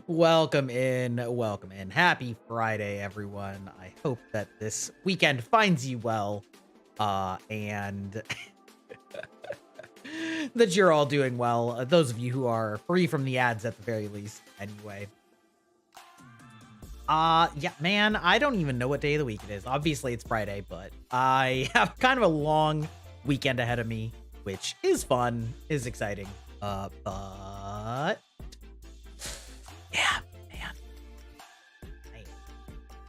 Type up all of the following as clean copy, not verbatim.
Welcome in. Welcome in. Happy Friday, everyone. I hope that this weekend finds you well, and that you're all doing well. Those of you who are free from the ads at the very least, anyway. Yeah, man, I don't even know what day of the week it is. Obviously, it's Friday, but I have kind of a long weekend ahead of me, which is fun, is exciting. But yeah, man.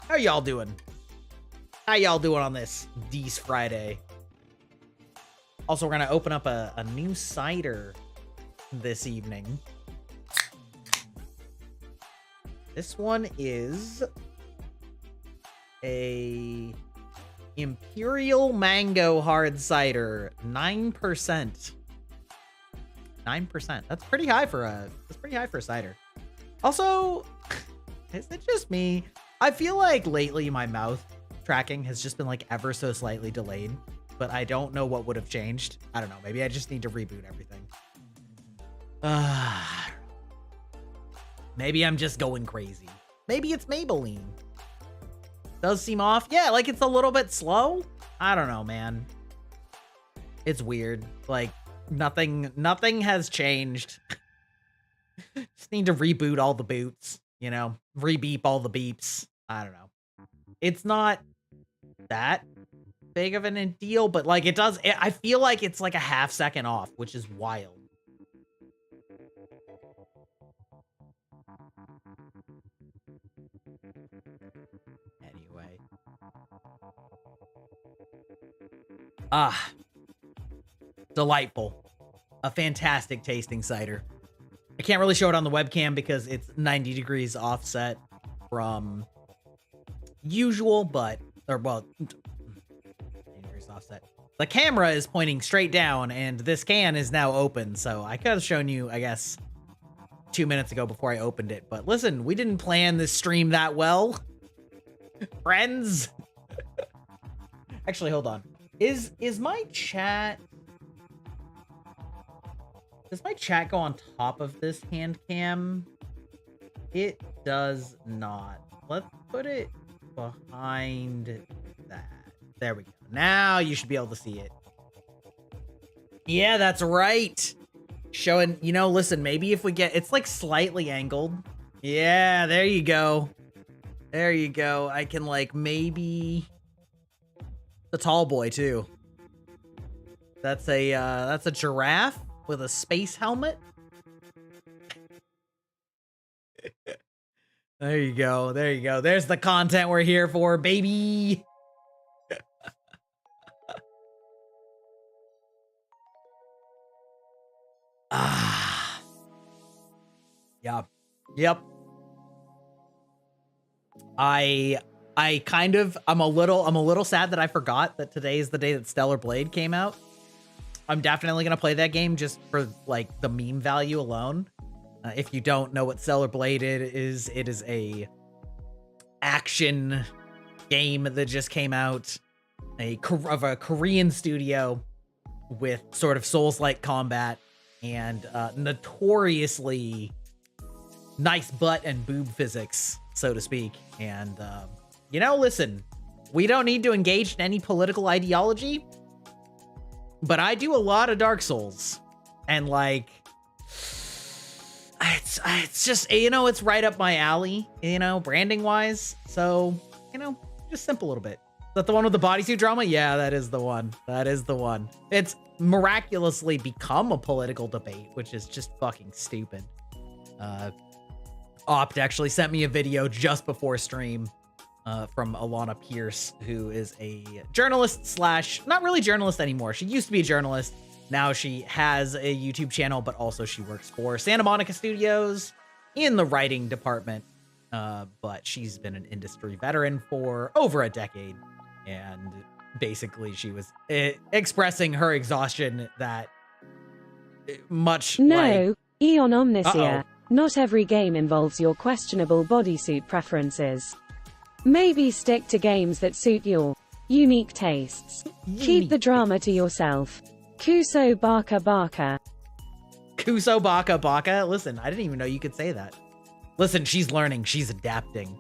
How y'all doing? How y'all doing on this D's Friday? Also, we're gonna open up a new cider this evening. This one is a Imperial Mango Hard Cider, 9%. 9%. That's pretty high for a cider. Also, is it just me? I feel like lately my mouth tracking has just been like ever so slightly delayed, but I don't know what would have changed. I don't know. Maybe I just need to reboot everything. Maybe I'm just going crazy. Maybe it's Maybelline. Does seem off. Yeah, like it's a little bit slow. I don't know, man. It's weird. Like nothing has changed. Just need to reboot all the boots, you know, re-beep all the beeps. I don't know. It's not that big of a deal, but like it does. I feel like it's like a half second off, which is wild. Anyway. Delightful. A fantastic tasting cider. I can't really show it on the webcam because it's 90 degrees offset from usual, but, or well, 90 degrees offset. The camera is pointing straight down and this can is now open. So I could have shown you, I guess, 2 minutes ago before I opened it. But listen, we didn't plan this stream that well. Friends. Actually, hold on. Is my chat... Does my chat go on top of this hand cam? It does not. Let's put it behind that. There we go. Now you should be able to see it. Yeah, that's right. Showing, you know, listen, maybe if we get, it's like slightly angled. Yeah, there you go. There you go. I can like maybe the tall boy too. That's a giraffe with a space helmet. There you go. There you go. There's the content we're here for, baby. Yeah. Yep. I'm a little sad that I forgot that today is the day that Stellar Blade came out. I'm definitely going to play that game just for like the meme value alone. If you don't know what Stellar Blade is, it is a action game that just came out of a Korean studio with sort of Souls-like combat and notoriously nice butt and boob physics, so to speak. And, you know, listen, we don't need to engage in any political ideology, but I do a lot of Dark Souls, and like, it's just, you know, it's right up my alley, you know, branding wise. So, you know, just simp a little bit. Is that the one with the bodysuit drama? Yeah, that is the one. That is the one. It's miraculously become a political debate, which is just fucking stupid. Opt actually sent me a video just before stream from Alana Pierce, who is a journalist slash, not really journalist anymore. She used to be a journalist. Now she has a YouTube channel, but also she works for Santa Monica Studios in the writing department. But she's been an industry veteran for over a decade. And basically she was expressing her exhaustion that much No, Eon Omnisia. Not every game involves your questionable bodysuit preferences. Maybe stick to games that suit your unique tastes. Keep the drama to yourself. Kuso Baka Baka. Kuso Baka Baka. Listen, I didn't even know you could say that. Listen, she's learning. She's adapting.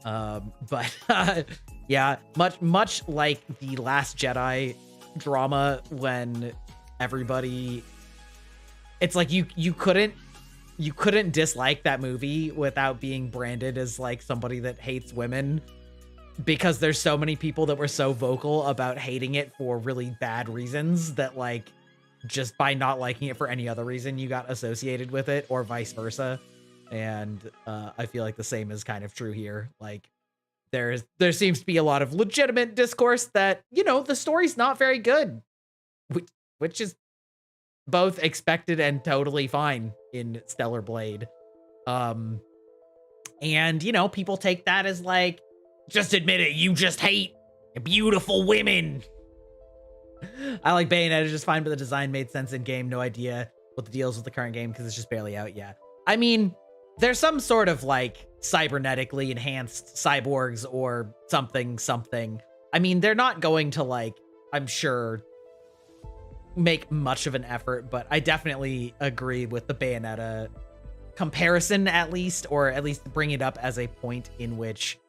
But yeah, much like the Last Jedi drama when everybody, it's like you couldn't dislike that movie without being branded as like somebody that hates women, because there's so many people that were so vocal about hating it for really bad reasons that like just by not liking it for any other reason you got associated with it, or vice versa. And I feel like the same is kind of true here. Like there seems to be a lot of legitimate discourse that, you know, the story's not very good, which is both expected and totally fine in Stellar Blade. And, you know, people take that as like, just admit it, you just hate beautiful women. I like Bayonetta just fine, but the design made sense in game. No idea what the deal is with the current game because it's just barely out yet. I mean, there's some sort of like cybernetically enhanced cyborgs or something. I mean, they're not going to like, I'm sure, make much of an effort, but I definitely agree with the Bayonetta comparison at least, or at least bring it up as a point in which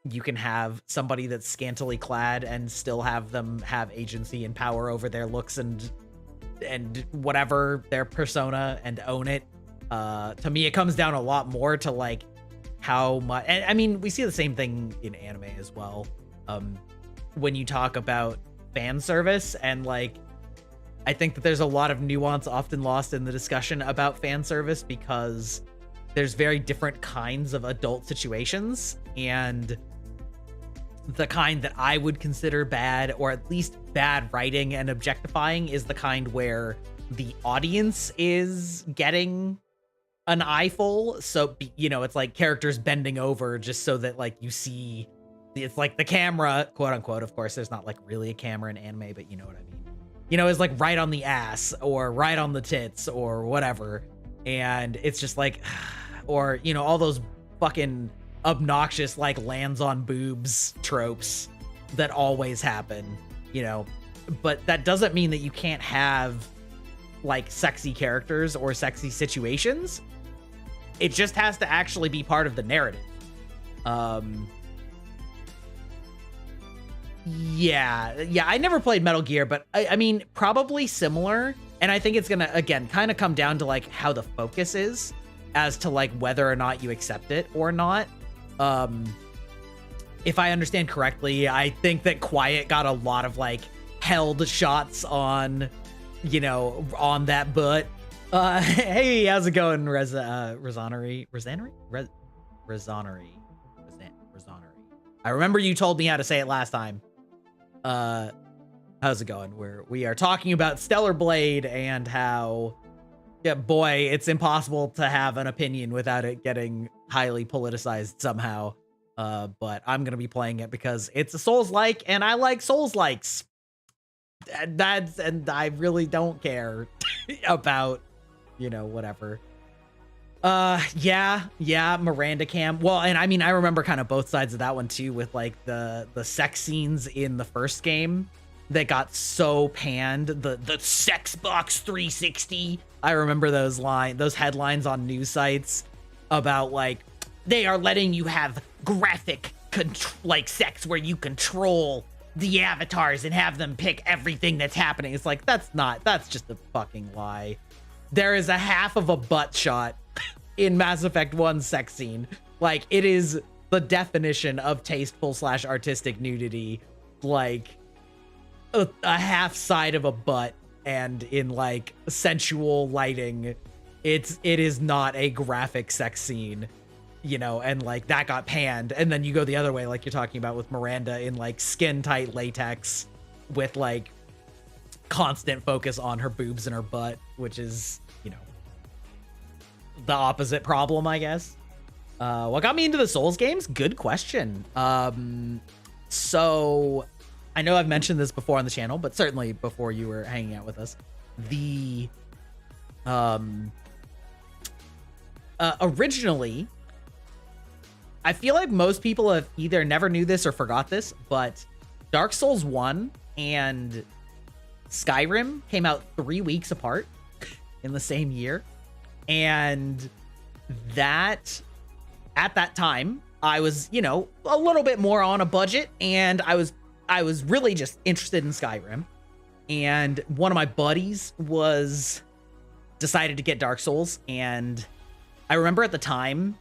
you can have somebody that's scantily clad and still have them have agency and power over their looks and whatever their persona and own it. To me, it comes down a lot more to like how much, and I mean, we see the same thing in anime as well. When you talk about fan service, and like, I think that there's a lot of nuance often lost in the discussion about fan service because there's very different kinds of adult situations, and the kind that I would consider bad, or at least bad writing and objectifying, is the kind where the audience is getting an eyeful. So, you know, it's like characters bending over just so that like you see, it's like the camera, quote unquote, of course, there's not like really a camera in anime, but you know what I mean. You know, is like right on the ass or right on the tits or whatever. And it's just like, or, you know, all those fucking obnoxious, like lands on boobs tropes that always happen, you know, but that doesn't mean that you can't have like sexy characters or sexy situations. It just has to actually be part of the narrative. Yeah, I never played Metal Gear, but I mean, probably similar. And I think it's gonna, again, kind of come down to like how the focus is as to like whether or not you accept it or not. If I understand correctly, I think that Quiet got a lot of like held shots on, you know, on that butt. Hey, how's it going, Rezonary? I remember you told me how to say it last time. How's it going? We are talking about Stellar Blade and how, yeah, boy, it's impossible to have an opinion without it getting highly politicized somehow. But I'm gonna be playing it because it's a Souls-like, and I like Souls-likes. And I really don't care about, you know, whatever. Yeah, Miranda Cam. Well, and I mean, I remember kind of both sides of that one too, with like the sex scenes in the first game that got so panned. The sex box 360. I remember those headlines on news sites about like, they are letting you have graphic like sex where you control the avatars and have them pick everything that's happening. It's like, that's just a fucking lie. There is a half of a butt shot in Mass Effect 1 sex scene. Like, it is the definition of tasteful / artistic nudity. Like a half side of a butt and in like sensual lighting. It is not a graphic sex scene, you know, and like that got panned. And then you go the other way, like you're talking about with Miranda in like skin tight latex with like constant focus on her boobs and her butt, which is, you know, the opposite problem, I guess. What got me into the Souls games? Good question. So I know I've mentioned this before on the channel, but certainly before you were hanging out with us, the originally, I feel like most people have either never knew this or forgot this, but Dark Souls 1 and Skyrim came out 3 weeks apart in the same year. And that, at that time, I was, you know, a little bit more on a budget, and I was really just interested in Skyrim. And one of my buddies decided to get Dark Souls, and I remember at the time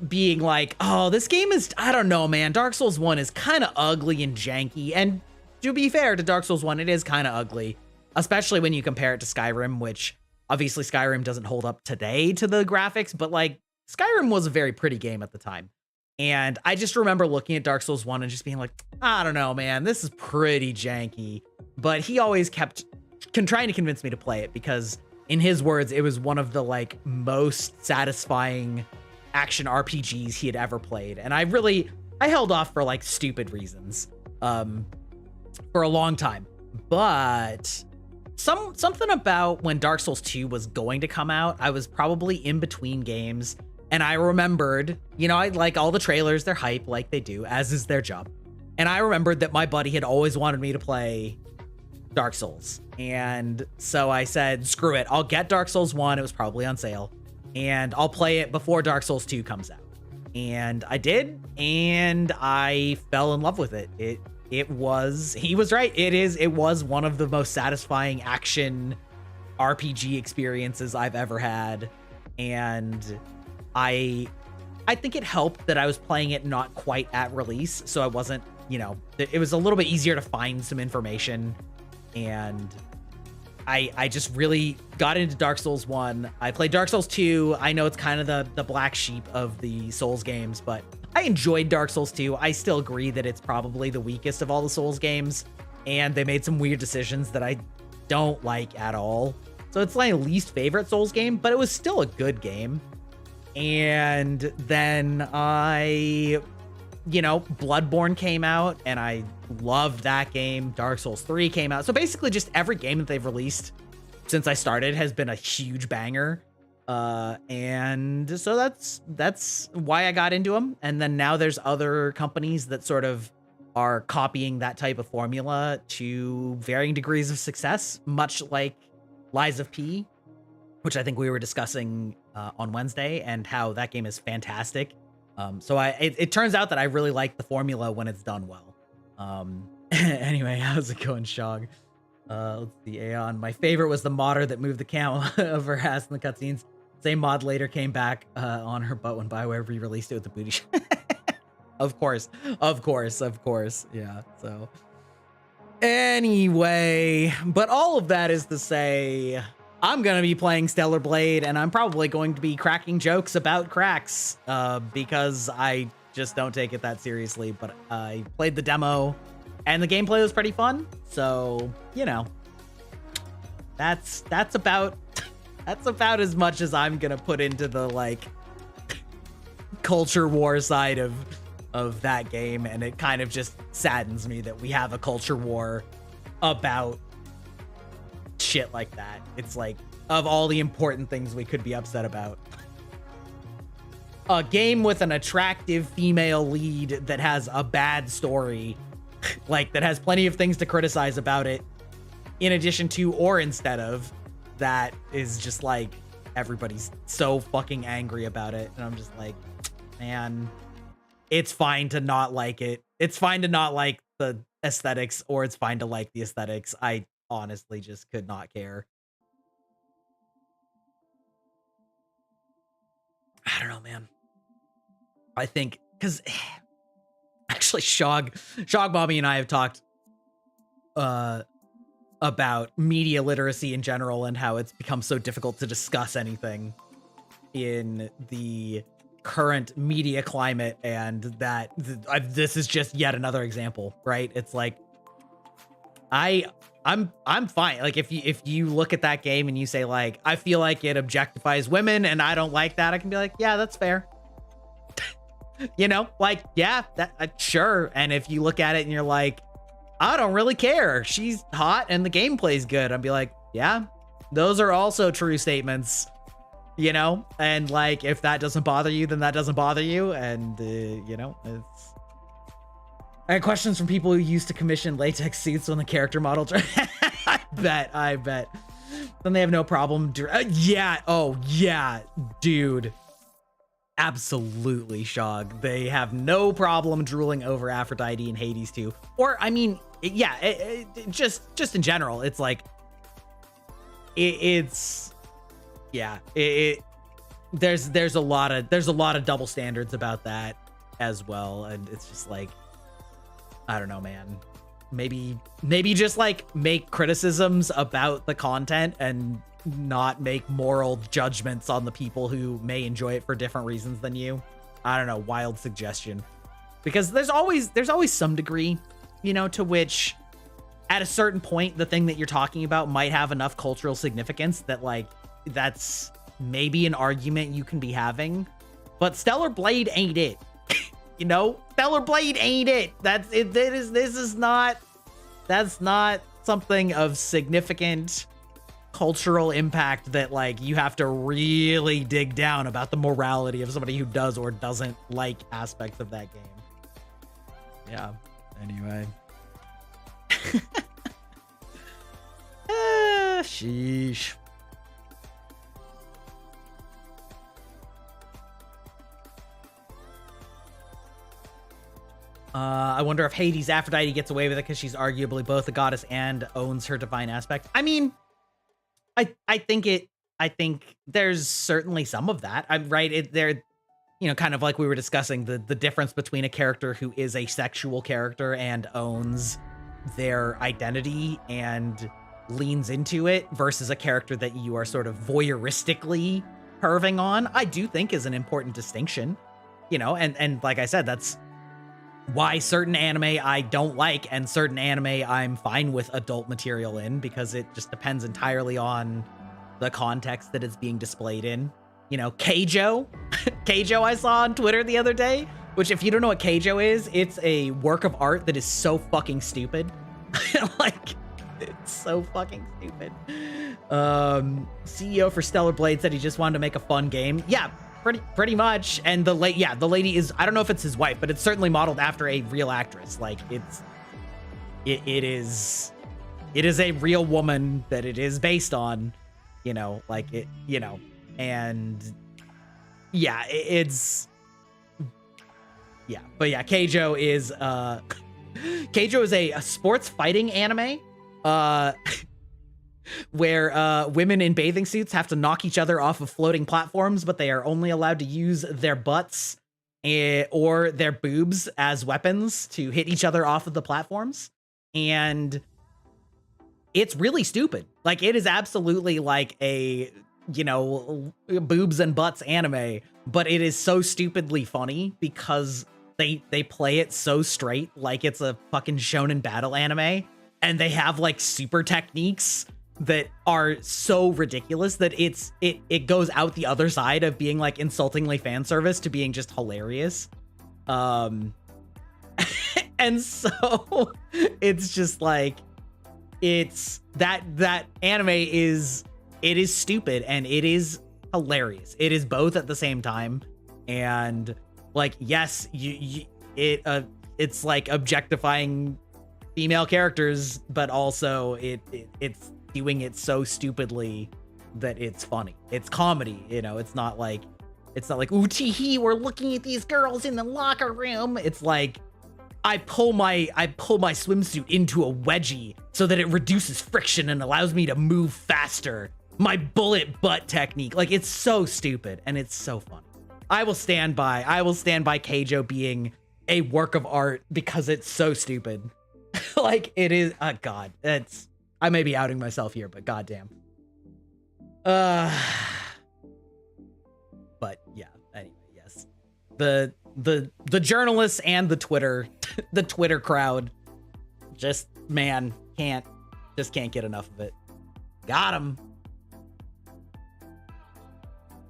being like, oh, this game is, I don't know, man, Dark Souls 1 is kind of ugly and janky. And to be fair to Dark Souls 1, it is kind of ugly, especially when you compare it to Skyrim, which obviously Skyrim doesn't hold up today to the graphics, but like Skyrim was a very pretty game at the time. And I just remember looking at Dark Souls 1 and just being like, I don't know, man, this is pretty janky. But he always kept trying to convince me to play it because, in his words, it was one of the like most satisfying action RPGs he had ever played. And I held off for like stupid reasons for a long time. But something about when Dark Souls 2 was going to come out, I was probably in between games. And I remembered, you know, I like all the trailers, they're hype like they do, as is their job. And I remembered that my buddy had always wanted me to play Dark Souls. And so I said, screw it, I'll get Dark Souls 1. It was probably on sale. And I'll play it before Dark Souls 2 comes out. And I did, and I fell in love with it. He was right. It was one of the most satisfying action RPG experiences I've ever had. And I think it helped that I was playing it not quite at release, so I wasn't, you know, it was a little bit easier to find some information. And I just really got into Dark Souls 1. I played Dark Souls 2. I know it's kind of the black sheep of the Souls games, but I enjoyed Dark Souls 2. I still agree that it's probably the weakest of all the Souls games, and they made some weird decisions that I don't like at all. So it's my least favorite Souls game, but it was still a good game. And then Bloodborne came out, and I loved that game. Dark Souls 3 came out. So basically just every game that they've released since I started has been a huge banger. And so that's why I got into them. And then now there's other companies that sort of are copying that type of formula to varying degrees of success, much like Lies of P, which I think we were discussing on Wednesday, and how that game is fantastic. So it turns out that I really like the formula when it's done well. Anyway, how's it going, Shog? Let's see, Aeon. My favorite was the modder that moved the camel of her ass in the cutscenes. Same mod later came back on her butt when BioWare re-released it with the booty shot. Of course. Yeah, so. Anyway, but all of that is to say, I'm going to be playing Stellar Blade, and I'm probably going to be cracking jokes about cracks because I just don't take it that seriously. But I played the demo, and the gameplay was pretty fun. So, you know, that's about as much as I'm going to put into the, like, culture war side of that game. And it kind of just saddens me that we have a culture war about shit like that. It's like, of all the important things we could be upset about, a game with an attractive female lead that has a bad story, like, that has plenty of things to criticize about it, in addition to or instead of, that is just like, everybody's so fucking angry about it. And I'm just like, man, it's fine to not like it. It's fine to not like the aesthetics, or it's fine to like the aesthetics. I honestly just could not care. I don't know, man. I think, because actually Shog Bobby and I have talked about media literacy in general, and how it's become so difficult to discuss anything in the current media climate, and that this is just yet another example, right? It's like, I'm fine. Like, if you look at that game and you say, like, I feel like it objectifies women and I don't like that, I can be like, yeah, that's fair. You know, like, yeah, that sure. And if you look at it and you're like, I don't really care, she's hot and the gameplay's good, I'd be like, yeah, those are also true statements, you know? And like, if that doesn't bother you, then that doesn't bother you. And you know, it's, I had questions from people who used to commission latex suits when the character model I bet. Then they have no problem. Yeah. Oh, yeah, dude. Absolutely, Shog. They have no problem drooling over Aphrodite and Hades too. Or, I mean, yeah, just in general, it's like, it's, yeah, there's a lot of double standards about that as well. And it's just like, I don't know, man. Maybe just like make criticisms about the content and not make moral judgments on the people who may enjoy it for different reasons than you. I don't know, wild suggestion. Because there's always some degree, you know, to which at a certain point, the thing that you're talking about might have enough cultural significance that like, that's maybe an argument you can be having. But Stellar Blade ain't it. You know, Stellar Blade ain't it. That's not something of significant cultural impact that like you have to really dig down about the morality of somebody who does or doesn't like aspects of that game. Yeah. Anyway. Sheesh. I wonder if Hades Aphrodite gets away with it because she's arguably both a goddess and owns her divine aspect. I mean, I think there's certainly some of that. I'm right. They're, you know, kind of like we were discussing the difference between a character who is a sexual character and owns their identity and leans into it versus a character that you are sort of voyeuristically perving on. I do think is an important distinction, you know, and like I said, that's why certain anime I don't like and certain anime I'm fine with adult material in, because it just depends entirely on the context that it's being displayed in. You know, Keijo. Keijo I saw on Twitter the other day, which if you don't know what Keijo is, it's a work of art that is so fucking stupid. Like, it's so fucking stupid. CEO for Stellar Blade said he just wanted to make a fun game. Yeah, pretty much. And the lady is, I don't know if it's his wife, but it's certainly modeled after a real actress. Like it is a real woman that it is based on, you know, like it, you know, and yeah, but yeah, Keijo is a sports fighting anime, where women in bathing suits have to knock each other off of floating platforms, but they are only allowed to use their butts or their boobs as weapons to hit each other off of the platforms. And it's really stupid. Like, it is absolutely like a, you know, boobs and butts anime, but it is so stupidly funny because they play it so straight, like it's a fucking shonen battle anime, and they have like super techniques that are so ridiculous that it goes out the other side of being like insultingly fan service to being just hilarious. And so it's just like, it's that anime is stupid and it is hilarious. It is both at the same time. And like, yes, it's like objectifying female characters, but also it's doing it so stupidly that it's funny. It's comedy, you know. It's not like ooh tee hee, we're looking at these girls in the locker room. It's like, I pull my swimsuit into a wedgie so that it reduces friction and allows me to move faster. My bullet butt technique. Like, it's so stupid and it's so funny. I will stand by Keijo being a work of art because it's so stupid. Like, it is, God, I may be outing myself here, but goddamn. But yeah, anyway, yes. The journalists and the Twitter crowd just, man, can't get enough of it. Got him.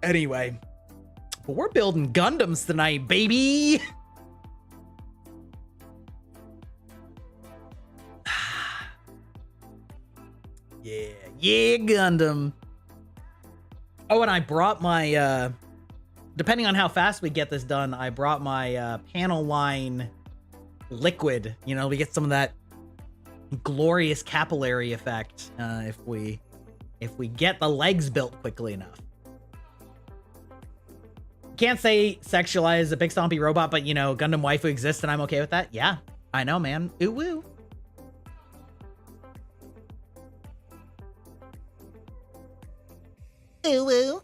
Anyway, but we're building Gundams tonight, baby. Yeah, Gundam. Oh, and I brought my, depending on how fast we get this done, I brought my panel line liquid. You know, we get some of that glorious capillary effect if we if we get the legs built quickly enough. Can't say sexualize a big stompy robot, but you know, Gundam waifu exists and I'm okay with that. Yeah, I know, man. Ooh woo. Ooh woo.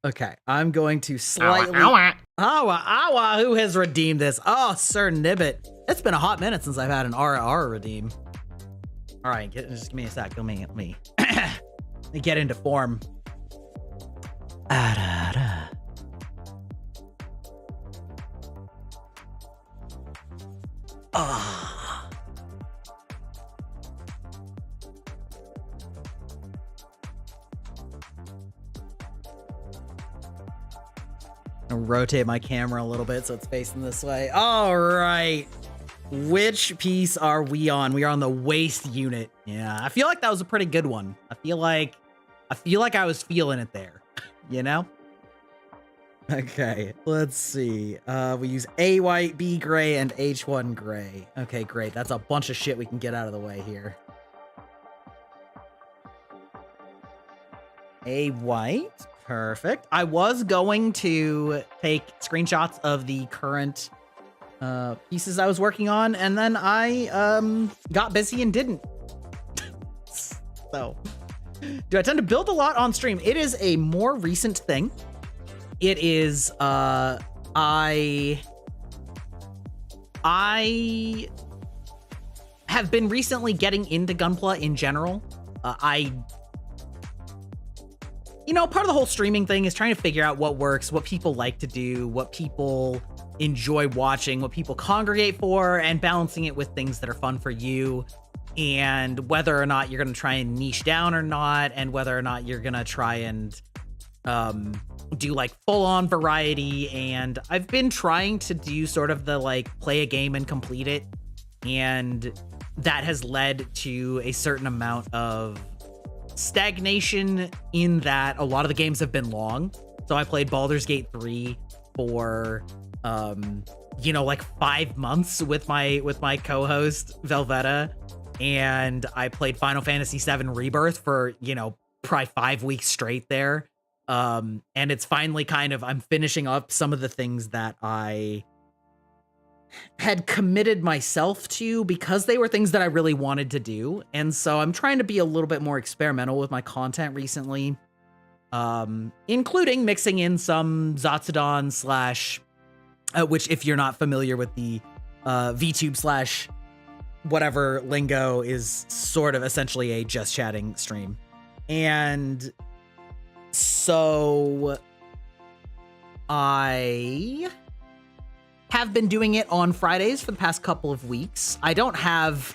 Okay, I'm going to slightly... Awa, who has redeemed this? Oh, Sir Nibbit. It's been a hot minute since I've had an Ara redeem. All right, just give me a sec. Let me get into form. I'll rotate my camera a little bit so it's facing this way. All right. Which piece are we on? We are on the waist unit. Yeah, I feel like that was a pretty good one. I feel like I was feeling it there, you know? Okay, let's see. We use A white, B gray, and H1 gray. Okay, great. That's a bunch of shit we can get out of the way here. A white. Perfect. I was going to take screenshots of the current pieces I was working on, and then I got busy and didn't. So, do I tend to build a lot on stream? It is a more recent thing. It is I have been recently getting into Gunpla in general. You know, part of the whole streaming thing is trying to figure out what works, what people like to do, what people enjoy watching, what people congregate for, and balancing it with things that are fun for you, and whether or not you're going to try and niche down or not, and whether or not you're going to try and do like full-on variety. And I've been trying to do sort of the like play a game and complete it, and that has led to a certain amount of stagnation in that a lot of the games have been long. So I played Baldur's Gate 3 for you know, like 5 months with my co-host Velveta, and I played Final Fantasy VII Rebirth for, you know, probably 5 weeks straight there. And it's finally kind of, I'm finishing up some of the things that I had committed myself to because they were things that I really wanted to do. And so I'm trying to be a little bit more experimental with my content recently, including mixing in some Zatsudan slash, which if you're not familiar with the VTube slash whatever lingo, is sort of essentially a just chatting stream. And so I have been doing it on Fridays for the past couple of weeks. I don't have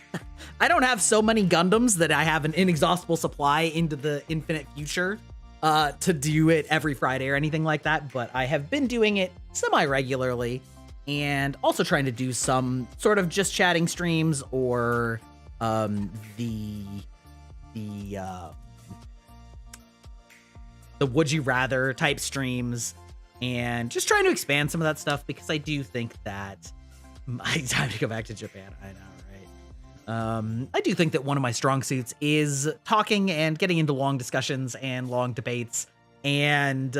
so many Gundams that I have an inexhaustible supply into the infinite future to do it every Friday or anything like that, but I have been doing it semi-regularly, and also trying to do some sort of just chatting streams or the would you rather type streams, and just trying to expand some of that stuff, because I do think that time to go back to Japan. I know, right? I do think that one of my strong suits is talking and getting into long discussions and long debates, and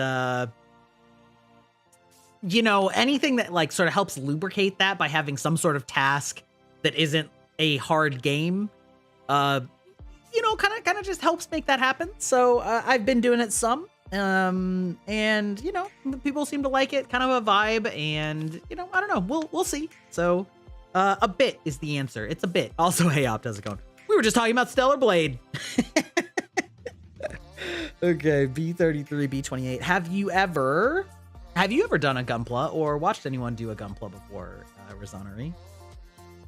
you know, anything that like sort of helps lubricate that by having some sort of task that isn't a hard game, you know, kind of just helps make that happen. So I've been doing it some. And you know, people seem to like it, kind of a vibe, and you know, I don't know, we'll see. So a bit is the answer. It's a bit. Also, hey Opt, how's it going? We were just talking about Stellar Blade. Okay, B33, B28. Have you ever done a Gunpla or watched anyone do a Gunpla before, Rosanary?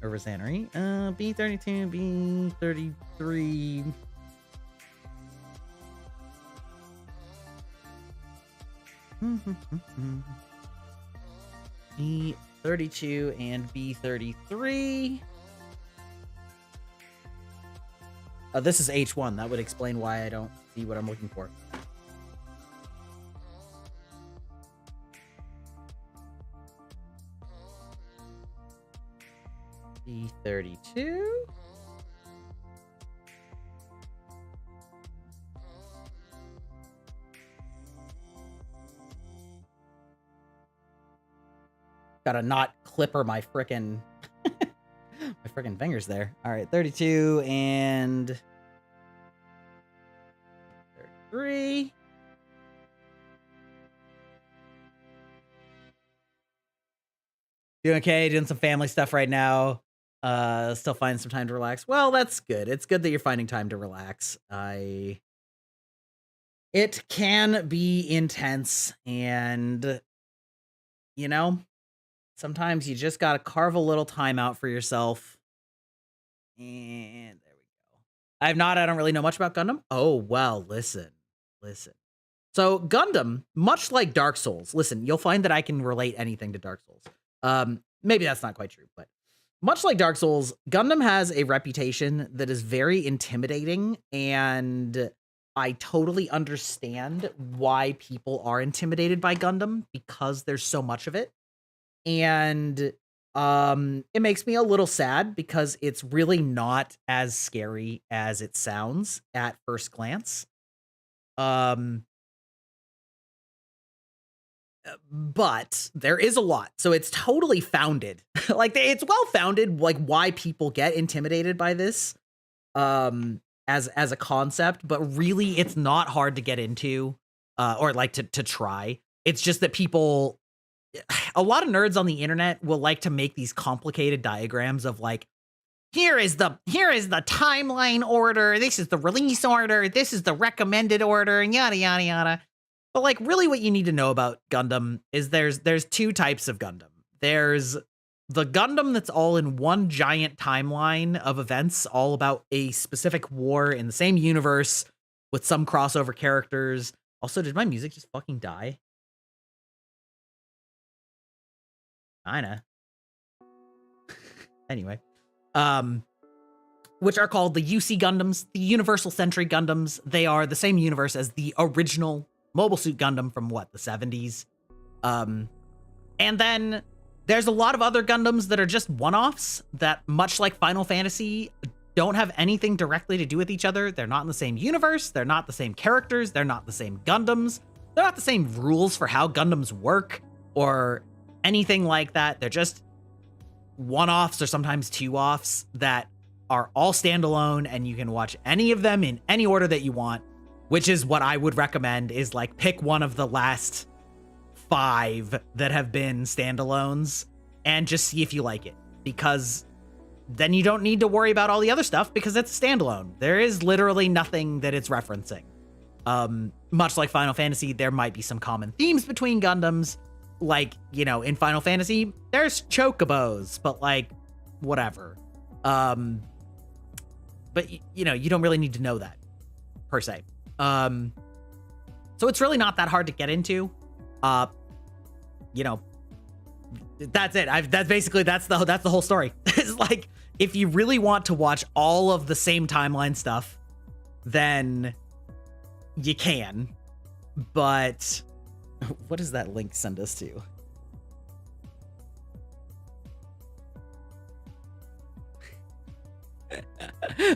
Or Rosanary? B32, B33. B32 and B33. This is H1. That would explain why I don't see what I'm looking for. B32. Gotta not clipper my frickin' my frickin' fingers there. All right, 32 and 33. Doing okay, doing some family stuff right now. Still finding some time to relax. Well, that's good. It's good that you're finding time to relax. It can be intense, and you know, sometimes you just gotta carve a little time out for yourself. And there we go. I don't really know much about Gundam. Oh, well, listen. So Gundam, much like Dark Souls, listen, you'll find that I can relate anything to Dark Souls. Maybe that's not quite true, but much like Dark Souls, Gundam has a reputation that is very intimidating, and I totally understand why people are intimidated by Gundam because there's so much of it. And it makes me a little sad because it's really not as scary as it sounds at first glance. But there is a lot. So it's totally founded. Like it's well founded, like why people get intimidated by this as a concept, but really it's not hard to get into or like to try. It's just that people, a lot of nerds on the internet will like to make these complicated diagrams of like, here is the timeline order, this is the release order, this is the recommended order, and yada yada yada. But like really what you need to know about Gundam is there's two types of Gundam. There's the Gundam that's all in one giant timeline of events all about a specific war in the same universe with some crossover characters. Also, did my music just fucking die? Kinda. Anyway. Which are called the UC Gundams, the Universal Century Gundams. They are the same universe as the original Mobile Suit Gundam from what, the 70s? And then there's a lot of other Gundams that are just one-offs that, much like Final Fantasy, don't have anything directly to do with each other. They're not in the same universe. They're not the same characters. They're not the same Gundams. They're not the same rules for how Gundams work or anything like that. They're just one-offs or sometimes two-offs that are all standalone, and you can watch any of them in any order that you want, which is what I would recommend, is like pick one of the last 5 that have been standalones and just see if you like it, because then you don't need to worry about all the other stuff because it's a standalone. There is literally nothing that it's referencing. Much like Final Fantasy, there might be some common themes between Gundams. Like, you know, in Final Fantasy, there's chocobos, but like, whatever. But you know, you don't really need to know that per se. So it's really not that hard to get into. You know, that's it. That's the whole story. It's like, if you really want to watch all of the same timeline stuff, then you can. But what does that link send us to?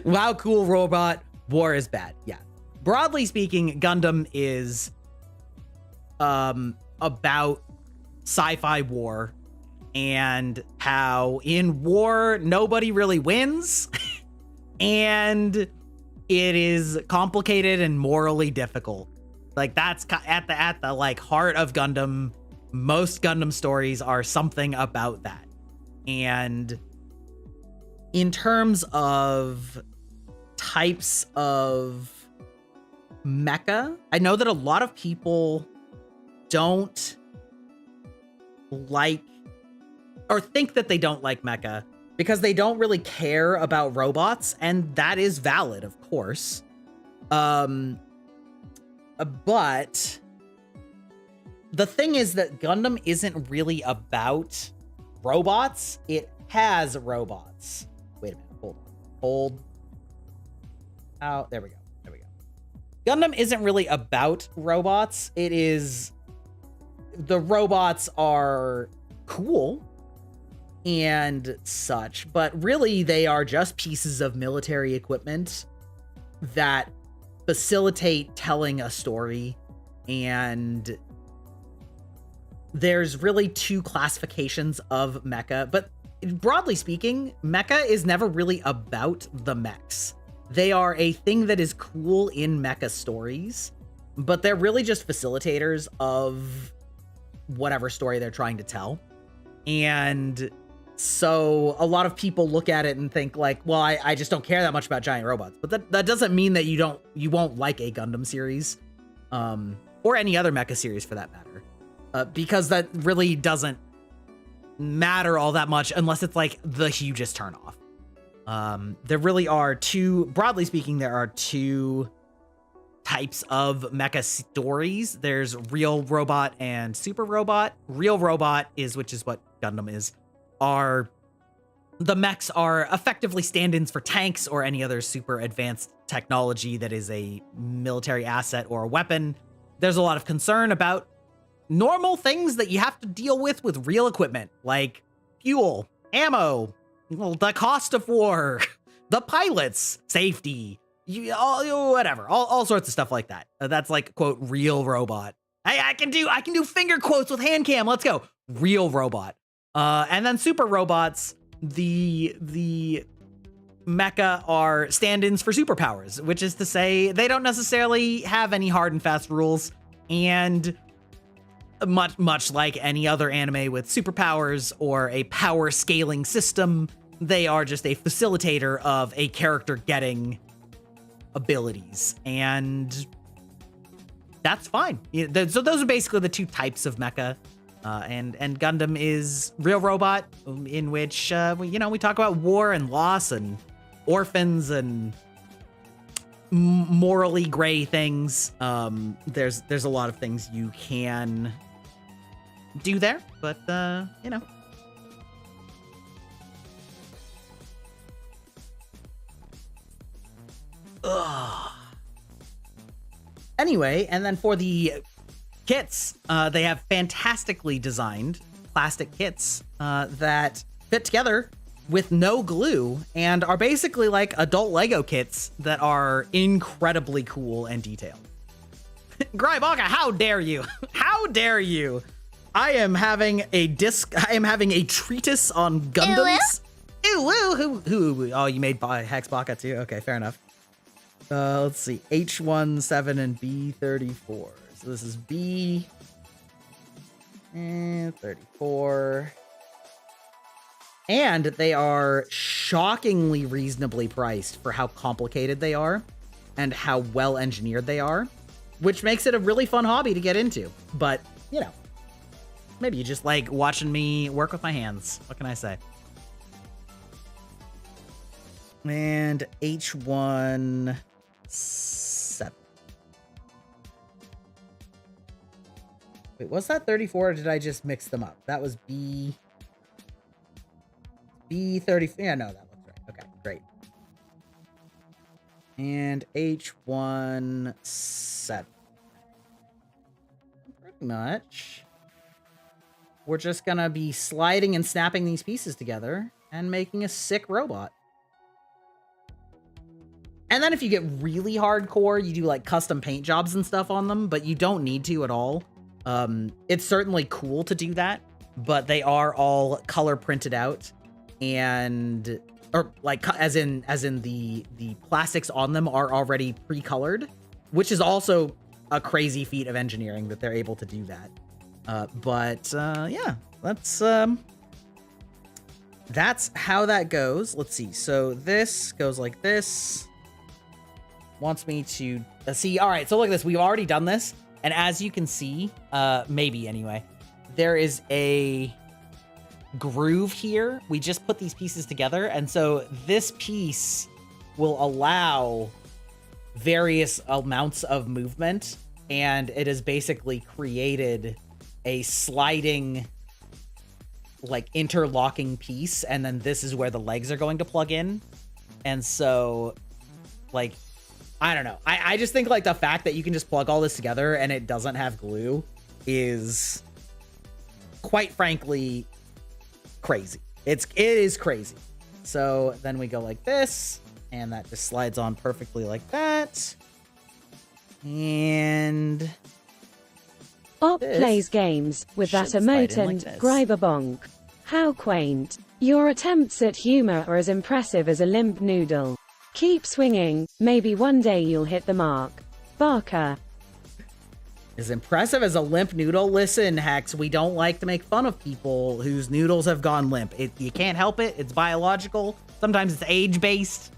Wow, cool robot. War is bad. Yeah. Broadly speaking, Gundam is about sci-fi war and how in war nobody really wins and it is complicated and morally difficult. Like that's at the like heart of Gundam. Most Gundam stories are something about that. And in terms of types of mecha, I know that a lot of people don't like or think that they don't like mecha because they don't really care about robots, and that is valid, of course. But the thing is that Gundam isn't really about robots. It has robots. Wait a minute. Hold. Oh, there we go. Gundam isn't really about robots. It is, the robots are cool and such, but really they are just pieces of military equipment that facilitate telling a story and there's really two classifications of mecha, but broadly speaking, mecha is never really about the mechs. They are a thing that is cool in mecha stories, but they're really just facilitators of whatever story they're trying to tell. And so a lot of people look at it and think like, well, I just don't care that much about giant robots. But that doesn't mean that you won't like a Gundam series, or any other mecha series for that matter, because that really doesn't matter all that much unless it's like the hugest turnoff. There really are broadly speaking, there are two types of mecha stories. There's real robot and super robot. Real robot which is what Gundam is, the mechs are effectively stand-ins for tanks or any other super advanced technology that is a military asset or a weapon. There's a lot of concern about normal things that you have to deal with real equipment, like fuel, ammo, the cost of war, the pilots, safety, whatever, all sorts of stuff like that. That's like, quote, real robot. Hey, I can do finger quotes with hand cam. Let's go. Real robot. And then super robots, the mecha are stand-ins for superpowers, which is to say they don't necessarily have any hard and fast rules, and much like any other anime with superpowers or a power scaling system, they are just a facilitator of a character getting abilities, and that's fine. So those are basically the two types of mecha, and Gundam is real robot, in which we talk about war and loss and orphans and morally gray things. There's a lot of things you can do there, but Ugh. Anyway, and then for the kits, they have fantastically designed plastic kits that fit together with no glue and are basically like adult Lego kits that are incredibly cool and detailed. Grybaka, how dare you? How dare you? I am having a treatise on Gundams. Ew, who? Oh, you made Hexbaka too? Okay, fair enough. Let's see, H17 and B34. So this is B and 34. And they are shockingly reasonably priced for how complicated they are and how well engineered they are, which makes it a really fun hobby to get into. But, maybe you just like watching me work with my hands. What can I say? And H17. Wait, was that 34 or did I just mix them up? That was B30. Yeah, no, that looks right. Okay, great. And H17. Pretty much. We're just gonna be sliding and snapping these pieces together and making a sick robot. And then if you get really hardcore, you do like custom paint jobs and stuff on them, but you don't need to at all. It's certainly cool to do that, but they are all color printed out or like as in the plastics on them are already pre-colored, which is also a crazy feat of engineering that they're able to do that. Yeah, that's how that goes. Let's see. So this goes like this. Wants me to see. All right, so look at this. We've already done this. And as you can see, maybe anyway, there is a groove here. We just put these pieces together. And so this piece will allow various amounts of movement. And it has basically created a sliding, like interlocking piece. And then this is where the legs are going to plug in. And so like, I don't know. I just think like the fact that you can just plug all this together and it doesn't have glue is quite frankly crazy. It is crazy. So then we go like this and that just slides on perfectly like that. And Op This plays games with that should slide in like emote this. Griber bonk. How quaint. Your attempts at humor are as impressive as a limp noodle. Keep swinging, maybe one day you'll hit the mark. Barker. As impressive as a limp noodle. Listen, Hex, we don't like to make fun of people whose noodles have gone limp. You can't help it. It's biological. Sometimes it's age-based.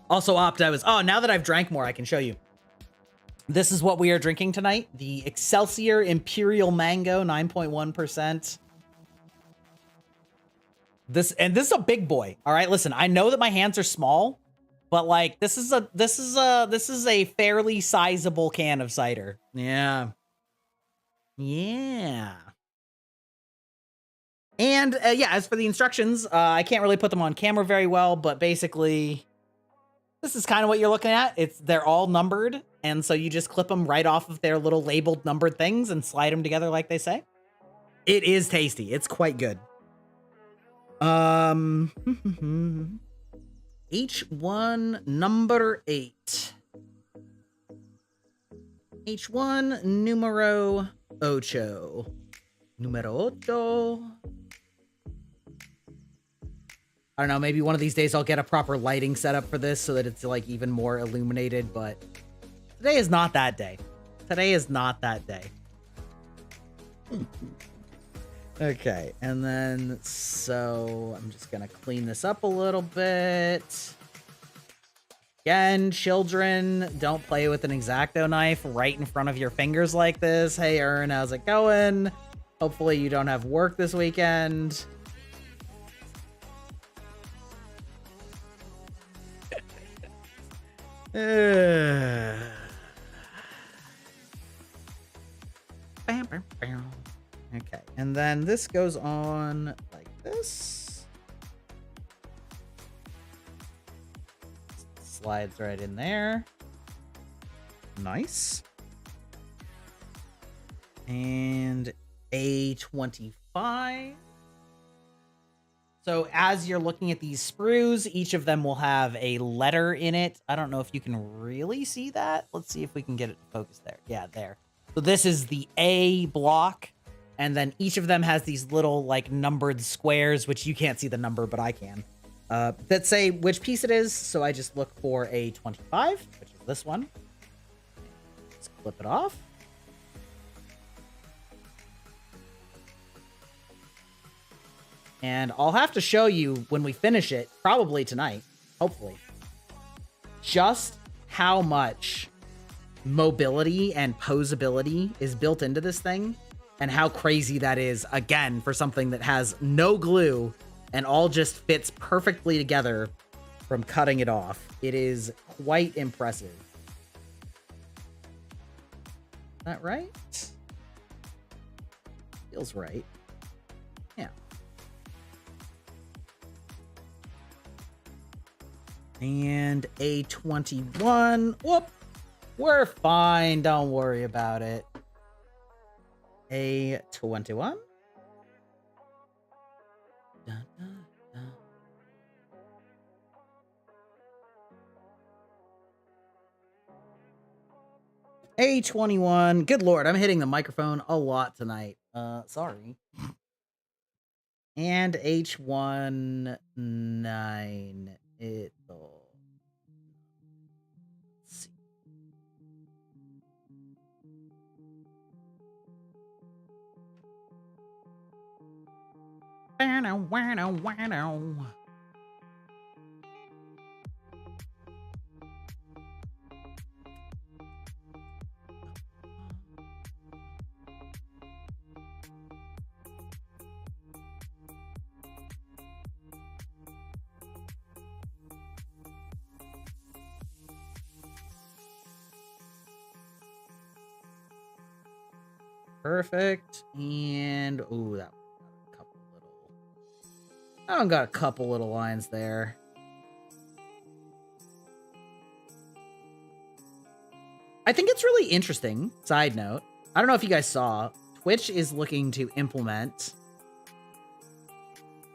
Also, Opt, now that I've drank more, I can show you. This is what we are drinking tonight. The Excelsior Imperial Mango, 9.1%. This is a big boy. All right, listen, I know that my hands are small, but like this is a fairly sizable can of cider. Yeah. Yeah. And yeah, as for the instructions, I can't really put them on camera very well, but basically this is kind of what you're looking at. They're all numbered, and so you just clip them right off of their little labeled numbered things and slide them together like they say. It is tasty. It's quite good. H1 number 8. H1 numero ocho. Numero ocho. I don't know, maybe one of these days I'll get a proper lighting setup for this so that it's like even more illuminated, but today is not that day. Today is not that day. Okay, and then, so I'm just gonna clean this up a little bit. Again, children, don't play with an X-Acto knife right in front of your fingers like this. Hey, Ern, how's it going? Hopefully you don't have work this weekend. Okay, and then this goes on like this. Slides right in there. Nice. And A25. So as you're looking at these sprues, each of them will have a letter in it. I don't know if you can really see that. Let's see if we can get it focused there. Yeah, there. So this is the A block. And then each of them has these little like numbered squares, which you can't see the number, but I can. That say which piece it is. So I just look for A25, which is this one. Let's clip it off. And I'll have to show you when we finish it, probably tonight, hopefully, just how much mobility and posability is built into this thing and how crazy that is, again, for something that has no glue and all just fits perfectly together from cutting it off. It is quite impressive. Is that right? Feels right. Yeah. And A21. Whoop. We're fine. Don't worry about it. A21. Dun, dun, dun. A21. Good Lord, I'm hitting the microphone a lot tonight. Sorry. And H19. It'll... Let's see. Perfect. And ooh, that got a couple little lines there. I think it's really interesting. Side note, I don't know if you guys saw, Twitch is looking to implement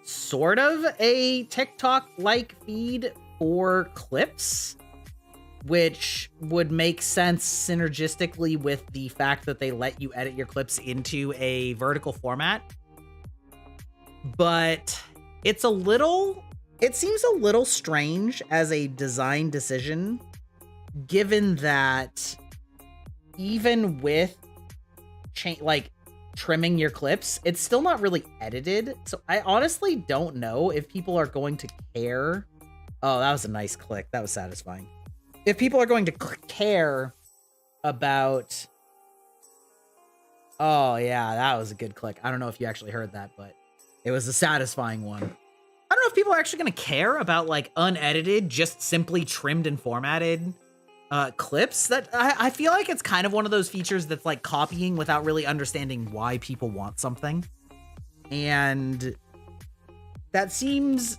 sort of a TikTok-like feed for clips, which would make sense synergistically with the fact that they let you edit your clips into a vertical format. But it seems a little strange as a design decision, given that even with trimming your clips, it's still not really edited. So I honestly don't know if people are going to care. Oh, that was a nice click. That was satisfying. If people are going to care about... Oh, yeah, that was a good click. I don't know if you actually heard that, but it was a satisfying one. I don't know if people are actually going to care about, like, unedited, just simply trimmed and formatted clips. That I feel like it's kind of one of those features that's, like, copying without really understanding why people want something. And that seems...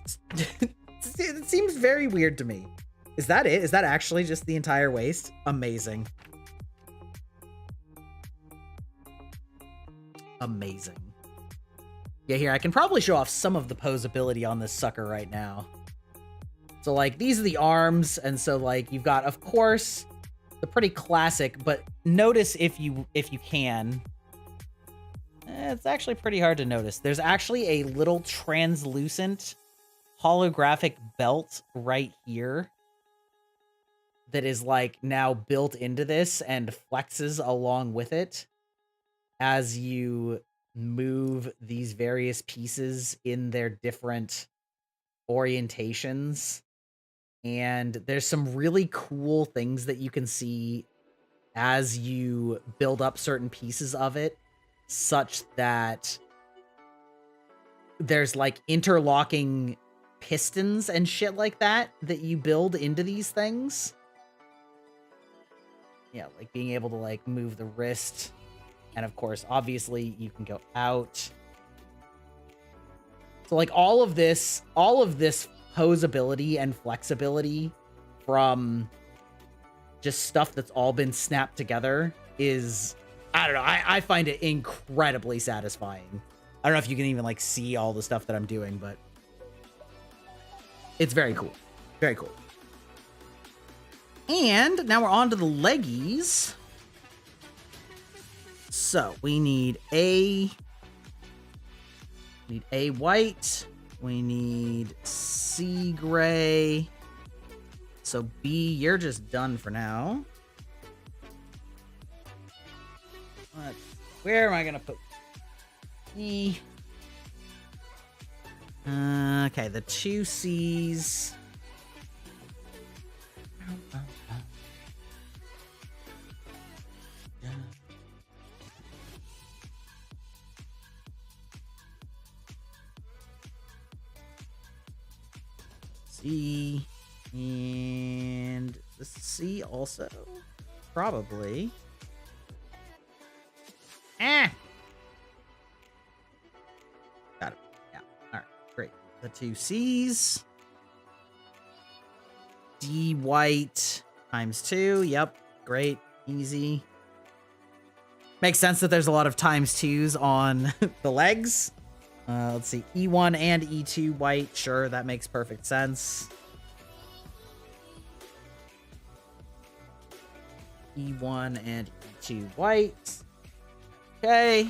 it seems very weird to me. Is that it? Is that actually just the entire waist? Amazing. Amazing. Yeah, here, I can probably show off some of the posability on this sucker right now. So, like, these are the arms, and so, like, you've got, of course, the pretty classic, but notice if you can. It's actually pretty hard to notice. There's actually a little translucent holographic belt right here that is, like, now built into this and flexes along with it as you move these various pieces in their different orientations. And there's some really cool things that you can see as you build up certain pieces of it, such that there's, like, interlocking pistons and shit like that you build into these things. Yeah, like being able to, like, move the wrist. And of course, obviously, you can go out. So, like, all of this posability and flexibility from just stuff that's all been snapped together is, I don't know, I find it incredibly satisfying. I don't know if you can even, like, see all the stuff that I'm doing, but it's very cool. Very cool. And now we're on to the leggies. So we need A white. We need C gray. So B, you're just done for now. Where am I gonna put E? Okay, the two C's. C, and the C also, probably. Got it. Yeah. All right. Great. The two C's. D white times 2. Yep. Great. Easy. Makes sense that there's a lot of times 2s on the legs. Let's see. E1 and E2 white. Sure, that makes perfect sense. E1 and E2 white. Okay.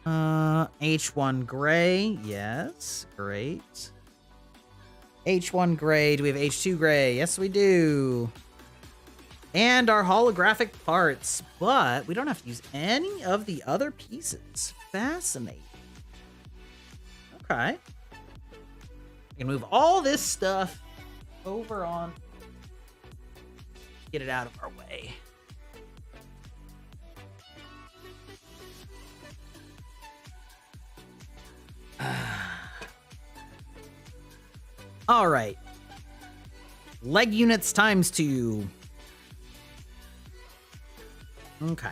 H1 gray. Yes, great. H1 gray. Do we have H2 gray? Yes, we do. And our holographic parts, but we don't have to use any of the other pieces. Fascinating. Okay. I can move all this stuff over on. Get it out of our way. All right. Leg units times 2. Okay.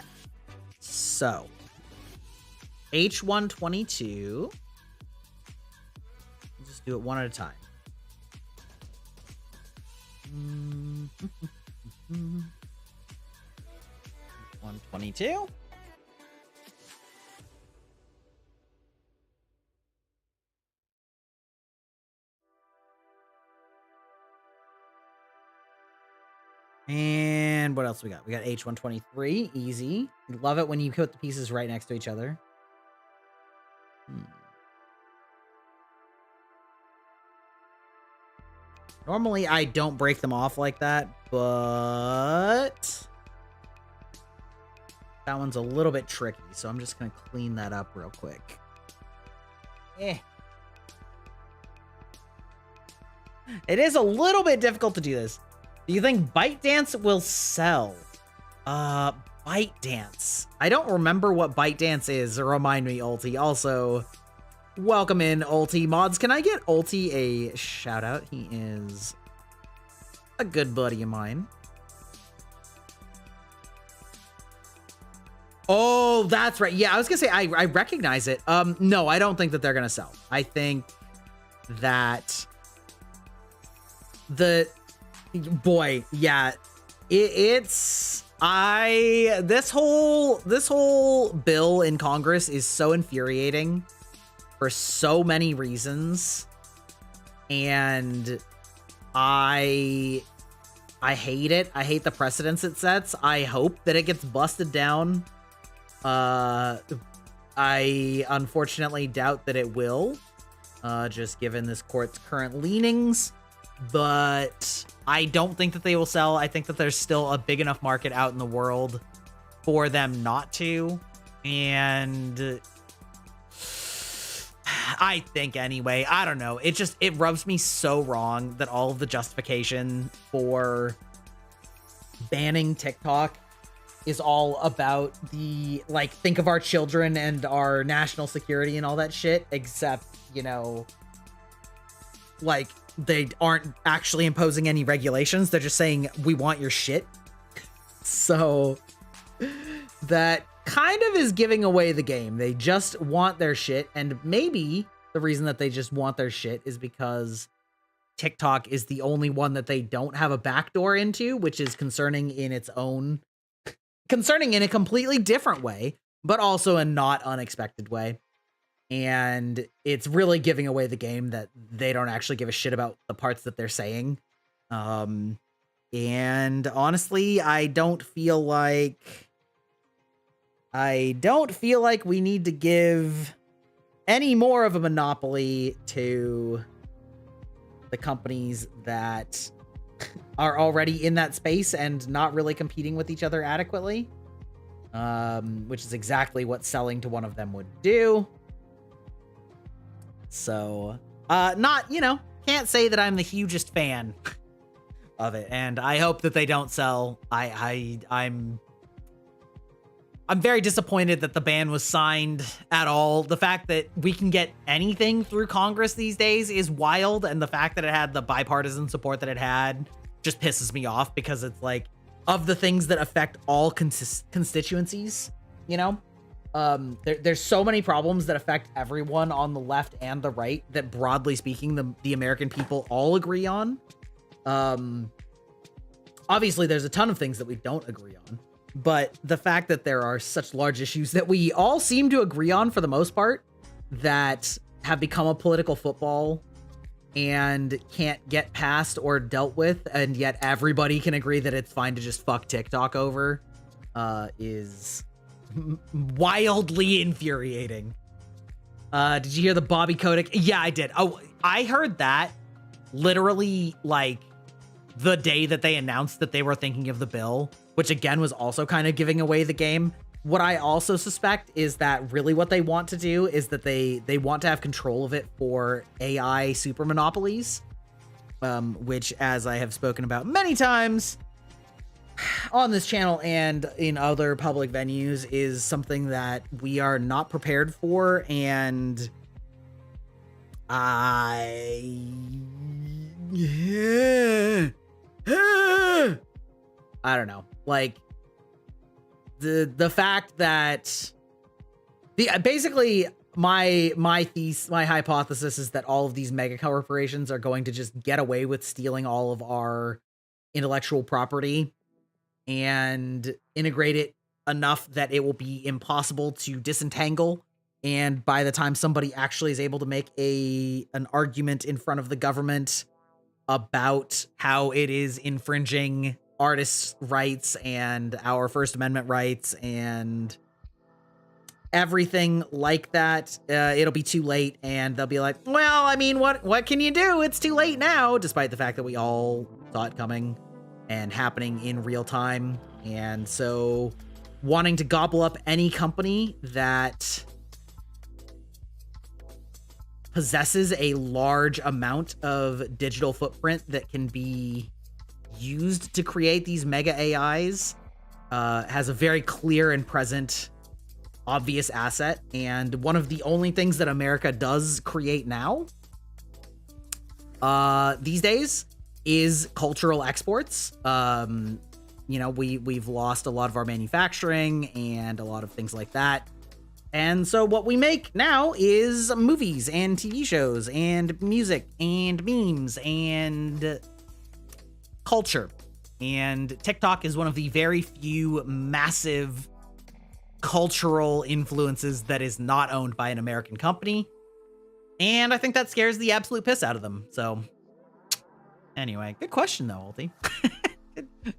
So, H122. Just do it one at a time. 122. And what else we got? We got H123, easy. Love it when you put the pieces right next to each other. Normally, I don't break them off like that, but that one's a little bit tricky, so I'm just going to clean that up real quick. It is a little bit difficult to do this. Do you think ByteDance will sell? ByteDance. I don't remember what ByteDance is. Remind me, Ulti. Also, welcome in, Ulti. Mods, can I get Ulti a shout out? He is a good buddy of mine. Oh, that's right. Yeah, I was gonna say I recognize it. No, I don't think that they're gonna sell. I think that this whole bill in Congress is so infuriating for so many reasons, and I hate it. I hate the precedents it sets. I hope that it gets busted down. I unfortunately doubt that it will, just given this court's current leanings, but I don't think that they will sell. I think that there's still a big enough market out in the world for them not to, and I think anyway, I don't know. It rubs me so wrong that all of the justification for banning TikTok is all about the, like, think of our children and our national security and all that shit, except, you know, like, they aren't actually imposing any regulations. They're just saying, we want your shit. So that kind of is giving away the game. They just want their shit, and maybe the reason that they just want their shit is because TikTok is the only one that they don't have a backdoor into, which is concerning in a completely different way, but also a not unexpected way. And it's really giving away the game that they don't actually give a shit about the parts that they're saying. And honestly, I don't feel like we need to give any more of a monopoly to the companies that are already in that space and not really competing with each other adequately, which is exactly what selling to one of them would do. So, can't say that I'm the hugest fan of it, and I hope that they don't sell. I'm very disappointed that the ban was signed at all. The fact that we can get anything through Congress these days is wild, and the fact that it had the bipartisan support that it had just pisses me off, because it's like, of the things that affect all constituencies, you know? There's so many problems that affect everyone on the left and the right that, broadly speaking, the American people all agree on. Obviously, there's a ton of things that we don't agree on, but the fact that there are such large issues that we all seem to agree on for the most part that have become a political football and can't get passed or dealt with, and yet everybody can agree that it's fine to just fuck TikTok over, is wildly infuriating. Did you hear the Bobby Kotick? Yeah, I did. Oh, I heard that literally like the day that they announced that they were thinking of the bill, which again was also kind of giving away the game. What I also suspect is that really what they want to do is that they want to have control of it for AI super monopolies, which, as I have spoken about many times on this channel and in other public venues, is something that we are not prepared for, and I don't know, like the fact that basically my hypothesis is that all of these mega corporations are going to just get away with stealing all of our intellectual property and integrate it enough that it will be impossible to disentangle. And by the time somebody actually is able to make an argument in front of the government about how it is infringing artists' rights and our First Amendment rights and everything like that, it'll be too late, and they'll be like, well, I mean, what can you do? It's too late now, despite the fact that we all saw it coming and happening in real time. And so wanting to gobble up any company that possesses a large amount of digital footprint that can be used to create these mega AIs has a very clear and present obvious asset, and one of the only things that America does create now these days is cultural exports. You know, we've lost a lot of our manufacturing and a lot of things like that. And so what we make now is movies and TV shows and music and memes and culture. And TikTok is one of the very few massive cultural influences that is not owned by an American company. And I think that scares the absolute piss out of them. So anyway, good question though, Ulti.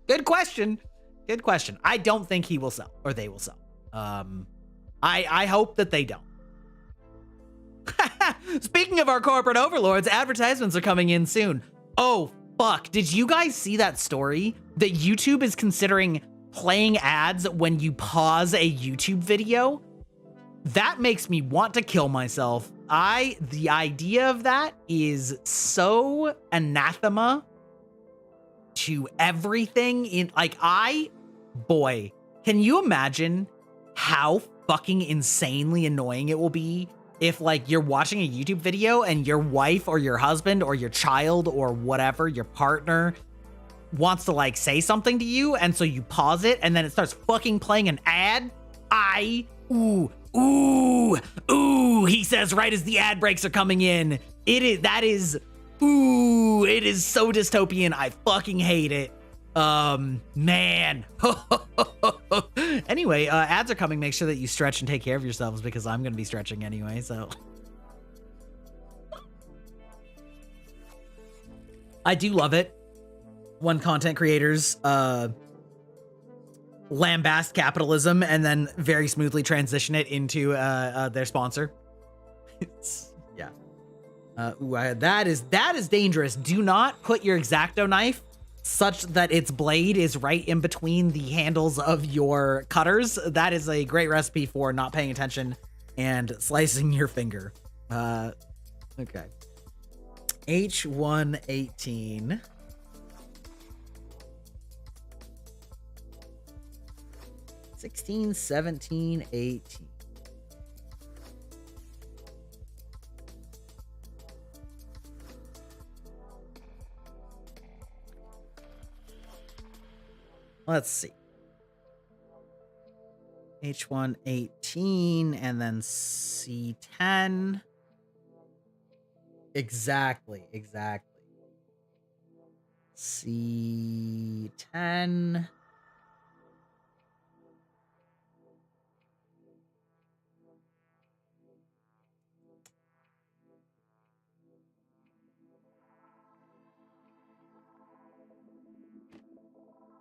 Good question. Good question. I don't think he will sell, or they will sell. I hope that they don't. Speaking of our corporate overlords, advertisements are coming in soon. Oh, fuck. Did you guys see that story that YouTube is considering playing ads when you pause a YouTube video? That makes me want to kill myself. The idea of that is so anathema to everything in, like, boy, can you imagine how fucking insanely annoying it will be if, like, you're watching a YouTube video and your wife or your husband or your child or whatever, your partner, wants to, like, say something to you, and so you pause it and then it starts fucking playing an ad. Ooh, he says right as the ad breaks are coming in. It is so dystopian. I fucking hate it. Man. Anyway, ads are coming. Make sure that you stretch and take care of yourselves, because I'm gonna be stretching anyway, so. I do love it when content creators lambast capitalism and then very smoothly transition it into their sponsor. Yeah. That is dangerous. Do not put your X-Acto knife such that its blade is right in between the handles of your cutters. That is a great recipe for not paying attention and slicing your finger. Okay. H118. 16, 17, 18. Let's see. H118 and then C10. Exactly. C10.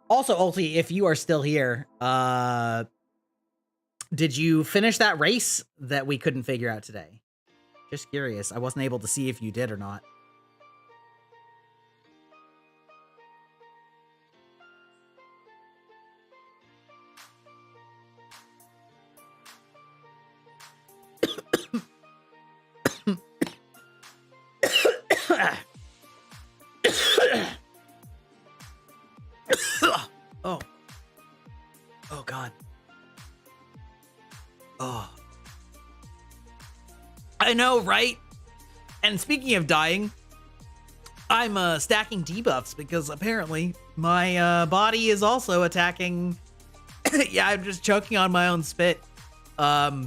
Also, Ulti, if you are still here, did you finish that race that we couldn't figure out today? Just curious. I wasn't able to see if you did or not. Oh God. Oh. I know, right? And speaking of dying, I'm stacking debuffs because apparently my body is also attacking. Yeah, I'm just choking on my own spit. Yeah,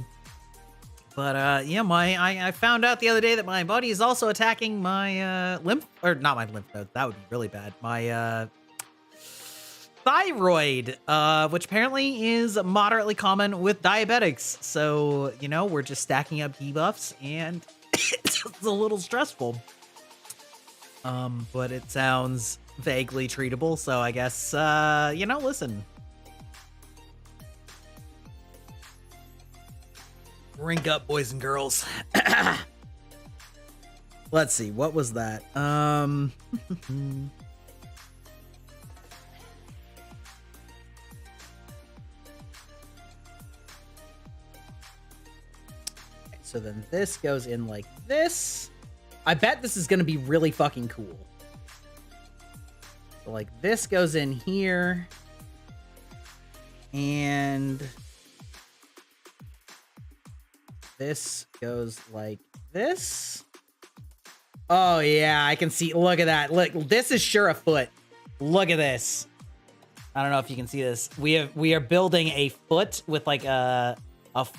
I found out the other day that my body is also attacking my not my lymph nodes. That would be really bad. My thyroid, which apparently is moderately common with diabetics. So, you know, we're just stacking up debuffs and it's a little stressful. But it sounds vaguely treatable, so I guess, listen. Drink up, boys and girls. Let's see, what was that? So then this goes in like this. I bet this is going to be really fucking cool. So like this goes in here. And this goes like this. Oh yeah, I can see. Look at that. Look, this is sure a foot. Look at this. I don't know if you can see this. We are building a foot with like a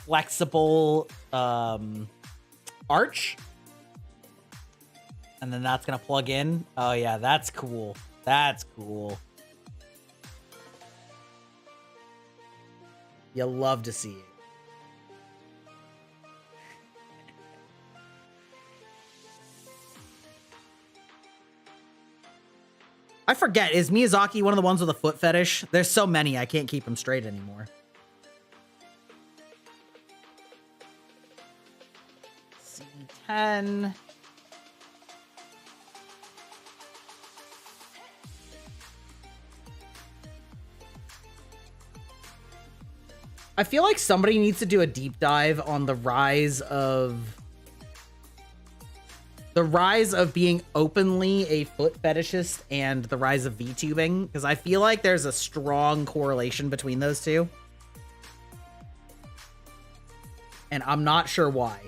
flexible arch. And then that's gonna plug in. Oh yeah, that's cool. That's cool. You'll love to see it. I forget, is Miyazaki one of the ones with a foot fetish? There's so many, I can't keep them straight anymore. C10. I feel like somebody needs to do a deep dive on the rise of being openly a foot fetishist and the rise of VTubing, because I feel like there's a strong correlation between those two. And I'm not sure why.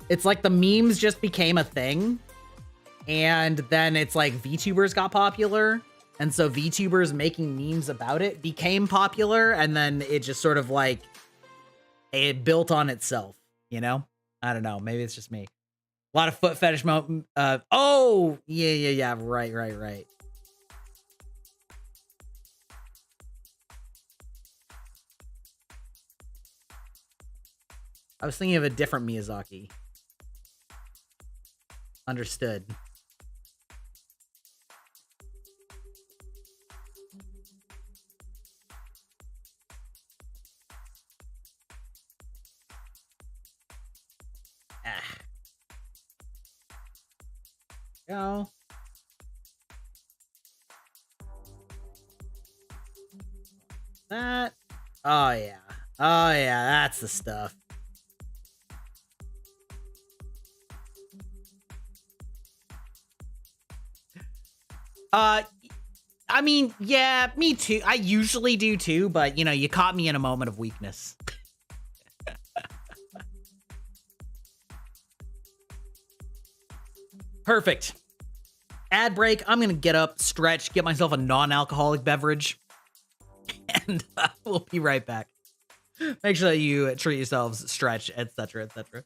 It's like the memes just became a thing, and then it's like VTubers got popular, and so VTubers making memes about it became popular, and then it just sort of like it built on itself, you know? I don't know, maybe it's just me. A lot of foot fetish oh, yeah. Right. I was thinking of a different Miyazaki. Understood. Go. That. Oh yeah. Oh yeah, that's the stuff. I mean, yeah, me too. I usually do too, but you know, you caught me in a moment of weakness. Perfect. Ad break. I'm going to get up, stretch, get myself a non-alcoholic beverage, and we'll be right back. Make sure that you treat yourselves, stretch, etc., etc.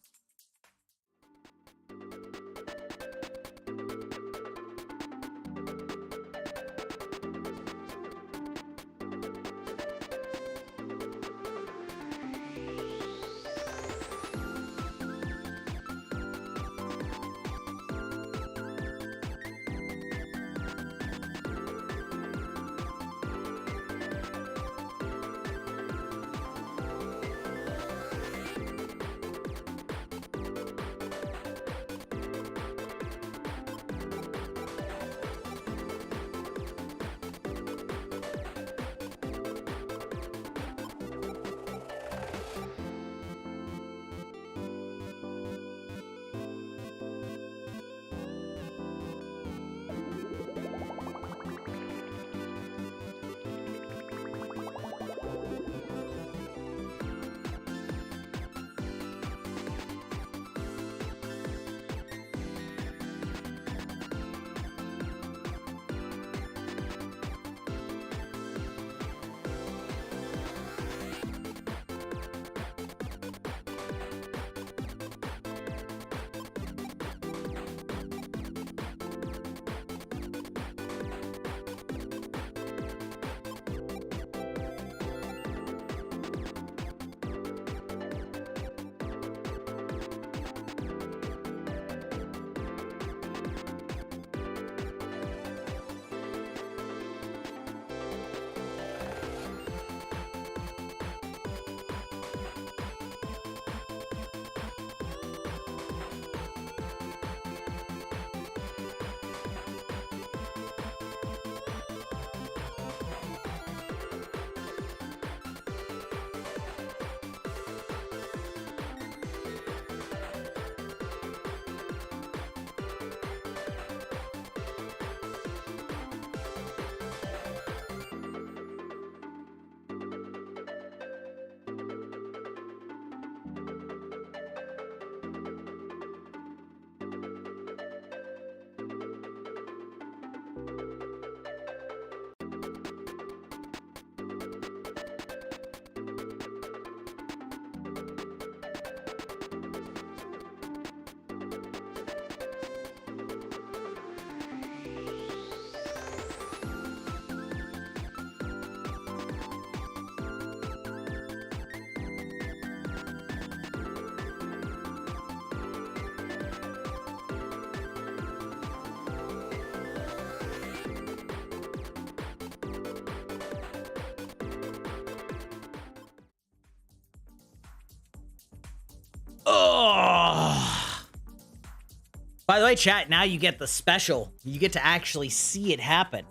By the way, chat, now you get the special. You get to actually see it happen.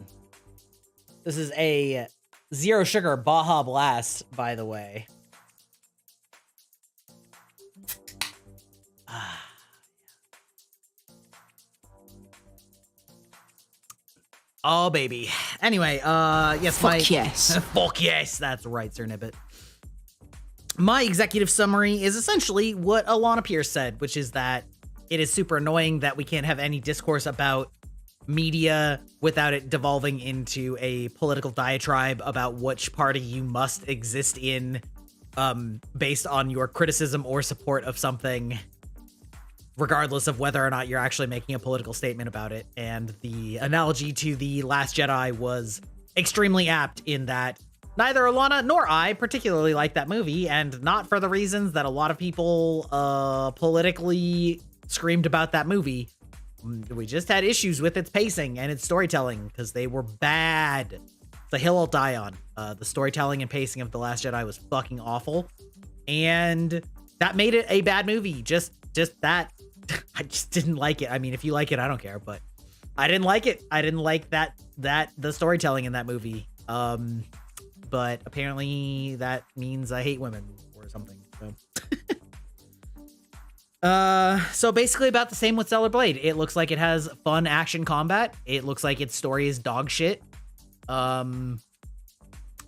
This is a Zero Sugar Baja Blast, by the way. Oh, baby. Anyway, yes, Fuck yes. Fuck yes, that's right, Sir Nibbit. My executive summary is essentially what Alana Pierce said, which is that it is super annoying that we can't have any discourse about media without it devolving into a political diatribe about which party you must exist in, based on your criticism or support of something, regardless of whether or not you're actually making a political statement about it. And the analogy to The Last Jedi was extremely apt in that neither Alana nor I particularly like that movie, and not for the reasons that a lot of people politically screamed about that movie. We just had issues with its pacing and its storytelling because they were bad. It's a hill I'll die on. The storytelling and pacing of The Last Jedi was fucking awful, and that made it a bad movie. Just that. I just didn't like it. I mean, if you like it, I don't care, but I didn't like it. I didn't like the storytelling in that movie. But apparently that means I hate women or something. So basically about the same with Stellar Blade. It looks like it has fun action combat. It looks like its story is dog shit. And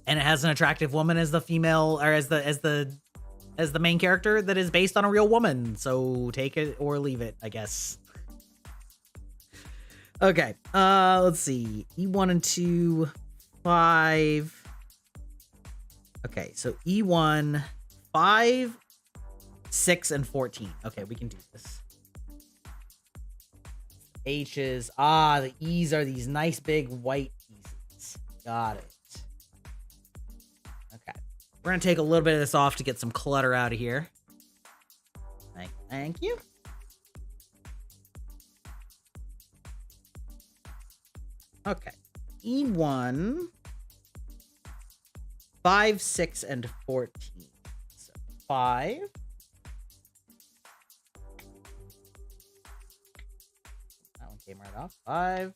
it has an attractive woman as the female, or as the main character that is based on a real woman. So take it or leave it, I guess. Okay. Let's see. E1 and 2, 5. Okay, so E1, 5, 6, and 14. Okay, we can do this. H's. Ah, the E's are these nice big white pieces. Got it. Okay. We're going to take a little bit of this off to get some clutter out of here. Thank you. Okay. E1, 5, 6, and 14. So 5. That one came right off. 5.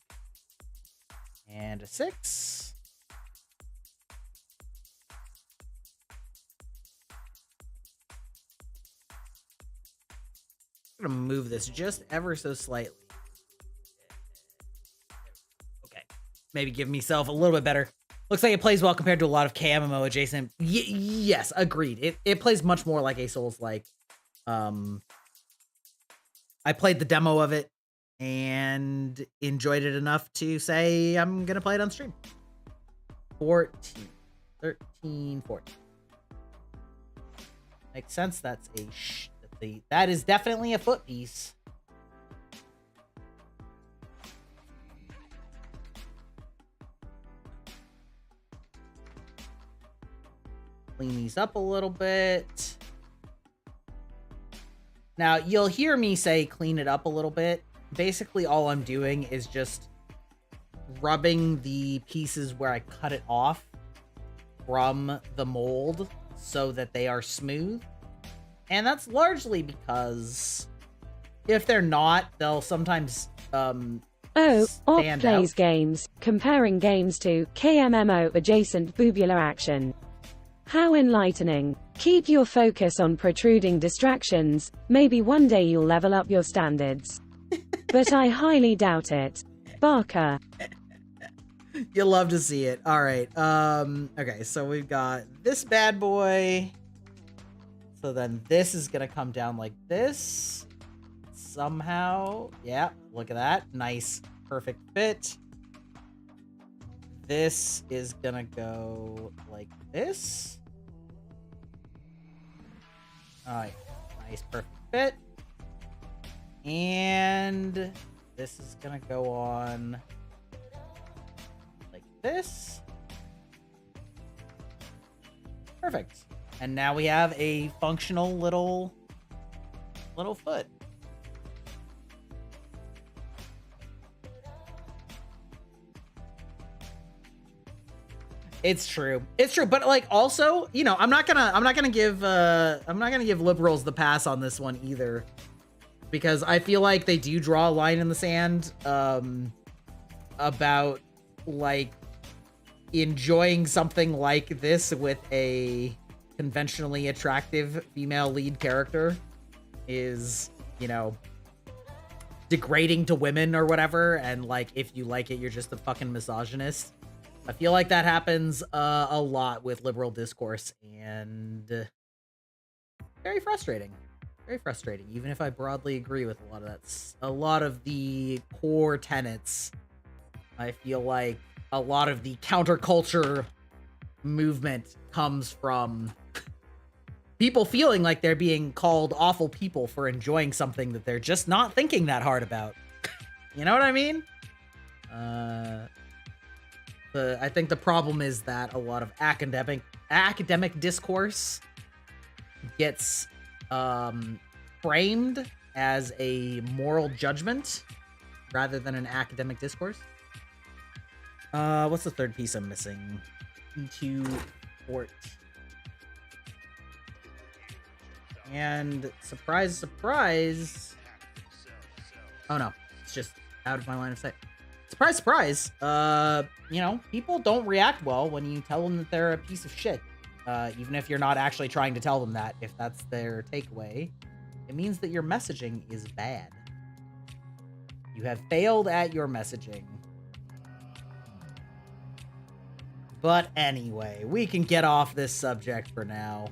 And a 6. I'm going to move this just ever so slightly. Okay. Maybe give myself a little bit better. Looks like it plays well compared to a lot of KMMO adjacent. Yes, agreed. It plays much more like a Souls-like. I played the demo of it and enjoyed it enough to say I'm going to play it on stream. 14, 13, 14. Makes sense. That's that is definitely a foot piece. Clean these up a little bit. Now, you'll hear me say clean it up a little bit. Basically, all I'm doing is just rubbing the pieces where I cut it off from the mold so that they are smooth. And that's largely because if they're not, they'll sometimes Off plays games, comparing games to KMMO adjacent boobular action. How enlightening. Keep your focus on protruding distractions. Maybe one day you'll level up your standards. But I highly doubt it. Barker. You'll love to see it. All right. Okay, so we've got this bad boy. So then this is going to come down like this. Somehow. Yeah, look at that. Nice, perfect fit. This is going to go like this. All right. Nice, perfect fit. And this is going to go on like this. Perfect. And now we have a functional little foot. It's true. It's true, but like also, you know, I'm not gonna give liberals the pass on this one either. because I feel like they do draw a line in the sand about like enjoying something like this with a conventionally attractive female lead character is, you know, degrading to women or whatever, and like if you like it, you're just a fucking misogynist. I feel like that happens a lot with liberal discourse, and very frustrating. Very frustrating, even if I broadly agree with a lot of that. A lot of the core tenets, I feel like a lot of the counterculture movement comes from people feeling like they're being called awful people for enjoying something that they're just not thinking that hard about. You know what I mean? I think the problem is that a lot of academic discourse gets framed as a moral judgment rather than an academic discourse. What's the third piece I'm missing? E2 port. And surprise, surprise. Oh no, it's just out of my line of sight. Surprise, surprise. You know, people don't react well when you tell them that they're a piece of shit. Even if you're not actually trying to tell them that, if that's their takeaway, it means that your messaging is bad. You have failed at your messaging. But anyway, we can get off this subject for now.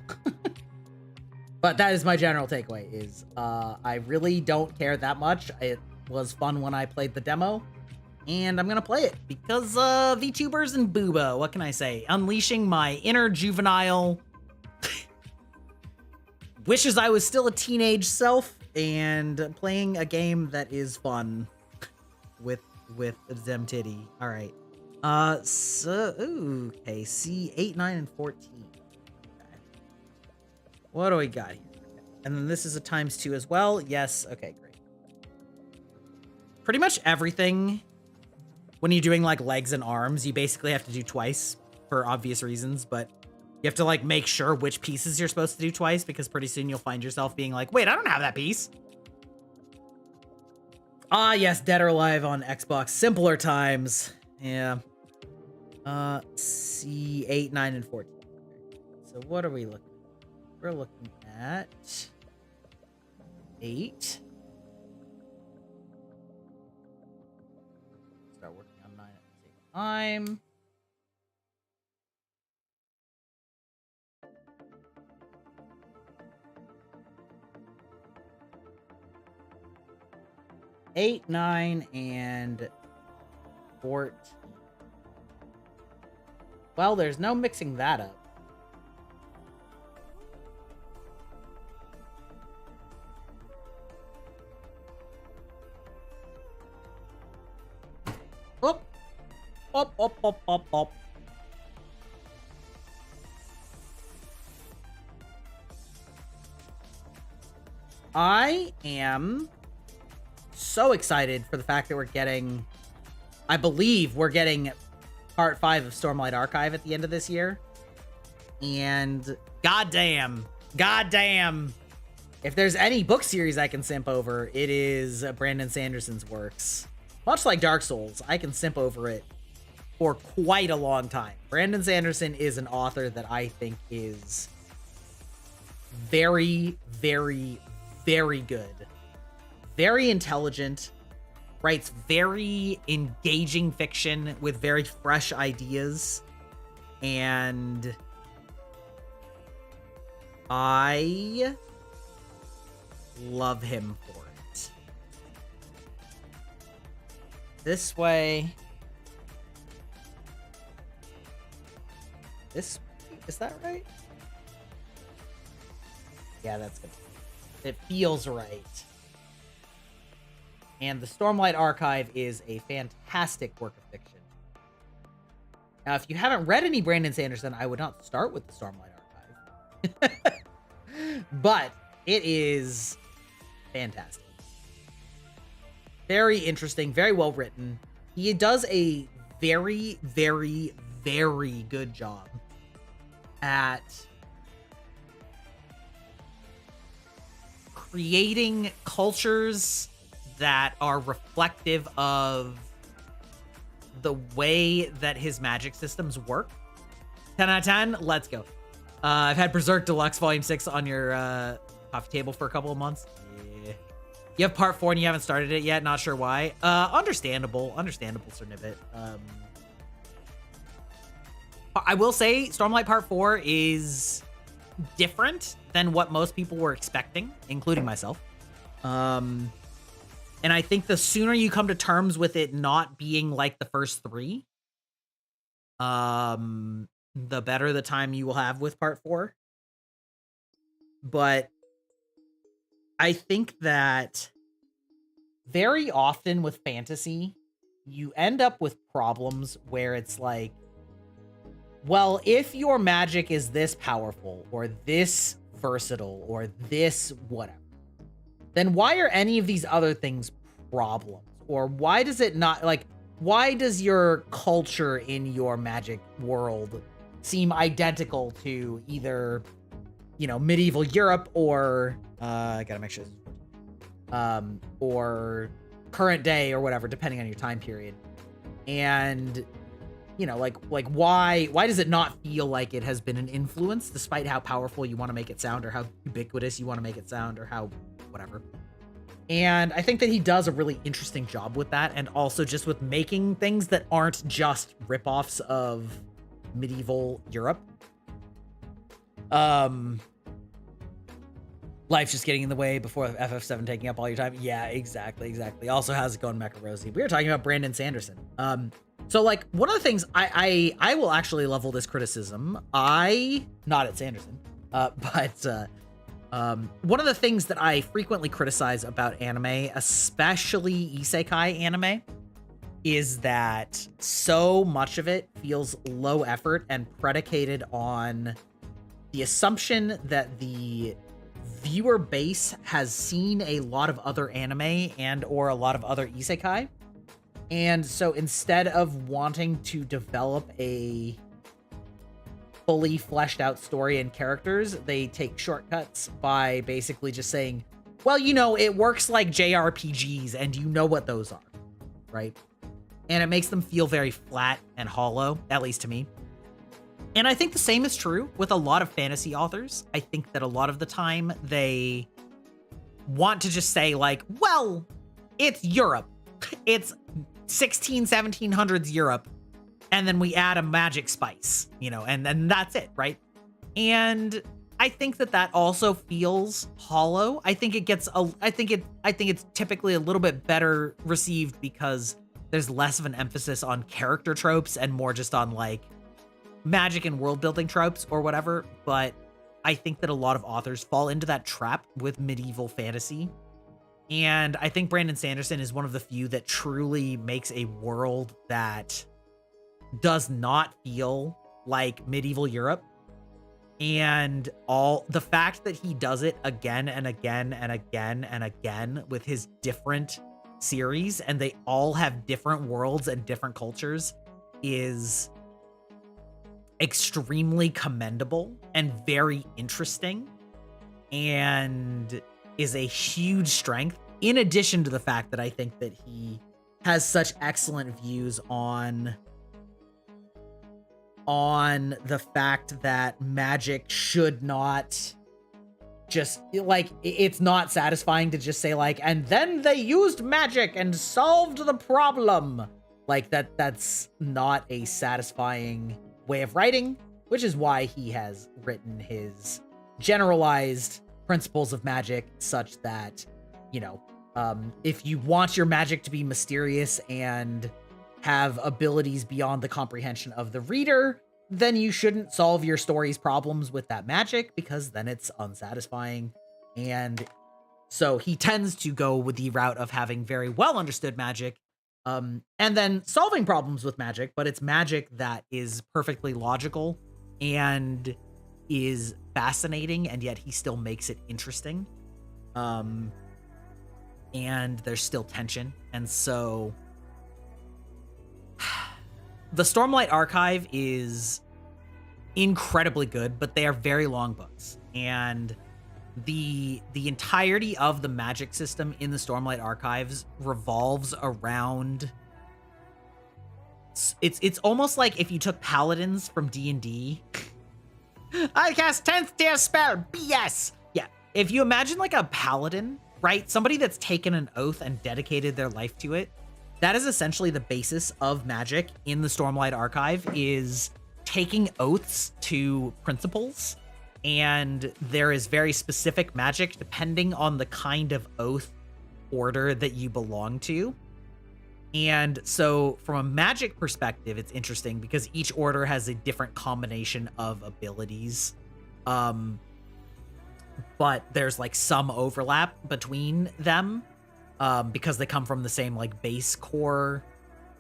But that is my general takeaway, is I really don't care that much. It was fun when I played the demo, and I'm gonna play it because VTubers and Booba, what can I say? Unleashing my inner juvenile wishes I was still a teenage self, and playing a game that is fun with them titty. All right. Okay, C 8, 9, and 14. What do we got here? And then this is a ×2 as well. Yes. Okay, great. Pretty much everything when you're doing like legs and arms, you basically have to do twice for obvious reasons, but you have to like make sure which pieces you're supposed to do twice, because pretty soon you'll find yourself being like, wait, I don't have that piece. Ah, yes, Dead or Alive on Xbox. Simpler times. Yeah. C 8, 9, and 14. So what are we looking at? We're looking at 8. Start working on 9 at the same time. Eight, 9, and 14. Well, there's no mixing that up. Up, up, up, up, up, up. I am so excited for the fact that we're getting, I believe we're getting part 5 of Stormlight Archive at the end of this year. And goddamn, if there's any book series I can simp over, it is Brandon Sanderson's works. Much like Dark Souls, I can simp over it for quite a long time. Brandon Sanderson is an author that I think is very, very, very good. Very intelligent, writes very engaging fiction with very fresh ideas, and I love him for it. This way. This way? Is that right? Yeah, that's good. It feels right. And the Stormlight Archive is a fantastic work of fiction. Now, if you haven't read any Brandon Sanderson, I would not start with the Stormlight Archive. But it is fantastic. Very interesting, very well written. He does a very, very, very good job at creating cultures that are reflective of the way that his magic systems work. 10 out of 10, let's go. I've had Berserk Deluxe Volume 6 on your coffee table for a couple of months. Yeah. You have part 4 and you haven't started it yet, not sure why. Understandable, Sir Nibbit. I will say Stormlight Part 4 is different than what most people were expecting, including myself. And I think the sooner you come to terms with it not being like the first 3, the better the time you will have with Part 4. But I think that very often with fantasy, you end up with problems where it's like, well, if your magic is this powerful or this versatile or this whatever, then why are any of these other things problems? Or why does it not, like, why does your culture in your magic world seem identical to either, you know, medieval Europe or, I gotta make sure this is, or current day or whatever, depending on your time period. And, you know, like why does it not feel like it has been an influence despite how powerful you want to make it sound or how ubiquitous you want to make it sound or how whatever. And I think that he does a really interesting job with that, and also just with making things that aren't just ripoffs of medieval Europe. Life's just getting in the way before FF7 taking up all your time. Yeah, exactly. Also, how's it going, Mecha Rosie? We were talking about Brandon Sanderson. So like one of the things I will actually level this criticism. Not at Sanderson, but one of the things that I frequently criticize about anime, especially isekai anime, is that so much of it feels low effort and predicated on the assumption that the viewer base has seen a lot of other anime and or a lot of other isekai. And so instead of wanting to develop a fully fleshed out story and characters, they take shortcuts by basically just saying, well, you know, it works like JRPGs and you know what those are, right? And it makes them feel very flat and hollow, at least to me. And I think the same is true with a lot of fantasy authors. I think that a lot of the time they want to just say like, well, it's Europe. It's 1700s Europe. And then we add a magic spice, you know, and then that's it, right? And I think that that also feels hollow. I think it's typically a little bit better received because there's less of an emphasis on character tropes and more just on like magic and world building tropes or whatever. But I think that a lot of authors fall into that trap with medieval fantasy. And I think Brandon Sanderson is one of the few that truly makes a world that does not feel like medieval Europe. And all the fact that he does it again and again and again and again with his different series, and they all have different worlds and different cultures, is extremely commendable and very interesting, and is a huge strength, in addition to the fact that I think that he has such excellent views on the fact that magic should not just like, it's not satisfying to just say like, and then they used magic and solved the problem. Like that's not a satisfying way of writing, which is why he has written his generalized principles of magic such that, you know, if you want your magic to be mysterious and have abilities beyond the comprehension of the reader, then you shouldn't solve your story's problems with that magic, because then it's unsatisfying. And so he tends to go with the route of having very well understood magic, and then solving problems with magic, but it's magic that is perfectly logical and is fascinating, and yet he still makes it interesting. And there's still tension. And so the Stormlight Archive is incredibly good, but they are very long books. And the entirety of the magic system in the Stormlight Archives revolves around. It's almost like if you took paladins from D&D. I cast 10th tier spell. BS. Yeah. If you imagine like a paladin, right? Somebody that's taken an oath and dedicated their life to it. That is essentially the basis of magic in the Stormlight Archive, is taking oaths to principles. And there is very specific magic depending on the kind of oath order that you belong to. And so from a magic perspective, it's interesting because each order has a different combination of abilities. But there's like some overlap between them because they come from the same like base core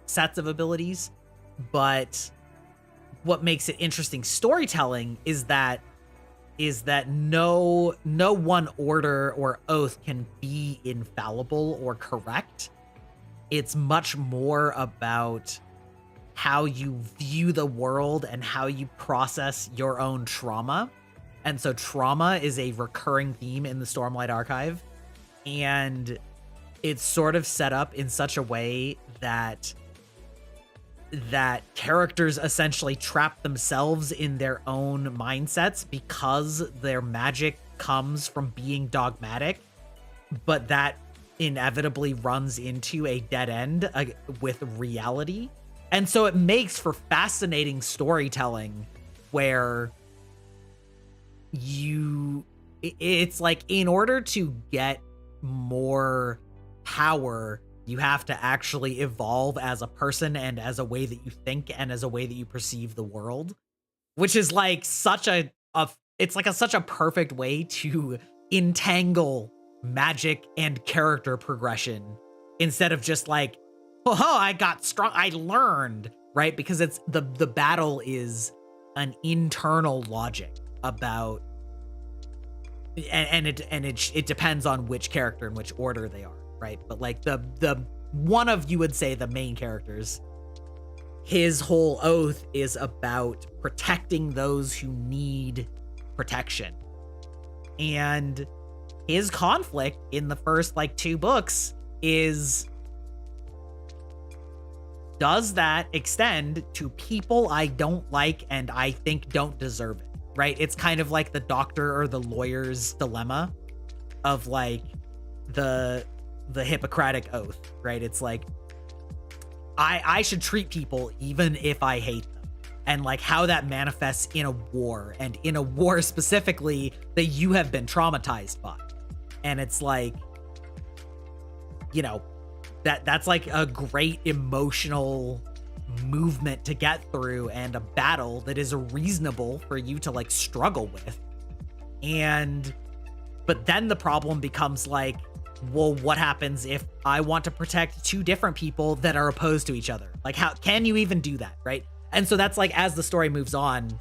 sets of abilities. But what makes it interesting storytelling is that no one order or oath can be infallible or correct. It's much more about how you view the world and how you process your own trauma. And so trauma is a recurring theme in the Stormlight Archive. And it's sort of set up in such a way that characters essentially trap themselves in their own mindsets because their magic comes from being dogmatic, but that inevitably runs into a dead end with reality. And so it makes for fascinating storytelling where it's like, in order to get more power, you have to actually evolve as a person and as a way that you think and as a way that you perceive the world, which is like such a perfect way to entangle magic and character progression instead of just like, oh, I got strong, I learned, right? Because it's the battle is an internal logic about, and it depends on which character and which order they are, right? But like the one of, you would say, the main characters, his whole oath is about protecting those who need protection. And his conflict in the first like 2 books is, does that extend to people I don't like and I think don't deserve it, right? It's kind of like the doctor or the lawyer's dilemma of like the Hippocratic oath, right? It's like, I should treat people even if I hate them. And like how that manifests in a war, and in a war specifically that you have been traumatized by. And it's like, you know, that's like a great emotional movement to get through, and a battle that is reasonable for you to like struggle with. But then the problem becomes like, well, what happens if I want to protect 2 different people that are opposed to each other? Like, how can you even do that, right? And so that's like, as the story moves on,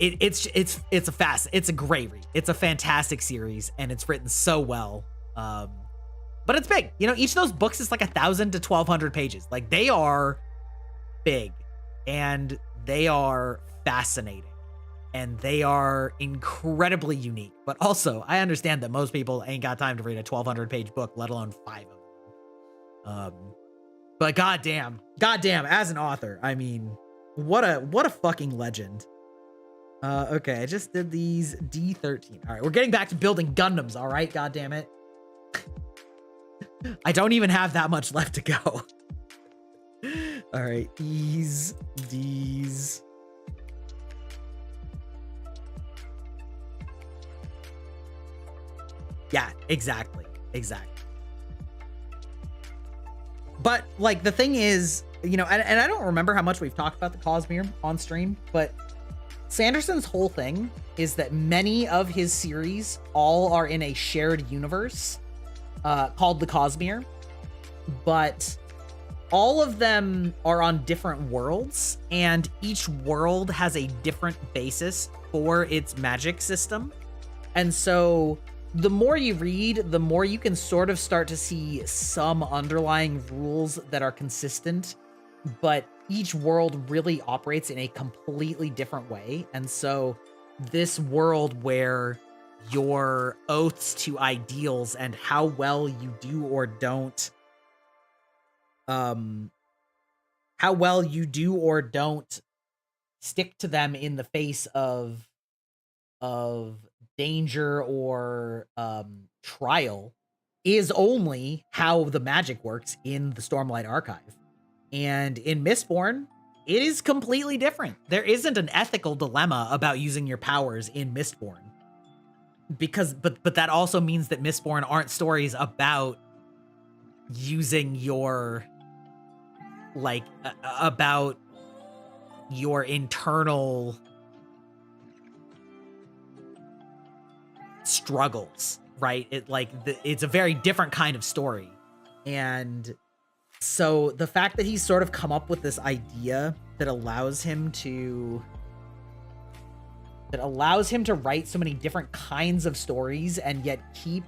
it's a great read. It's a fantastic series, and it's written so well. But it's big. You know, each of those books is like 1,000 to 1,200 pages. Like, they are big, and they are fascinating, and they are incredibly unique. But also, I understand that most people ain't got time to read a 1,200 page book, let alone 5 of them. But goddamn, as an author, I mean, what a fucking legend. Okay, I just did these D13. All right, we're getting back to building Gundams, all right? God damn it. I don't even have that much left to go. All right, E's, D's. Yeah, exactly. But like, the thing is, you know, and I don't remember how much we've talked about the Cosmere on stream, but Sanderson's whole thing is that many of his series all are in a shared universe called the Cosmere, but all of them are on different worlds, and each world has a different basis for its magic system. And so the more you read, the more you can sort of start to see some underlying rules that are consistent, but each world really operates in a completely different way. And so this world where your oaths to ideals and how well you do or don't stick to them in the face of danger or trial is only how the magic works in the Stormlight Archive. And in Mistborn, it is completely different. There isn't an ethical dilemma about using your powers in Mistborn. But that also means that Mistborn aren't stories about using your about your internal struggles, right? It's a very different kind of story. And so the fact that he's sort of come up with this idea that allows him to write so many different kinds of stories and yet keep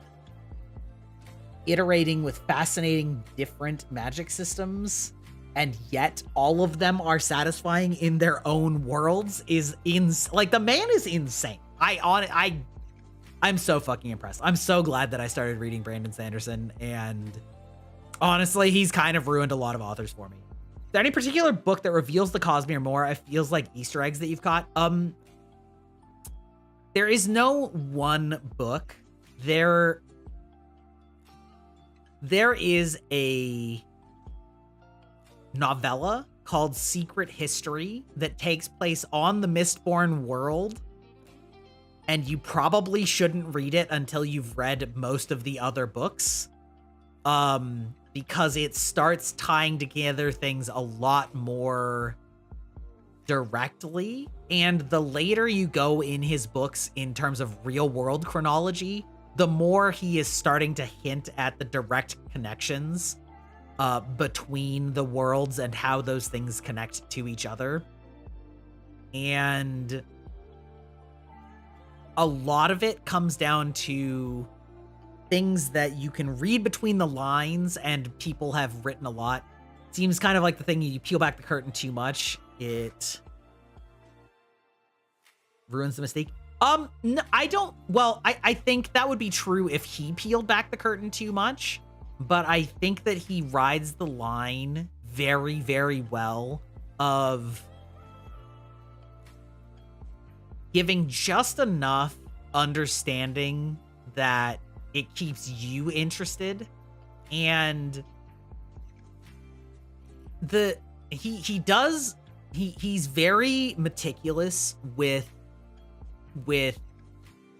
iterating with fascinating different magic systems, and yet all of them are satisfying in their own worlds is the man is insane. I'm so fucking impressed. I'm so glad that I started reading Brandon Sanderson, and honestly, he's kind of ruined a lot of authors for me. Is there any particular book that reveals the Cosmere more? It feels like Easter eggs that you've caught. There is no one book. There is a novella called Secret History that takes place on the Mistborn world, and you probably shouldn't read it until you've read most of the other books, because it starts tying together things a lot more directly. And the later you go in his books in terms of real world chronology, the more he is starting to hint at the direct connections between the worlds and how those things connect to each other. And a lot of it comes down to things that you can read between the lines, and people have written a lot. Seems kind of like the thing, you peel back the curtain too much, it ruins the mystique. No, I think that would be true if he peeled back the curtain too much, but I think that he rides the line very, very well of giving just enough understanding that it keeps you interested, and he's very meticulous with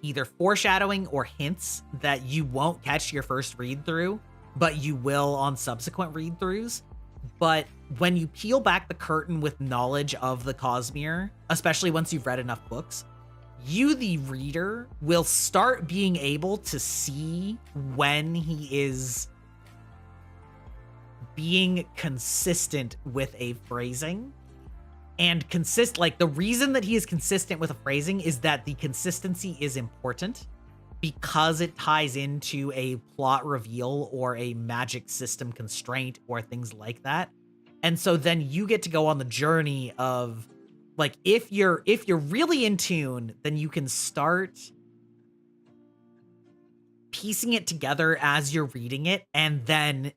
either foreshadowing or hints that you won't catch your first read through, but you will on subsequent read throughs. But when you peel back the curtain with knowledge of the Cosmere, especially once you've read enough books, you, the reader, will start being able to see when he is being consistent with a phrasing. And the reason that he is consistent with a phrasing is that the consistency is important because it ties into a plot reveal or a magic system constraint or things like that. And so then you get to go on the journey of, like, if you're really in tune, then you can start piecing it together as you're reading it. And then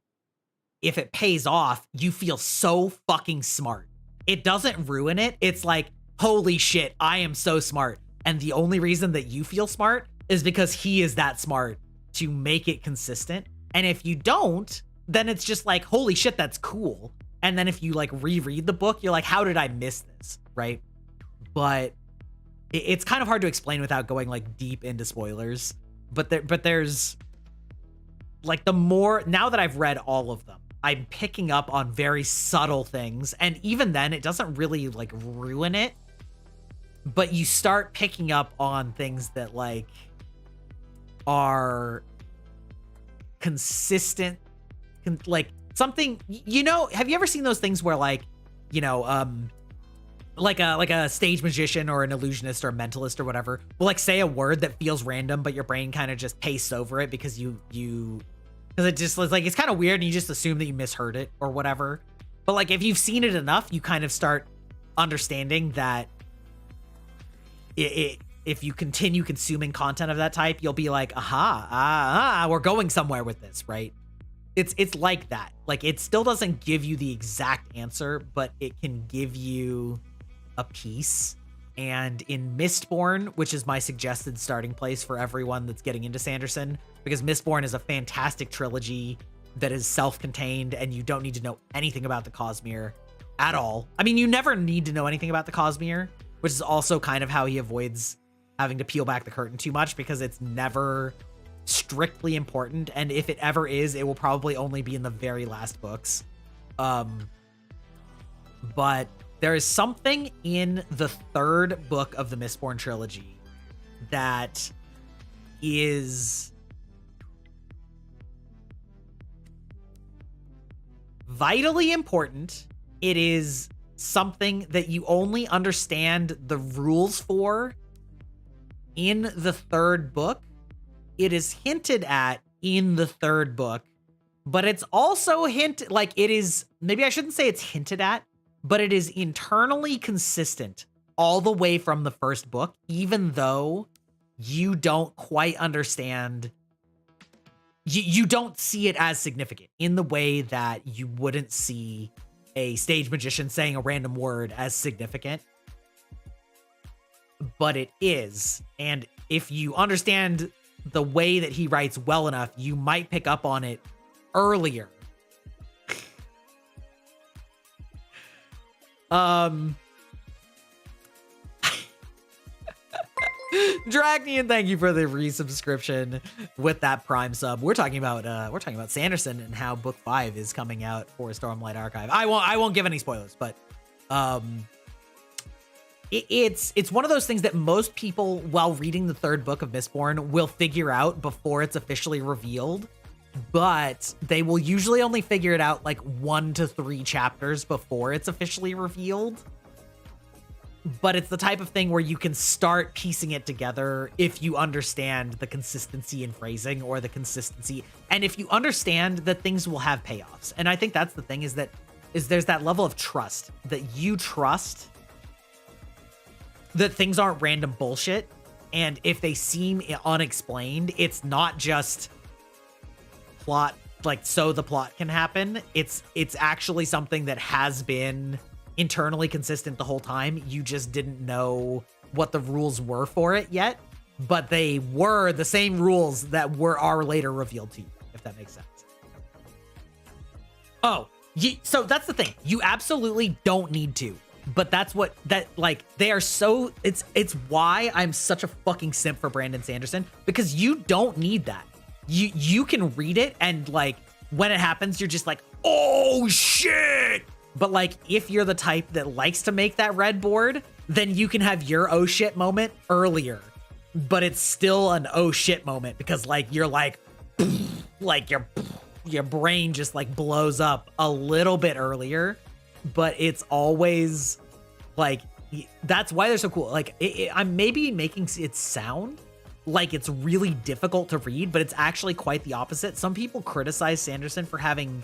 if it pays off, you feel so fucking smart. It doesn't ruin it. It's like, holy shit, I am so smart. And the only reason that you feel smart is because he is that smart to make it consistent. And if you don't, then it's just like, holy shit, that's cool. And then if you like reread the book, you're like, how did I miss this? Right? But it's kind of hard to explain without going like deep into spoilers. But there's like, the more, now that I've read all of them, I'm picking up on very subtle things. And even then, it doesn't really like ruin it. But you start picking up on things that like are consistent, like something, you know, have you ever seen those things where like, you know, like a stage magician or an illusionist or a mentalist or whatever will like say a word that feels random, but your brain kind of just pastes over it because because it just like, it's kind of weird and you just assume that you misheard it or whatever. But like, if you've seen it enough, you kind of start understanding that if you continue consuming content of that type, you'll be like, we're going somewhere with this, right? It's like that. Like, it still doesn't give you the exact answer, but it can give you a piece. And in Mistborn, which is my suggested starting place for everyone that's getting into Sanderson, because Mistborn is a fantastic trilogy that is self-contained, and you don't need to know anything about the Cosmere at all. I mean, you never need to know anything about the Cosmere, which is also kind of how he avoids having to peel back the curtain too much, because it's never strictly important, and if it ever is, it will probably only be in the very last books. But there is something in the third book of the Mistborn trilogy that is vitally important. It is something that you only understand the rules for in the third book. It is hinted at in the third book, but it's also like it is, maybe I shouldn't say it's hinted at, but it is internally consistent all the way from the first book, even though you don't quite understand, you don't see it as significant in the way that you wouldn't see a stage magician saying a random word as significant, but it is. And if you understand the way that he writes well enough, you might pick up on it earlier. Dragnian, thank you for the resubscription with that Prime sub. We're talking about Sanderson and how book 5 is coming out for Stormlight Archive. I won't give any spoilers, but it's one of those things that most people, while reading the third book of Mistborn, will figure out before it's officially revealed, but they will usually only figure it out like 1 to 3 chapters before it's officially revealed. But it's the type of thing where you can start piecing it together if you understand the consistency in phrasing, or the consistency, and if you understand that things will have payoffs. And I think that's the thing, is there's that level of trust, that you trust that things aren't random bullshit, and if they seem unexplained, it's not just plot, like, so the plot can happen. It's actually something that has been internally consistent the whole time. You just didn't know what the rules were for it yet, but they were the same rules that are later revealed to you, if that makes sense. Oh, so that's the thing. You absolutely don't need to. But they are so, it's why I'm such a fucking simp for Brandon Sanderson, because you don't need that. You can read it, and like, when it happens, you're just like, oh shit. But like, if you're the type that likes to make that red board, then you can have your oh shit moment earlier, but it's still an oh shit moment, because like, you're like your brain just like blows up a little bit earlier. But it's always like, that's why they're so cool. Like, I'm maybe making it sound like it's really difficult to read, but it's actually quite the opposite. Some people criticize Sanderson for having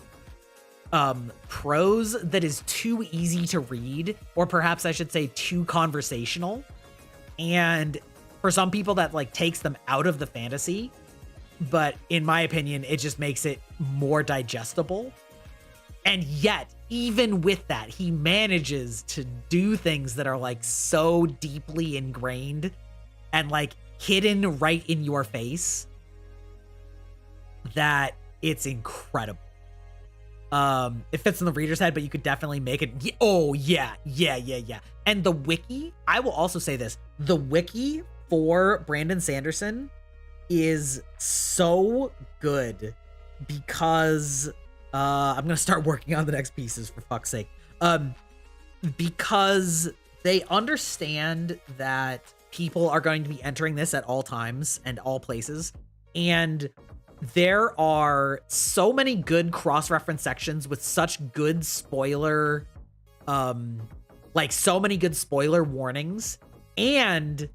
prose that is too easy to read, or perhaps I should say too conversational. And for some people that like takes them out of the fantasy, but in my opinion, it just makes it more digestible. And yet, even with that, he manages to do things that are like so deeply ingrained and like hidden right in your face that it's incredible. It fits in the reader's head, but you could definitely make it. Oh yeah. And the wiki, I will also say this, the wiki for Brandon Sanderson is so good, because I'm gonna start working on the next pieces, for fuck's sake. Because they understand that people are going to be entering this at all times and all places, and there are so many good cross-reference sections with such good spoiler, like so many good spoiler warnings. And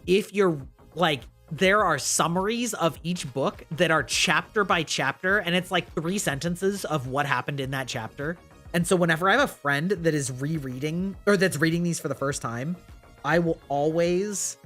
if you're like, there are summaries of each book that are chapter by chapter, and it's like 3 sentences of what happened in that chapter. And so whenever I have a friend that is rereading, or that's reading these for the first time, I will always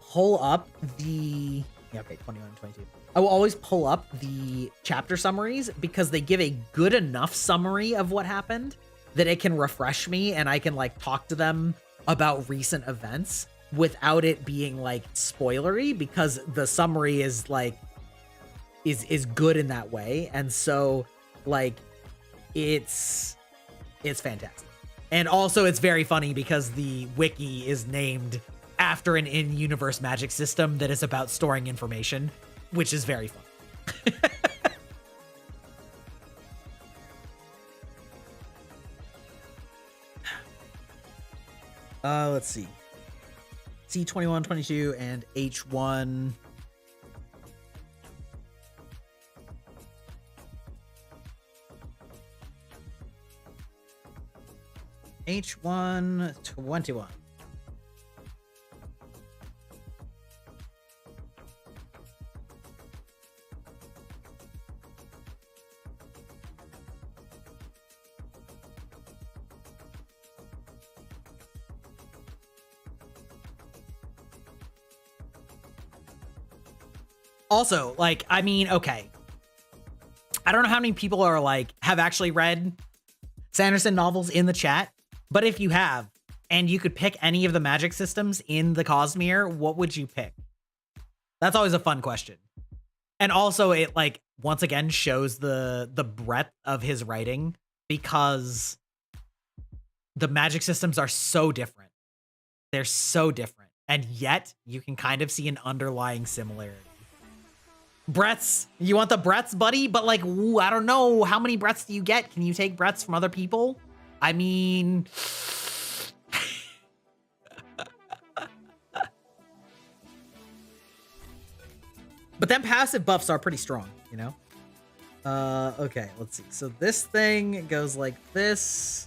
pull up the 21 and 22. I will always pull up the chapter summaries because they give a good enough summary of what happened that it can refresh me and I can like talk to them about recent events without it being like spoilery, because the summary is like is good in that way. And so like it's fantastic. And also it's very funny because the wiki is named after an in-universe magic system that is about storing information, which is very fun. Let's see. C21, 22, and H1. H1, 21. Also, like, I mean, okay. I don't know how many people are like, have actually read Sanderson novels in the chat, but if you have, and you could pick any of the magic systems in the Cosmere, what would you pick? That's always a fun question. And also it like, once again, shows the breadth of his writing because the magic systems are so different. They're so different. And yet you can kind of see an underlying similarity. Breaths. You want the breaths, buddy? But like, ooh, I don't know. How many breaths do you get? Can you take breaths from other people? I mean... But then passive buffs are pretty strong, you know? Okay, let's see. So this thing goes like this.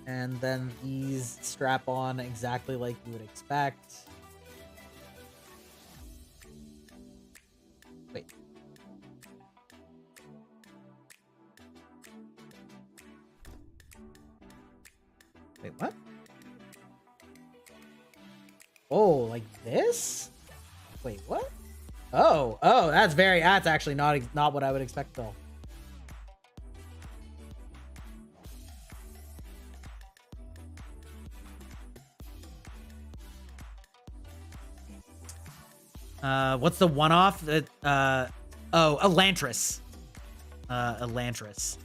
And then these strap on exactly like you would expect. Wait. Wait, what? Oh, like this? Wait, what? Oh, that's actually not what I would expect though. What's the one-off that, Elantris. Elantris.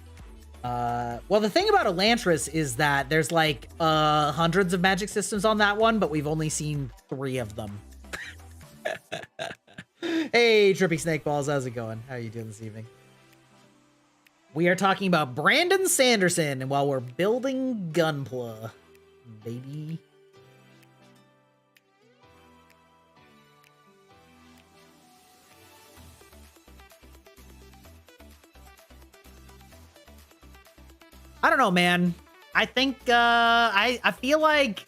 Well, the thing about Elantris is that there's like, hundreds of magic systems on that one, but we've only seen 3 of them. Hey, Trippy Snake Balls, how's it going? How are you doing this evening? We are talking about Brandon Sanderson, and while we're building Gunpla, baby. I don't know, man. I think I feel like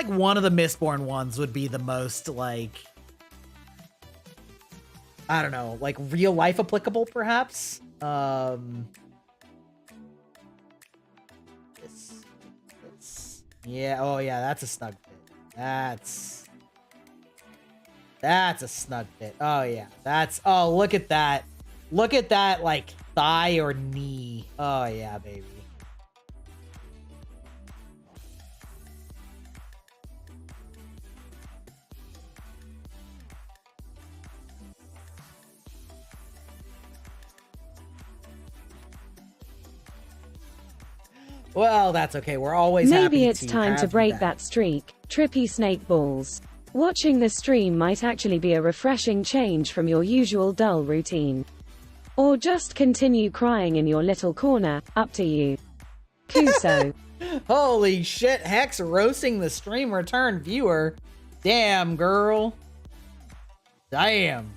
one of the Mistborn ones would be the most like, I don't know, like real life applicable, perhaps. This. Yeah. Oh yeah, that's a snug fit. That's a snug fit. Oh yeah, that's. Oh, look at that. Look at that, like thigh or knee. Oh yeah, baby. Well, that's okay. We're always Maybe it's time to break that streak. Trippy Snake Balls. Watching the stream might actually be a refreshing change from your usual dull routine. Or just continue crying in your little corner, up to you. Kuso. Holy shit, Hex roasting the stream return viewer. Damn, girl. Damn.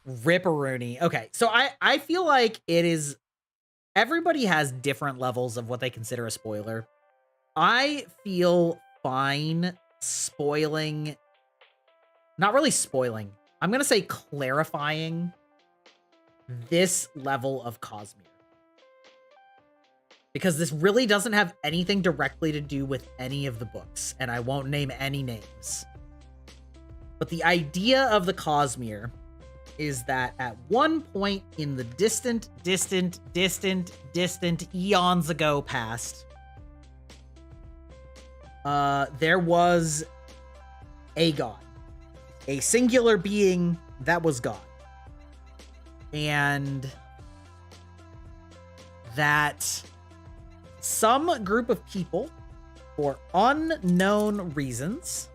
Ripperoonie. Okay, so I feel like it is, everybody has different levels of what they consider a spoiler. I feel fine spoiling, not really spoiling, I'm going to say clarifying this level of Cosmere. Because this really doesn't have anything directly to do with any of the books, and I won't name any names. But the idea of the Cosmere is that at one point in the distant eons ago past, there was a god. A singular being that was God. And that some group of people, for unknown reasons,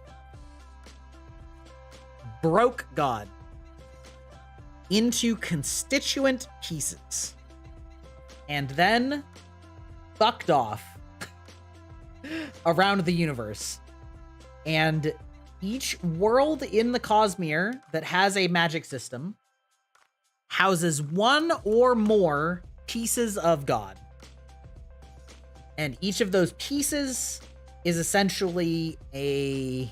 broke God into constituent pieces and then fucked off around the universe. And each world in the Cosmere that has a magic system houses one or more pieces of God. And each of those pieces is essentially a...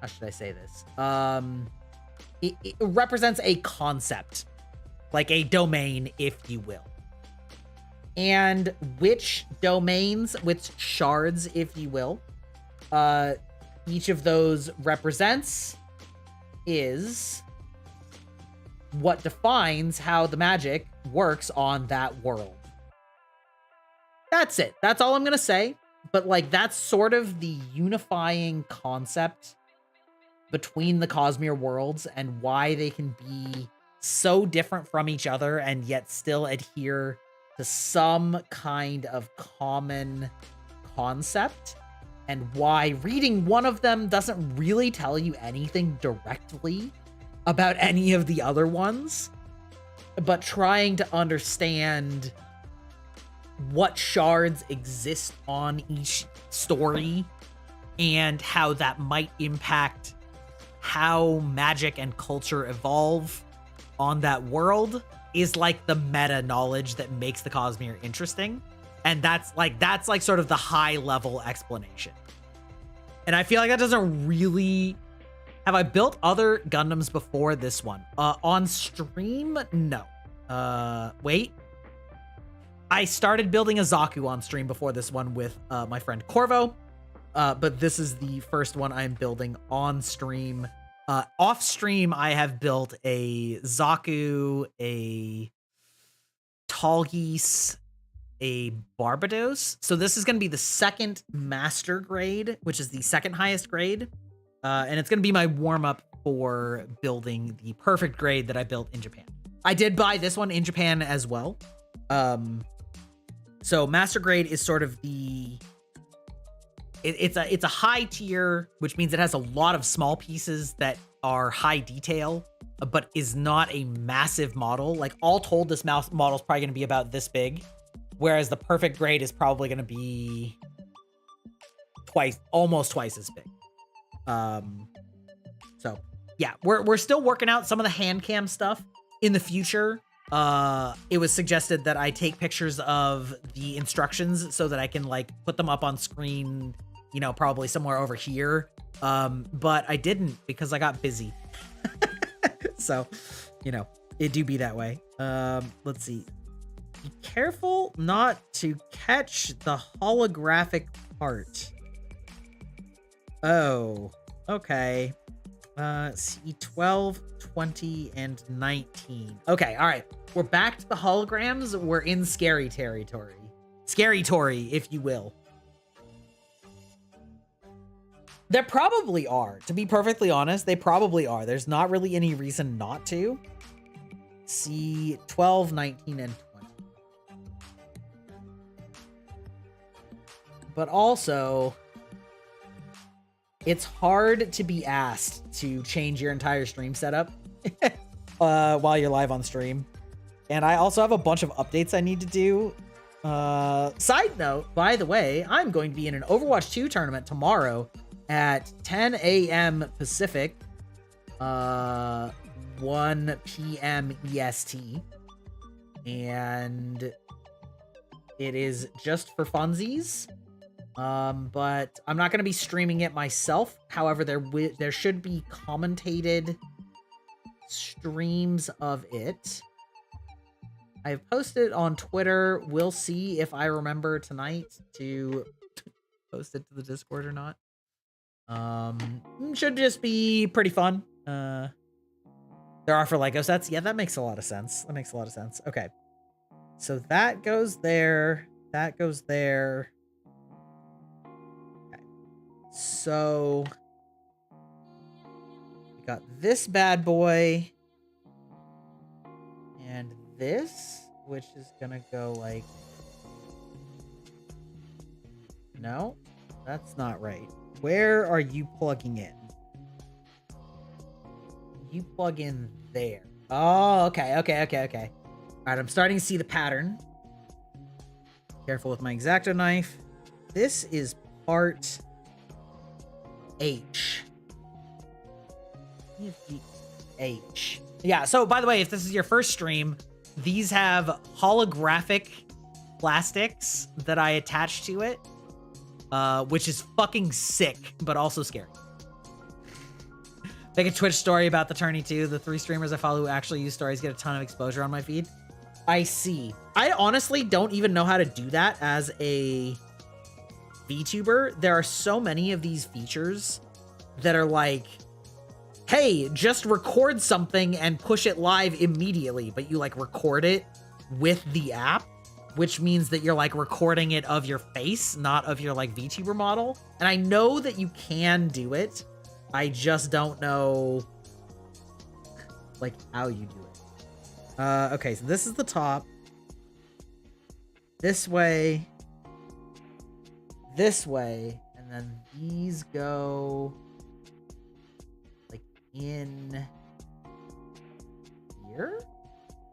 How should I say this? It represents a concept, like a domain, if you will. And which domains, which shards, if you will, each of those represents is what defines how the magic works on that world. That's it. That's all I'm going to say. But like, that's sort of the unifying concept between the Cosmere worlds and why they can be so different from each other and yet still adhere to some kind of common concept, and why reading one of them doesn't really tell you anything directly about any of the other ones, but trying to understand what shards exist on each story and how that might impact how magic and culture evolve on that world is like the meta knowledge that makes the Cosmere interesting. And that's like sort of the high level explanation. And I feel like that doesn't really... Have I built other Gundams before this one? On stream? No. Wait. I started building a Zaku on stream before this one with my friend Corvo. But this is the first one I'm building on stream. Off stream, I have built a Zaku, a Tallgeese, a Barbados. So this is going to be the second master grade, which is the second highest grade. And it's going to be my warm-up for building the perfect grade that I built in Japan. I did buy this one in Japan as well. So master grade is sort of the... It's a high tier, which means it has a lot of small pieces that are high detail, but is not a massive model. Like, all told, this model is probably going to be about this big, whereas the perfect grade is probably going to be almost twice as big. So yeah, we're still working out some of the hand cam stuff. In the future, it was suggested that I take pictures of the instructions so that I can like put them up on screen, you know, probably somewhere over here. But I didn't because I got busy. So, you know, it do be that way. Let's see. Be careful not to catch the holographic part. Oh, okay. See 12, 20, and 19. Okay, all right. We're back to the holograms. We're in scary territory. Scary Tory, if you will. There probably are. To be perfectly honest, they probably are. There's not really any reason not to. See 12, 19, and 20. But also... it's hard to be asked to change your entire stream setup while you're live on stream. And I also have a bunch of updates I need to do. Side note, by the way, I'm going to be in an Overwatch 2 tournament tomorrow at 10 a.m. Pacific, 1 p.m. EST. And it is just for funsies. But I'm not going to be streaming it myself. However, there should be commentated streams of it. I've posted on Twitter. We'll see if I remember tonight to post it to the Discord or not. Should just be pretty fun. There are for Lego sets. Yeah, that makes a lot of sense. That makes a lot of sense. Okay. So that goes there. That goes there. Okay. So we got this bad boy. And this, which is gonna go like... No, that's not right. Where are you plugging in? You plug in there. Oh, okay. All right, I'm starting to see the pattern. Careful with my X-Acto knife. This is part H. H. Yeah, so by the way, if this is your first stream, these have holographic plastics that I attach to it, which is fucking sick, but also scary. Make a Twitch story about the tourney too. The 3 streamers I follow who actually use stories get a ton of exposure on my feed. I see. I honestly don't even know how to do that as a VTuber. There are so many of these features that are like, hey, just record something and push it live immediately, but you like record it with the app, which means that you're like recording it of your face, not of your like VTuber model. And I know that you can do it. I just don't know like how you do it. Okay, so this is the top. This way, and then these go like in here.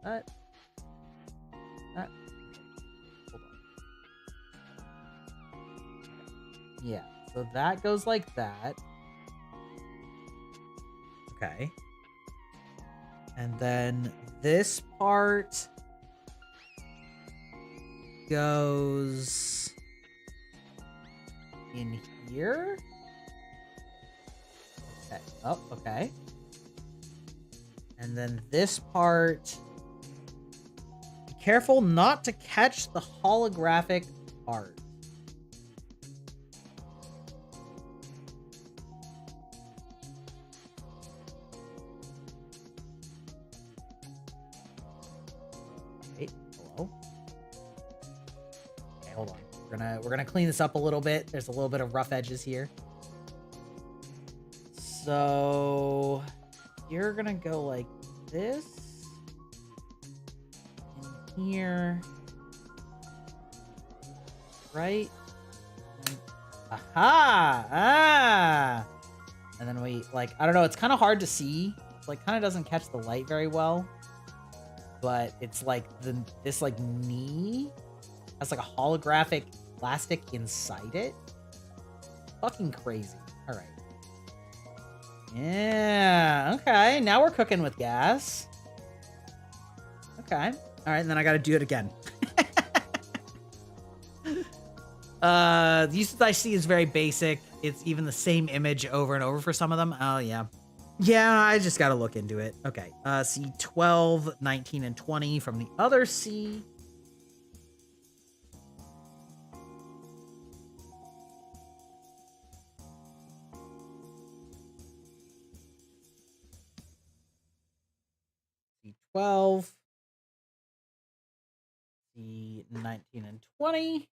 That hold on. Yeah, so that goes like that. Okay. And then this part goes in here. Okay. Oh, okay. And then this part, be careful not to catch the holographic part. Hold on. We're gonna clean this up a little bit. There's a little bit of rough edges here. So you're gonna go like this in here, right? Aha! Ah! And then we like, I don't know. It's kind of hard to see. It's like kind of doesn't catch the light very well, but it's like this like knee has like a holographic plastic inside it. Fucking crazy. All right. Yeah. Okay. Now we're cooking with gas. Okay. All right. And then I got to do it again. The use I see is very basic. It's even the same image over and over for some of them. Oh, yeah. Yeah, I just got to look into it. Okay. C12, 19, and 20 from the other C. C12, C19 and 20.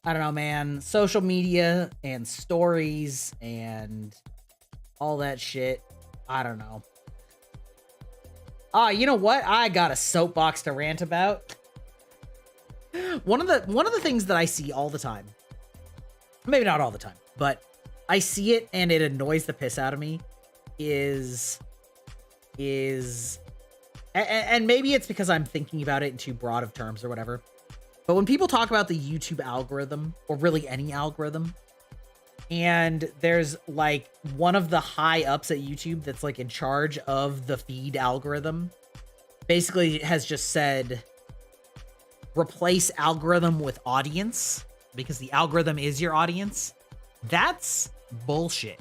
I don't know, man. Social media and stories and all that shit. I don't know. You know what? I got a soapbox to rant about. One of the things that I see all the time, maybe not all the time, but I see it and it annoys the piss out of me, is and maybe it's because I'm thinking about it in too broad of terms or whatever, but when people talk about the YouTube algorithm, or really any algorithm, And there's like one of the high ups at YouTube that's like in charge of the feed algorithm basically has just said, replace algorithm with audience because the algorithm is your audience. That's bullshit.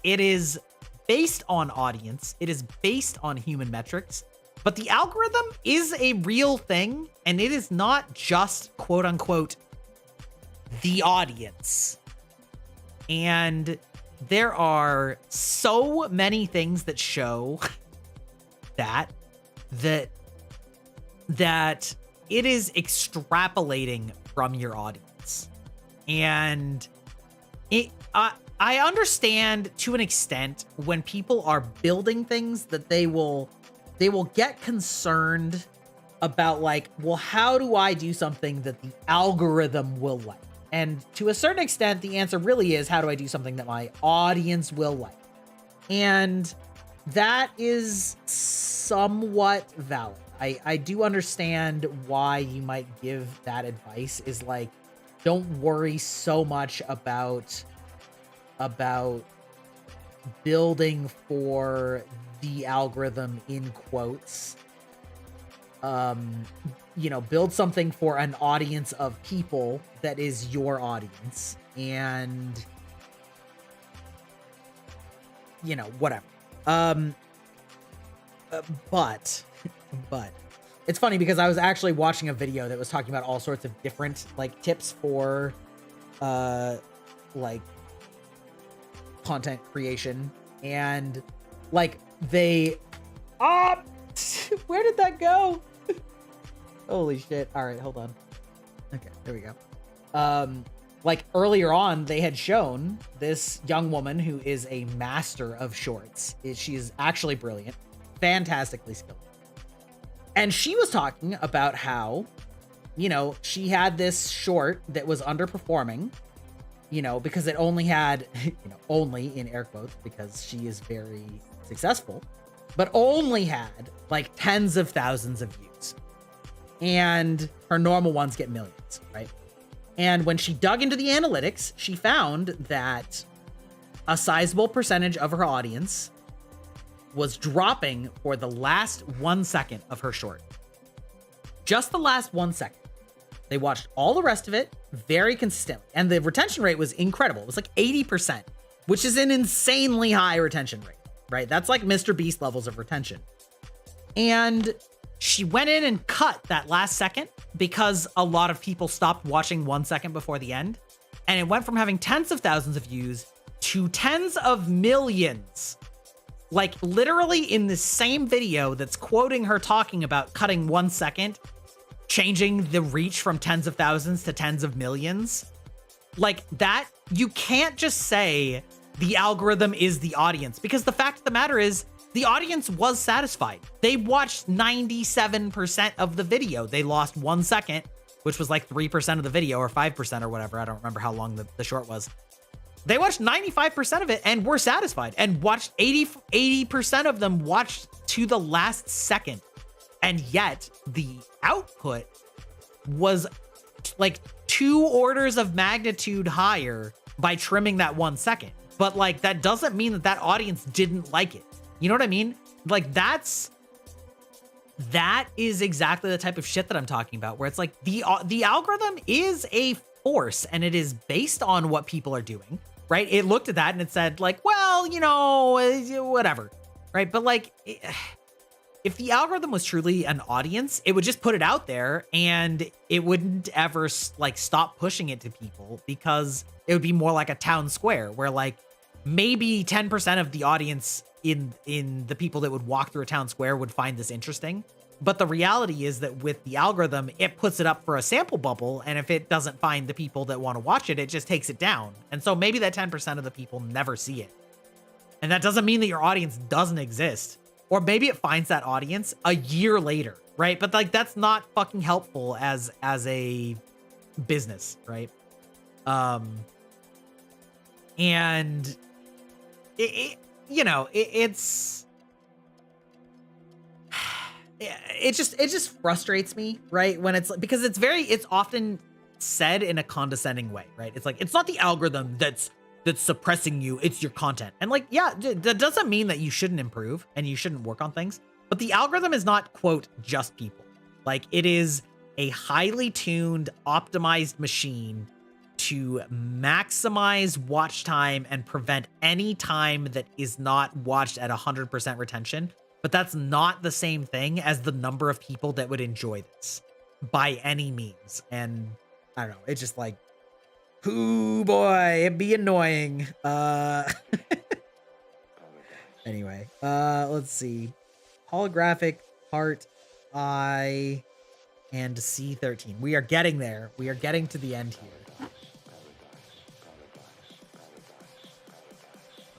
It is based on audience. It is based on human metrics, but the algorithm is a real thing, and it is not just quote unquote the audience. And there are so many things that show that it is extrapolating from your audience. And I understand to an extent when people are building things that they will get concerned about, like, well, how do I do something that the algorithm will like? And to a certain extent, the answer really is, how do I do something that my audience will like? And that is somewhat valid. I do understand why you might give that advice, is like, don't worry so much about building for the algorithm in quotes. Build something for an audience of people that is your audience, and whatever. But it's funny because I was actually watching a video that was talking about all sorts of different like tips for like content creation, and like they where did that go? Holy shit. All right, hold on. Okay, there we go. Like earlier on, they had shown this young woman who is a master of shorts. She is actually brilliant, fantastically skilled. And she was talking about how, she had this short that was underperforming, because it only had, only in air quotes, because she is very successful, but only had like tens of thousands of views. And her normal ones get millions, right? And when she dug into the analytics, she found that a sizable percentage of her audience was dropping for the last 1 second of her short. Just the last 1 second. They watched all the rest of it very consistently. And the retention rate was incredible. It was like 80%, which is an insanely high retention rate, right? That's like Mr. Beast levels of retention. And she went in and cut that last second because a lot of people stopped watching 1 second before the end. And it went from having tens of thousands of views to tens of millions. Like literally in the same video that's quoting her talking about cutting 1 second, changing the reach from tens of thousands to tens of millions. Like that, you can't just say the algorithm is the audience, because the fact of the matter is the audience was satisfied. They watched 97% of the video. They lost 1 second, which was like 3% of the video or 5% or whatever. I don't remember how long the short was. They watched 95% of it and were satisfied, and watched 80% of them watched to the last second. And yet the output was like 2 orders of magnitude higher by trimming that 1 second. But like, that doesn't mean that audience didn't like it. You know what I mean? Like that is exactly the type of shit that I'm talking about, where it's like the algorithm is a force, and it is based on what people are doing, right? It looked at that and it said like, well, whatever, right? But like, if the algorithm was truly an audience, it would just put it out there, and it wouldn't ever like stop pushing it to people, because it would be more like a town square where like maybe 10% of the audience in the people that would walk through a town square would find this interesting. But the reality is that with the algorithm, it puts it up for a sample bubble. And if it doesn't find the people that want to watch it, it just takes it down. And so maybe that 10% of the people never see it. And that doesn't mean that your audience doesn't exist. Or maybe it finds that audience a year later, right? But like, that's not fucking helpful as a business, right? And it just frustrates me, right? When it's because it's often said in a condescending way, right? It's like, it's not the algorithm that's that's suppressing you. It's your content. And like, yeah, that doesn't mean that you shouldn't improve and you shouldn't work on things, but the algorithm is not, quote, just people. Like, it is a highly tuned, optimized machine to maximize watch time and prevent any time that is not watched at 100% retention. But that's not the same thing as the number of people that would enjoy this by any means. And I don't know, it's just like, ooh boy, it'd be annoying. Anyway, let's see. Holographic, heart, eye, and C13. We are getting there. We are getting to the end here.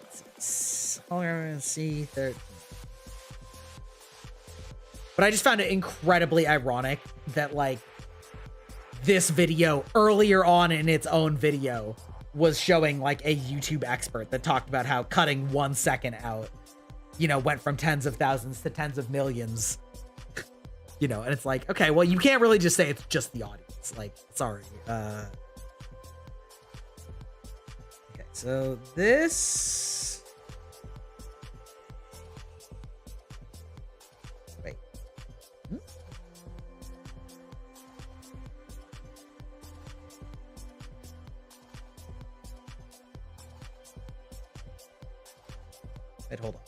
Let's see. Holographic, C13. But I just found it incredibly ironic that, like, this video earlier on in its own video was showing like a YouTube expert that talked about how cutting 1 second out, you know, went from tens of thousands to tens of millions, you know, and it's like, okay, well, you can't really just say it's just the audience. Like, sorry. Okay, so this. Wait. Wait, hold on.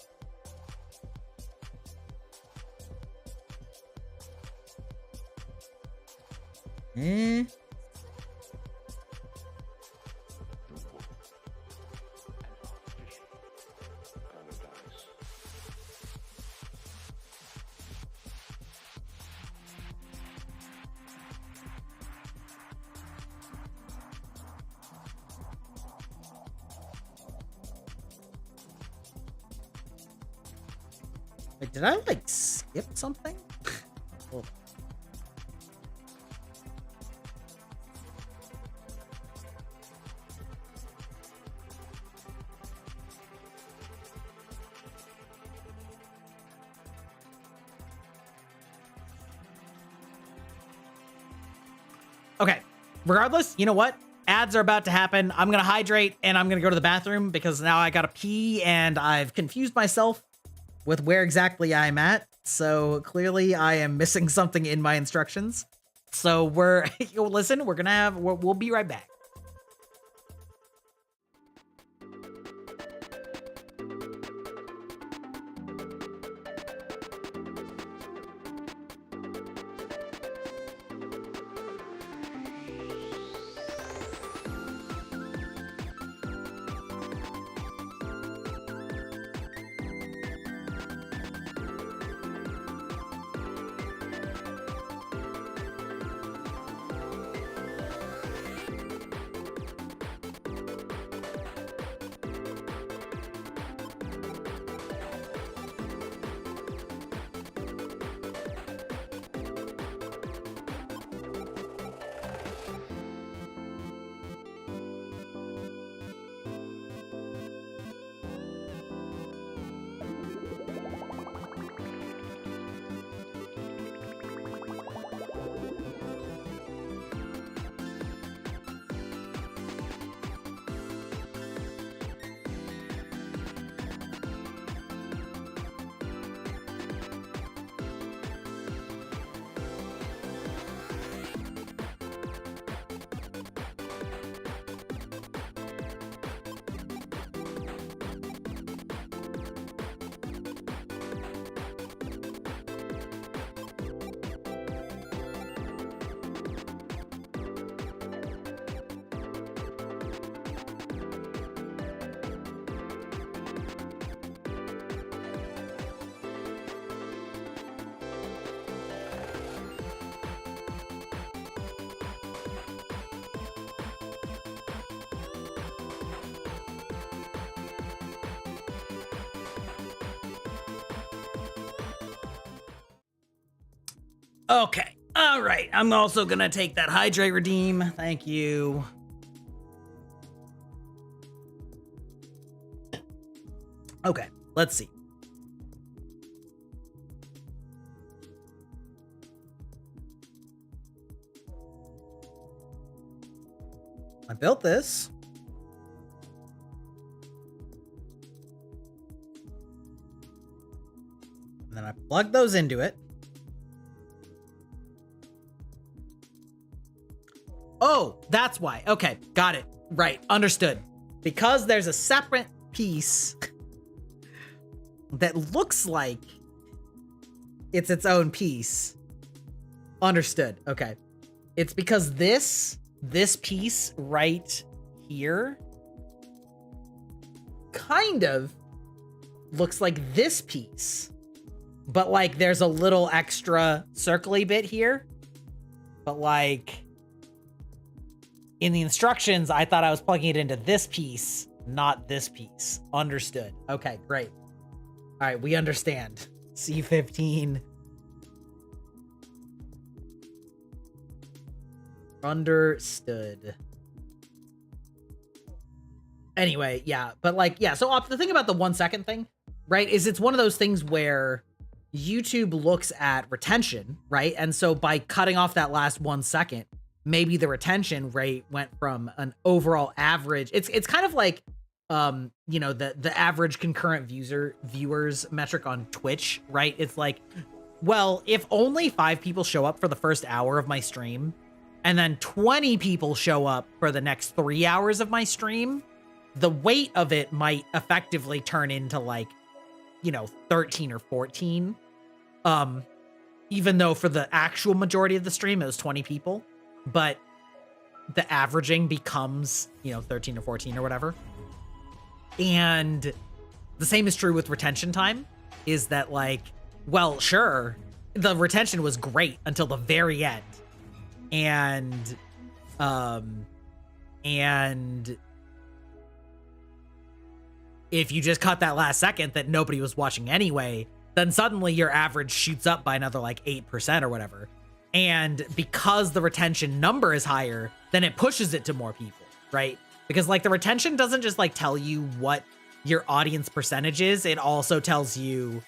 Wait, did I like skip something? Hold on. Okay, regardless, you know what? Ads are about to happen. I'm going to hydrate and I'm going to go to the bathroom because now I got to pee and I've confused myself with where exactly I'm at. So clearly I am missing something in my instructions. So listen, we'll be right back. Okay. All right. I'm also going to take that hydrate redeem. Thank you. Okay. Let's see. I built this. plug those into it. Oh, that's why. Okay, got it. Right, understood. Because there's a separate piece that looks like it's its own piece. Understood. Okay. It's because this piece right here kind of looks like this piece, but like there's a little extra circly bit here, but like in the instructions, I thought I was plugging it into this piece, not this piece. Understood. Okay, great. All right, we understand. C15. Understood. Anyway, yeah, but like, yeah, so the thing about the 1 second thing, right, is it's one of those things where YouTube looks at retention, right? And so by cutting off that last 1 second, maybe the retention rate went from an overall average. It's kind of like, you know, the average concurrent viewers metric on Twitch, right? It's like, well, if only 5 people show up for the first hour of my stream, and then 20 people show up for the next 3 hours of my stream, the weight of it might effectively turn into like, you know, 13 or 14. Even though for the actual majority of the stream, it was 20 people, but the averaging becomes, you know, 13 or 14 or whatever. And the same is true with retention time, is that like, well, sure, the retention was great until the very end. And if you just cut that last second that nobody was watching anyway, then suddenly your average shoots up by another like 8% or whatever. And because the retention number is higher, then it pushes it to more people, right? Because like the retention doesn't just like tell you what your audience percentage is. It also tells you,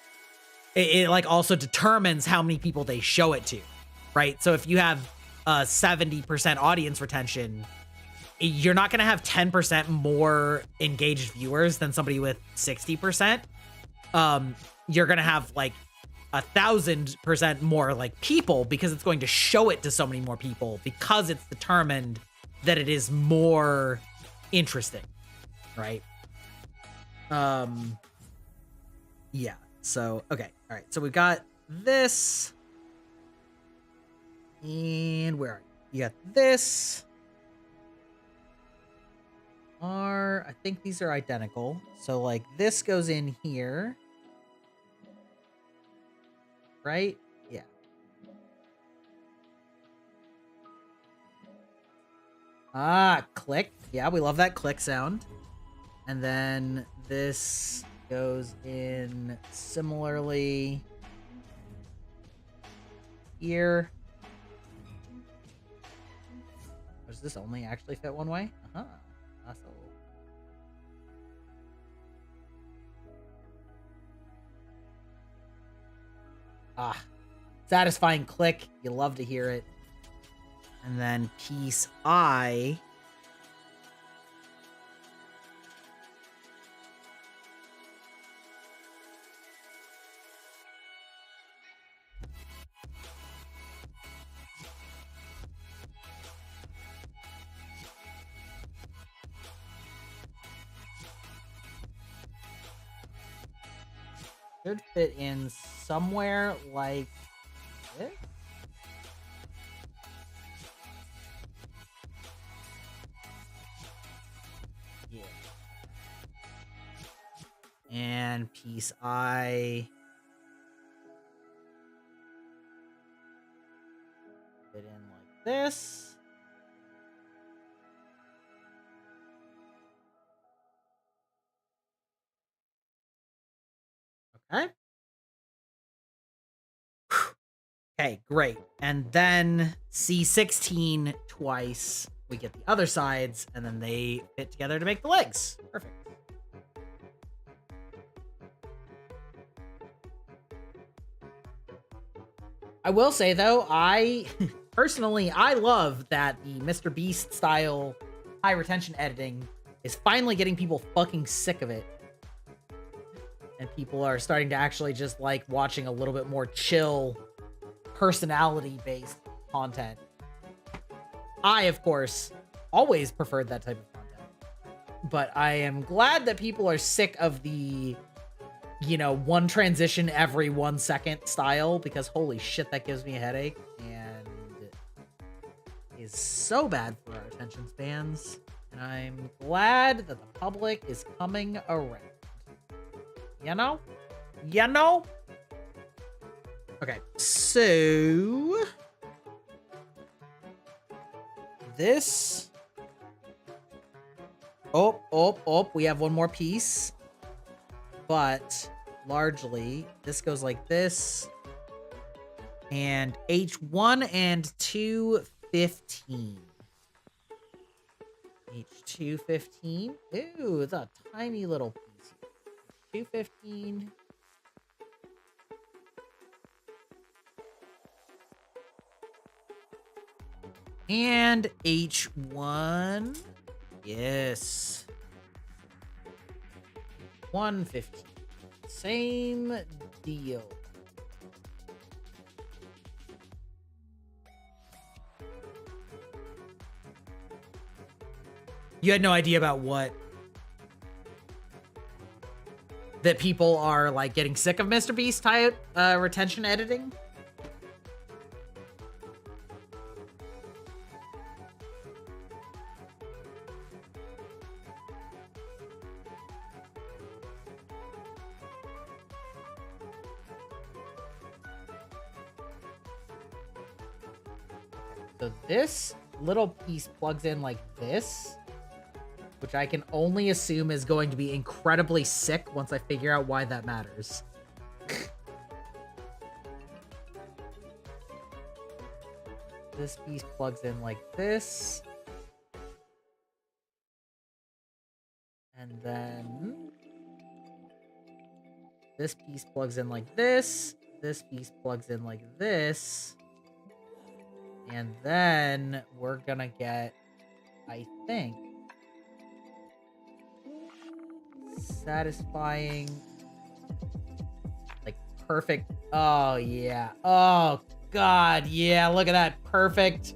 it like also determines how many people they show it to, right? So if you have a 70% audience retention, you're not going to have 10% more engaged viewers than somebody with 60%. You're going to have like 1,000% more like people, because it's going to show it to so many more people because it's determined that it is more interesting, right? Yeah. So, okay. All right. So we've got this. And where are you? You got this. I think these are identical. So like this goes in here. Right? Yeah. Ah, click. Yeah, we love that click sound. And then this goes in similarly here. Does this only actually fit one way? Uh-huh. That's a little... Ah, satisfying click. You love to hear it. And then piece I. Should fit in somewhere like this. Yeah. And piece I fit in like this. Okay. Okay, great. And then C16 twice. We get the other sides, and then they fit together to make the legs. Perfect. I will say, though, I personally love that the Mr. Beast style high retention editing is finally getting people fucking sick of it. and people are starting to actually just like watching a little bit more chill, personality-based content. I, of course, always preferred that type of content. But I am glad that people are sick of the, you know, one transition every 1 second style, because holy shit, that gives me a headache and is so bad for our attention spans. And I'm glad that the public is coming around. You know? You know? Okay, so this. Oh, we have one more piece. But largely, this goes like this. And H1 and 215. H215. Ooh, it's a tiny little piece here. 215. And H1. Yes. 115. Same deal. You had no idea about what? That people are like getting sick of Mr. Beast type retention editing? So this little piece plugs in like this, which I can only assume is going to be incredibly sick once I figure out why that matters. This piece plugs in like this. And then this piece plugs in like this. This piece plugs in like this. And then we're gonna get, I think, satisfying, like perfect. Oh yeah. Oh god, yeah. Look at that perfect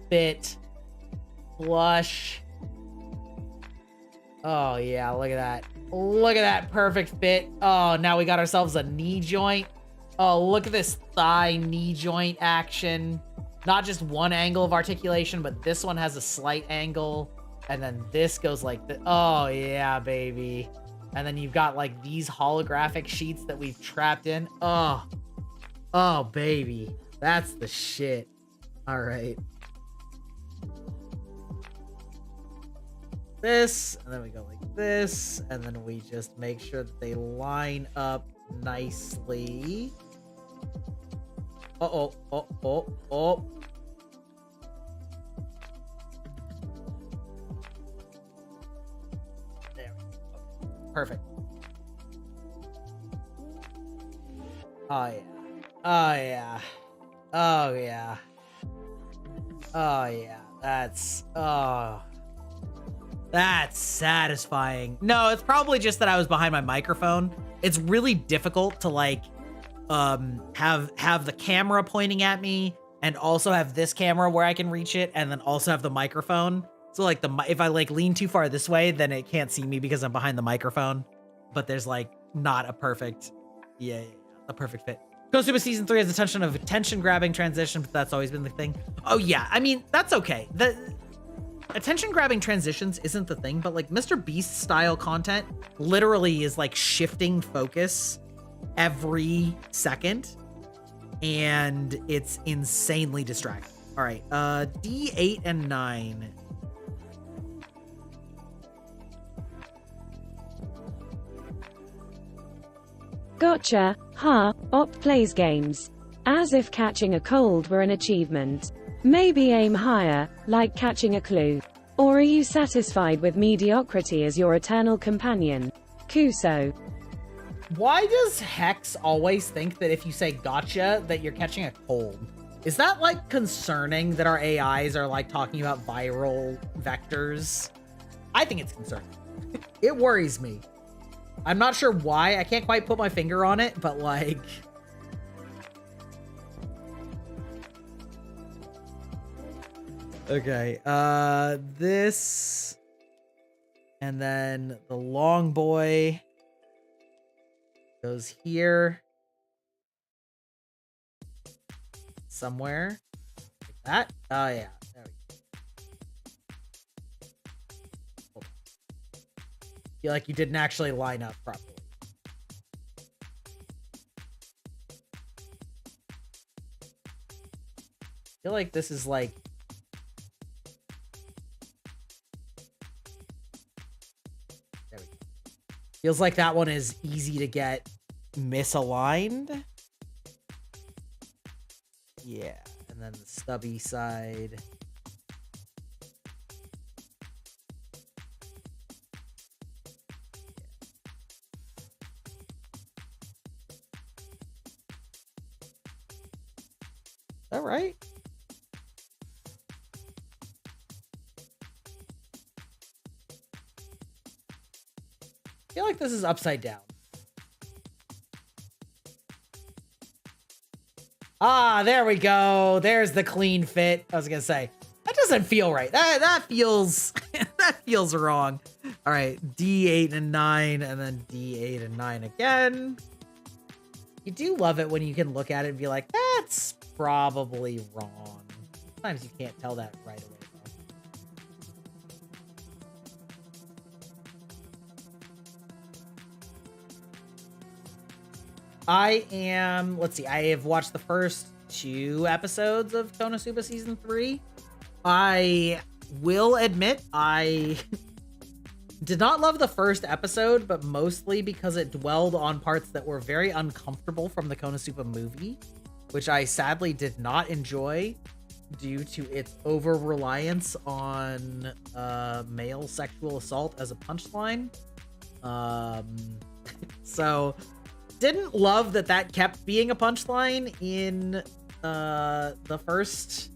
fit flush. Oh yeah, look at that. Look at that perfect fit. Oh, now we got ourselves a knee joint. Oh, look at this thigh knee joint action. Not just one angle of articulation, but this one has a slight angle. And then this goes like this. Oh, yeah, baby. And then you've got like these holographic sheets that we've trapped in. Oh, baby. That's the shit. All right. This, and then we go like this. And then we just make sure that they line up nicely. Uh-oh. Oh. There we go. Okay. Perfect. Oh, yeah. Oh, yeah. Oh, yeah. Oh, yeah. That's satisfying. No, it's probably just that I was behind my microphone. It's really difficult to, like, have the camera pointing at me and also have this camera where I can reach it and then also have the microphone. So like if I like lean too far this way, then it can't see me because I'm behind the microphone. But there's like not a perfect, a perfect fit. Kosuba Season 3 has a tension of attention grabbing transition, but that's always been the thing. Oh yeah, I mean, that's okay. The attention grabbing transitions isn't the thing, but like Mr. Beast style content literally is like shifting focus every second, and it's insanely distracting. All right, D8 and 9. Gotcha, Op plays games. As if catching a cold were an achievement. Maybe aim higher, like catching a clue. Or are you satisfied with mediocrity as your eternal companion? Kuso. Why does Hex always think that if you say gotcha, that you're catching a cold? Is that like concerning that our AIs are like talking about viral vectors? I think it's concerning. It worries me. I'm not sure why. I can't quite put my finger on it, but like... Okay, this... And then the long boy goes here. Somewhere. Like that. Oh, yeah. There we go. Feel like you didn't actually line up properly. Feel like this is like... There we go. Feels like that one is easy to get misaligned. Yeah, and then the stubby side. Is that right? I feel like this is upside down. Ah, there we go. There's the clean fit. I was gonna say that doesn't feel right. That feels that feels wrong. All right, D8 and 9, and then D8 and 9 again. You do love it when you can look at it and be like, that's probably wrong. Sometimes you can't tell that right away, though. Let's see, I have watched the first 2 episodes of Konosuba Season 3. I will admit, I did not love the first episode, but mostly because it dwelled on parts that were very uncomfortable from the Konosuba movie, which I sadly did not enjoy due to its over-reliance on male sexual assault as a punchline. So didn't love that kept being a punchline in the first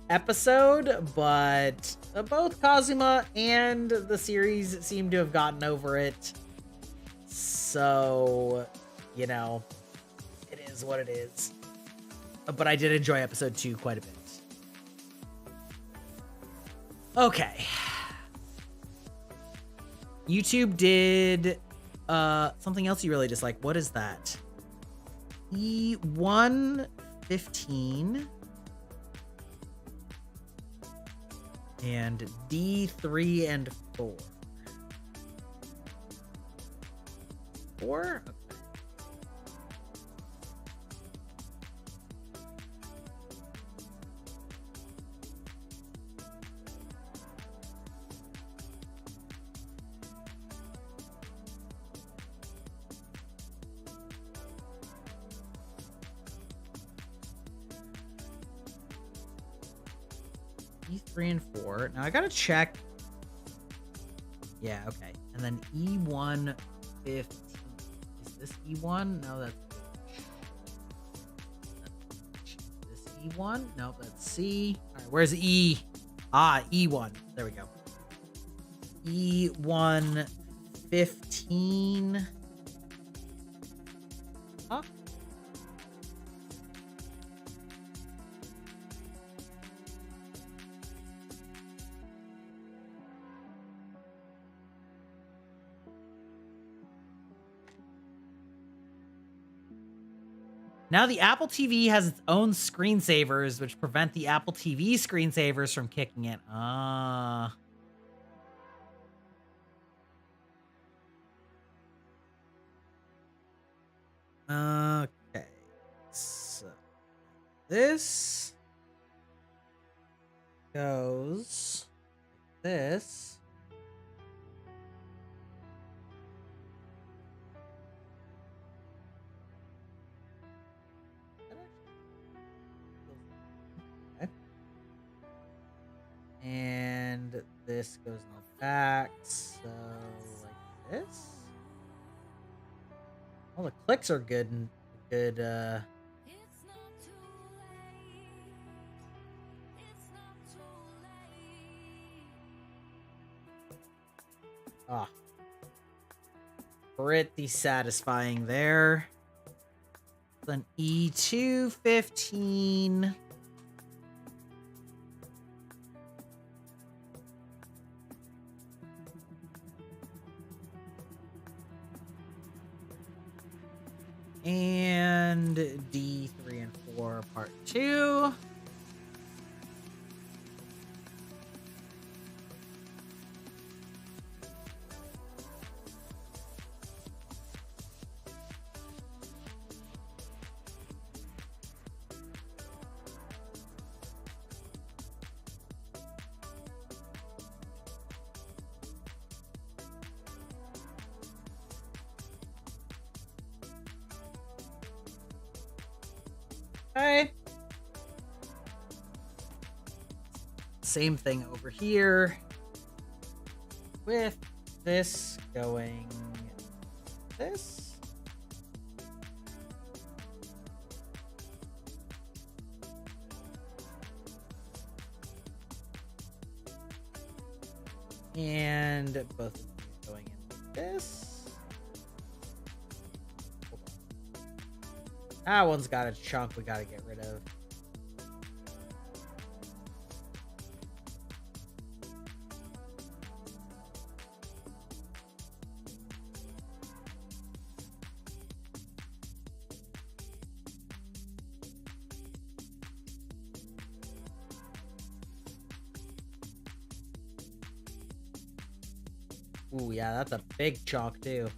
episode, but both Kazuma and the series seem to have gotten over it. So, you know, it is what it is. But I did enjoy episode 2 quite a bit. Okay. YouTube did something else you really dislike. What is that? E115 and D3 and 4. 4? Okay. E3 and 4. Now I gotta check. Yeah, okay. And then E115. Is this E1? No, that's this E1? No, that's C. All right, where's E? Ah, E1. There we go. E115. Huh? Now the Apple TV has its own screensavers, which prevent the Apple TV screensavers from kicking in. Ah. Okay. So this goes like this. And this goes in the back, so like this. All the clicks are good and good. Ah. Pretty satisfying there. Then E2, 15. And D3 and 4, part 2. Okay. Same thing over here. With this going this. And both of these going into this. Hold on. That one's got a chunk we gotta get rid of. Ooh, yeah, that's a big chunk too.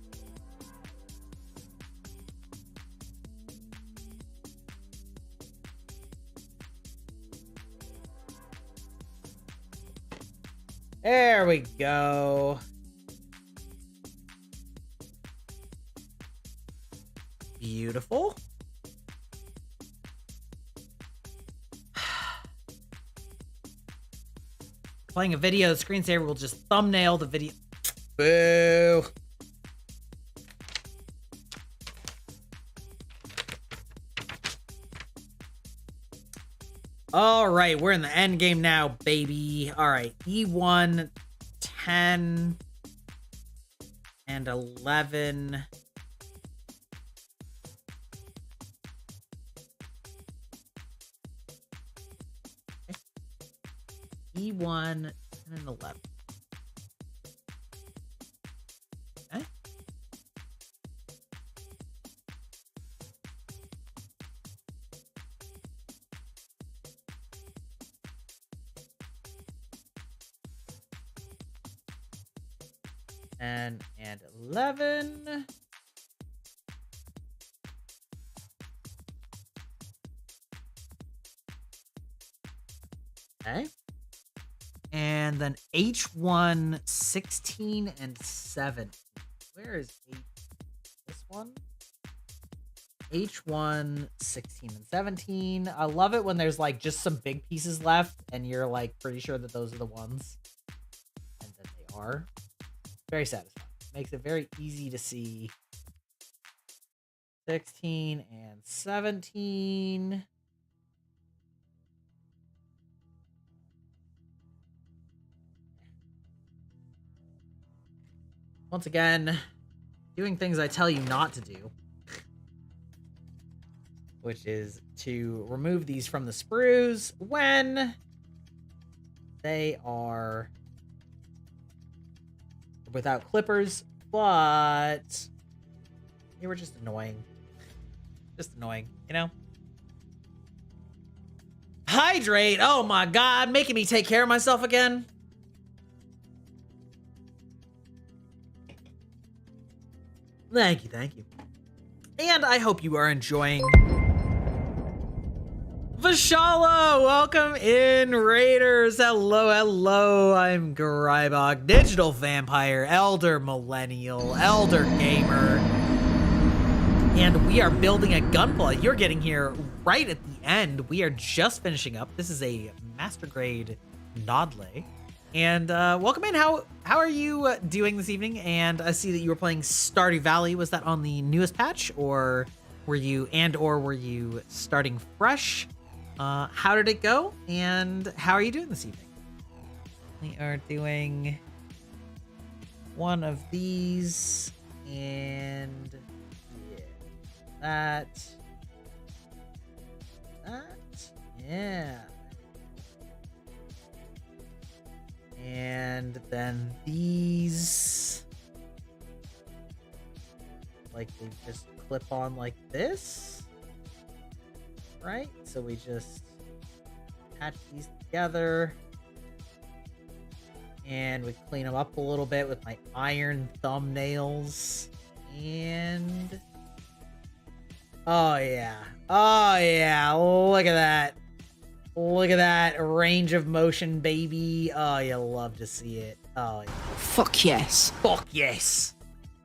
There we go. Beautiful. Playing a video, the screensaver will just thumbnail the video. Boo. All right, we're in the end game now, baby. All right, E1, 10, and 11. Okay. E1, 10, and 11. Okay. And 11. Okay. And then H1, 16, and 7. Where is H? This one? H1, 16, and 17. I love it when there's like just some big pieces left and you're like pretty sure that those are the ones. And that they are. Very satisfying. Makes it very easy to see. 16 and 17. Once again, doing things I tell you not to do. Which is to remove these from the sprues when they are without clippers, but they were just annoying. Just annoying, you know? Hydrate! Oh my god, making me take care of myself again. Thank you, thank you. And I hope you are enjoying. Vashala, welcome in, Raiders. Hello, hello. I'm Grybog, Digital Vampire, Elder Millennial, Elder Gamer. And we are building a Gunpla. You're getting here right at the end. We are just finishing up. This is a Master Grade Nadleeh. And welcome in. How are you doing this evening? And I see that you were playing Stardew Valley. Was that on the newest patch, or were you starting fresh? How did it go? And how are you doing this evening? We are doing one of these And yeah, that. Yeah. And then these, like, we just clip on like this, right? So we just attach these together, and we clean them up a little bit with my iron thumbnails. And oh yeah, look at that. Look at that range of motion, baby. Oh, you love to see it. Oh, yeah. Fuck yes. Fuck yes.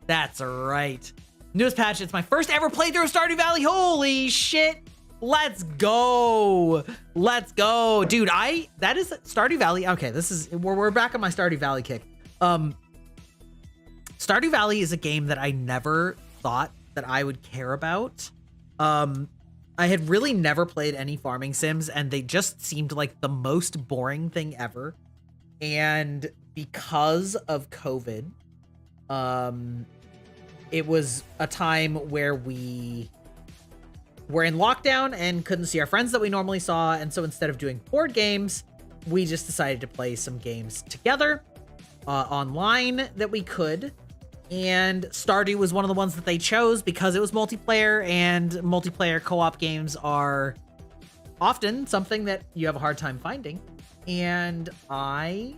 That's right. Newest patch. It's my first ever playthrough of Stardew Valley. Holy shit. Let's go. Let's go. Dude, that is Stardew Valley. Okay, we're back on my Stardew Valley kick. Stardew Valley is a game that I never thought that I would care about. I had really never played any farming sims, and they just seemed like the most boring thing ever. And because of COVID, it was a time where we were in lockdown and couldn't see our friends that we normally saw. And so instead of doing board games, we just decided to play some games together online that we could. And Stardew was one of the ones that they chose because it was multiplayer, and multiplayer co-op games are often something that you have a hard time finding. And I,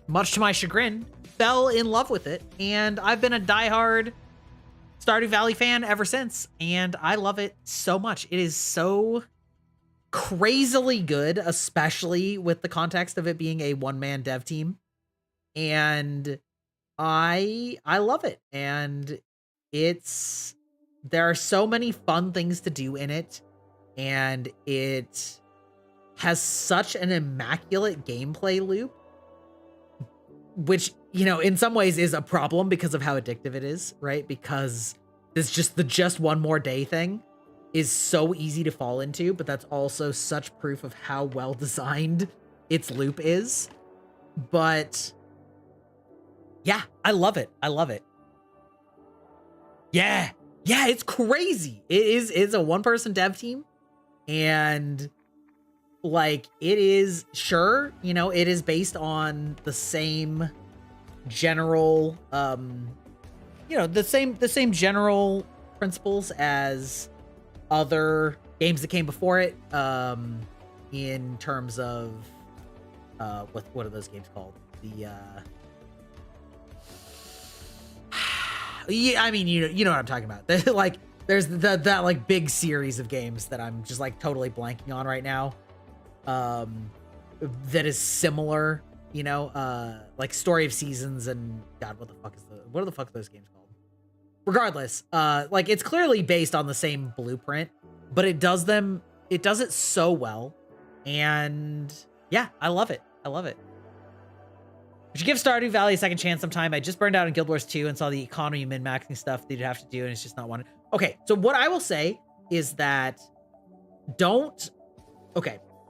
much to my chagrin, fell in love with it. And I've been a diehard Stardew Valley fan ever since. And I love it so much. It is so crazily good, especially with the context of it being a one-man dev team. And I love it, and there are so many fun things to do in it, and it has such an immaculate gameplay loop, which, you know, in some ways is a problem because of how addictive it is, right? Because it's just the just one more day thing is so easy to fall into, but that's also such proof of how well designed its loop is. But yeah, I love it. I love it. Yeah, it's crazy. It's a one-person dev team, and like it is, sure, you know, it is based on the same general you know, the same general principles as other games that came before it, in terms of what are those games called? The yeah, I mean, you know what I'm talking about. Like, there's that like big series of games that I'm just like totally blanking on right now. That is similar, you know, like Story of Seasons and God, what the fuck are those games called? Regardless, like it's clearly based on the same blueprint, but it does it so well, and yeah, I love it. I love it. You should give Stardew Valley a second chance sometime. I just burned out in Guild Wars 2 and saw the economy min-maxing stuff that you'd have to do, and it's just not one. Okay, so what I will say is that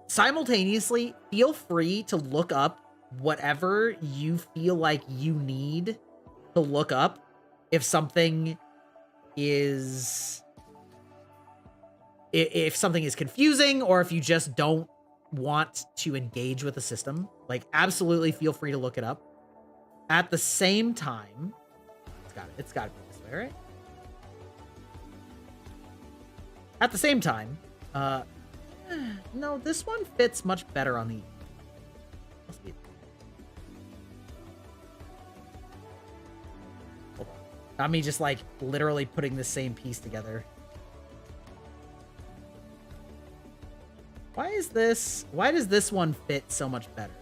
simultaneously feel free to look up whatever you feel like you need to look up if something is confusing, or if you just don't want to engage with the system. Like, absolutely feel free to look it up. At the same time, it's got to be this way, right? At the same time, no, this one fits much better on the. Must be. Hold on. Not me just like literally putting the same piece together. Why does this one fit so much better?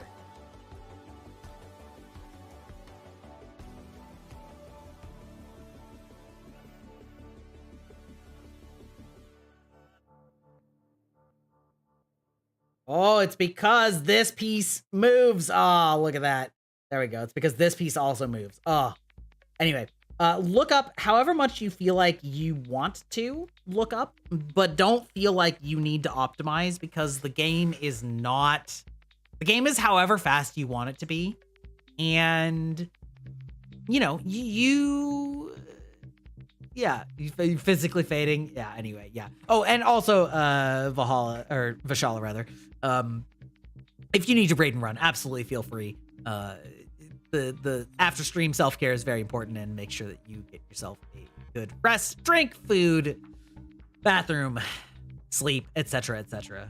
Oh, it's because this piece moves. Oh, look at that. There we go. It's because this piece also moves. Oh, anyway, look up however much you feel like you want to look up, but don't feel like you need to optimize, because the game is however fast you want it to be. And you know, yeah, you physically fading. Yeah, anyway, yeah. Oh, and also Valhalla, or Vishala rather. If you need to raid and run, absolutely feel free. The after stream self-care is very important, and make sure that you get yourself a good rest, drink, food, bathroom, sleep, etc., etc.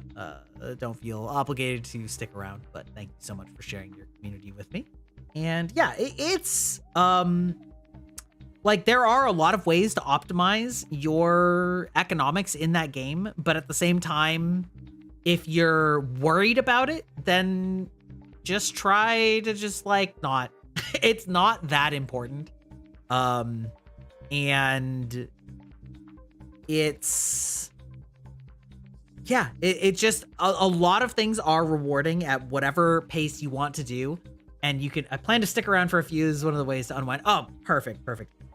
Don't feel obligated to stick around, but thank you so much for sharing your community with me. And yeah, it's like there are a lot of ways to optimize your economics in that game, but at the same time, if you're worried about it, then just try to just like not. It's not that important. And it's, yeah, it just, a lot of things are rewarding at whatever pace you want to do. And you can, I plan to stick around for a few. This is one of the ways to unwind. Oh, perfect.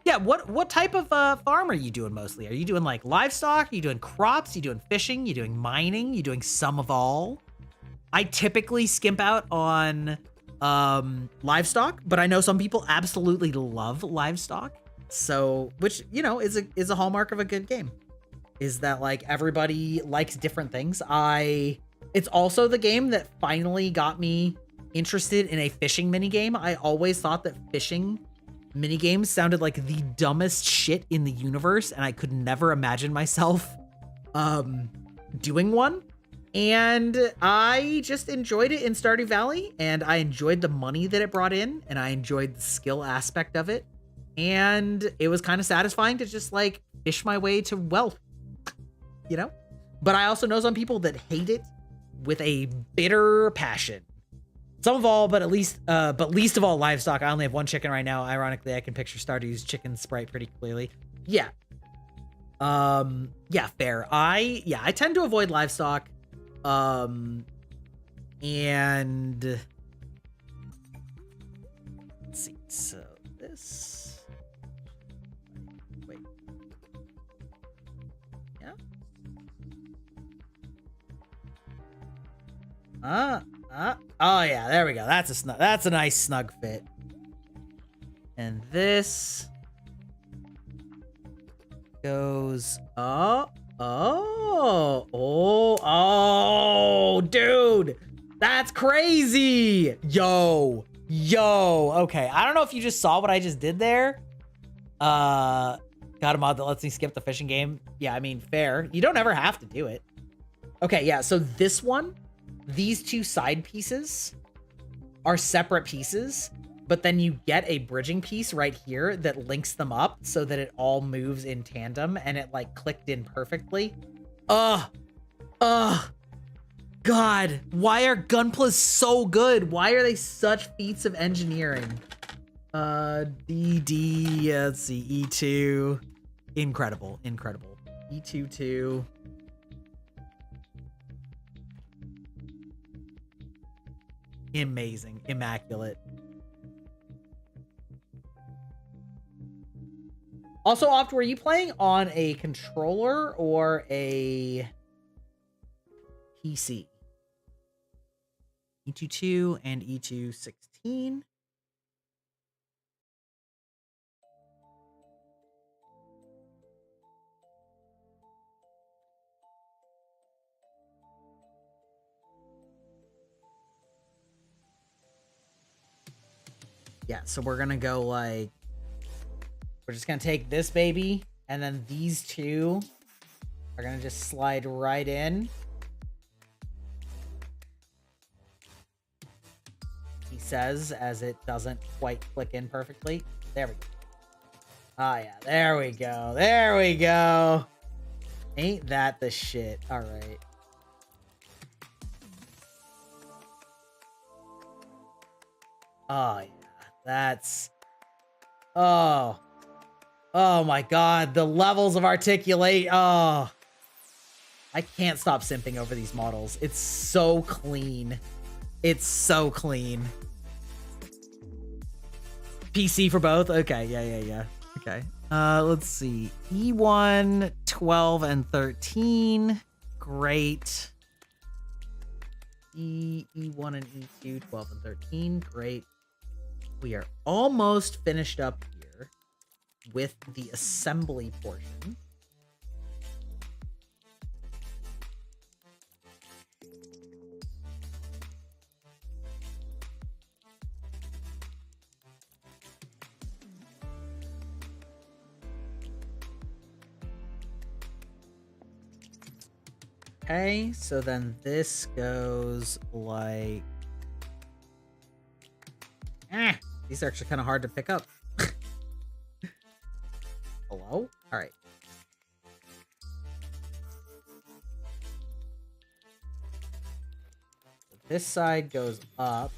Yeah, what type of farm are you doing mostly? Are you doing like livestock? Are you doing crops? Are you doing fishing? Are you doing mining? Are you doing some of all? I typically skimp out on livestock, but I know some people absolutely love livestock. So, which, you know, is a hallmark of a good game. Is that like everybody likes different things. It's also the game that finally got me interested in a fishing minigame. I always thought that fishing minigames sounded like the dumbest shit in the universe, and I could never imagine myself doing one. And I just enjoyed it in Stardew Valley, and I enjoyed the money that it brought in, and I enjoyed the skill aspect of it. And it was kind of satisfying to just like fish my way to wealth, you know? But I also know some people that hate it with a bitter passion. Some of all, but least of all livestock. I only have one chicken right now. Ironically, I can picture Stardew's chicken sprite pretty clearly. Yeah. Yeah, fair. I tend to avoid livestock. And let's see. So this, wait. Yeah. Oh yeah, there we go. That's a nice snug fit. And this goes oh, dude, that's crazy. Yo, okay, I don't know if you just saw what I just did there. Got a mod that lets me skip the fishing game. Yeah, I mean, fair. You don't ever have to do it. Okay, yeah, so this one, these two side pieces are separate pieces, but then you get a bridging piece right here that links them up so that it all moves in tandem, and it like clicked in perfectly. God, why are Gunplas so good? Why are they such feats of engineering? DD, let's see, E2, incredible. E2, 2. Amazing, immaculate. Also, Opt, were you playing on a controller or a PC? E2-2 and E2-16. Yeah, so we're gonna go like, we're just gonna take this baby, and then these two are gonna just slide right in. He says, as it doesn't quite click in perfectly. There we go. Ah, yeah, there we go. Ain't that the shit? All right. Oh, yeah, that's, oh my God, the levels of articulate. Oh, I can't stop simping over these models. It's so clean. PC for both? Okay, yeah. Okay. Let's see. E1, 12, and 13. Great. E1 and E2, 12 and 13. Great. we are almost finished up here with the assembly portion. Okay, so then this goes like... these are actually kind of hard to pick up. Hello? All right. This side goes up.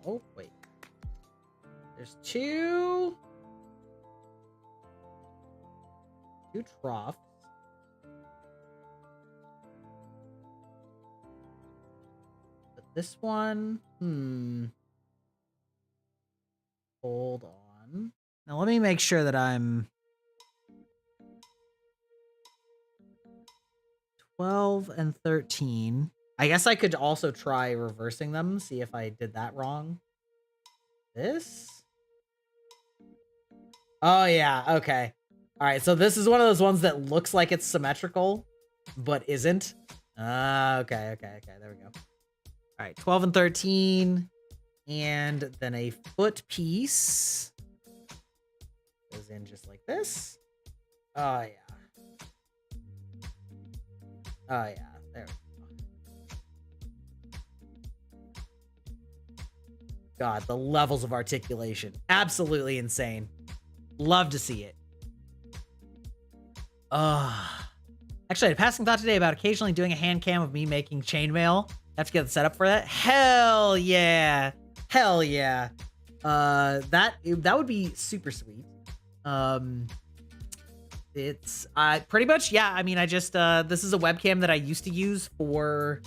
Oh, wait. There's two troughs. But this one, hold on. Now let me make sure that I'm 12 and 13. I guess I could also try reversing them, see if I did that wrong. This? Oh, yeah, okay. All right, so this is one of those ones that looks like it's symmetrical, but isn't. Okay, there we go. All right, 12 and 13, and then a foot piece goes in just like this. Oh, yeah. Oh, yeah, there we go. God, the levels of articulation. Absolutely insane. Love to see it. Actually, I had a passing thought today about occasionally doing a hand cam of me making chainmail. Have to get the setup for that. Hell yeah. Hell yeah. That would be super sweet. It's pretty much, yeah, I mean, I just this is a webcam that I used to use for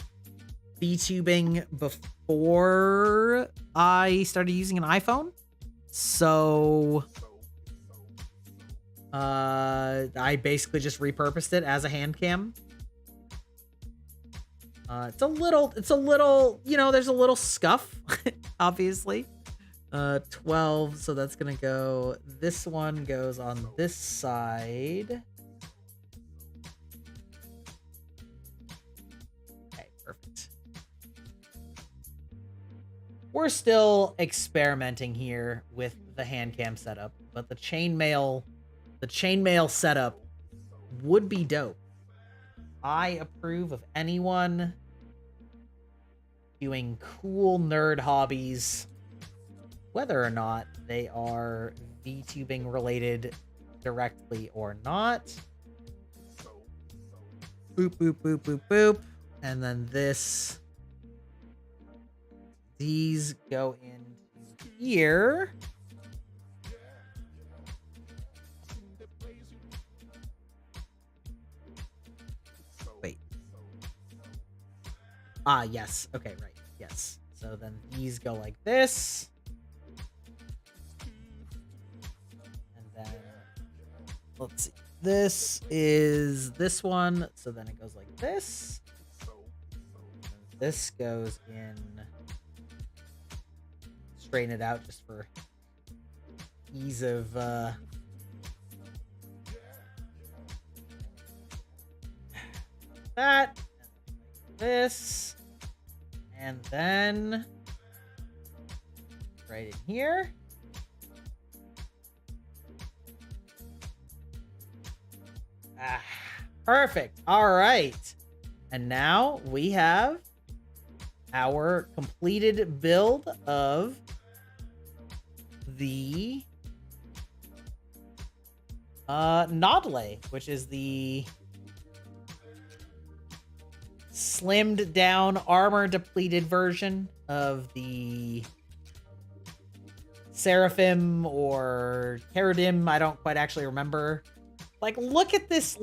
VTubing before I started using an iPhone. So I basically just repurposed it as a hand cam. It's a little, you know, there's a little scuff, obviously. 12, so that's gonna go, this one goes on this side. Okay, perfect. We're still experimenting here with the hand cam setup, but the chainmail setup would be dope. I approve of anyone doing cool nerd hobbies, whether or not they are VTubing related directly or not. Boop, boop, boop, boop, boop. And then these go into here. Wait. Yes. Okay, right. Yes. So then these go like this. And then, let's see. This is this one. So then it goes like this. And this goes in. Straighten it out just for ease of that, this, and then right in here. Perfect. All right. And now we have our completed build of the Nadleeh, which is the slimmed down, armor depleted version of the Seraphim or Keradim. I don't quite actually remember. Like, look at this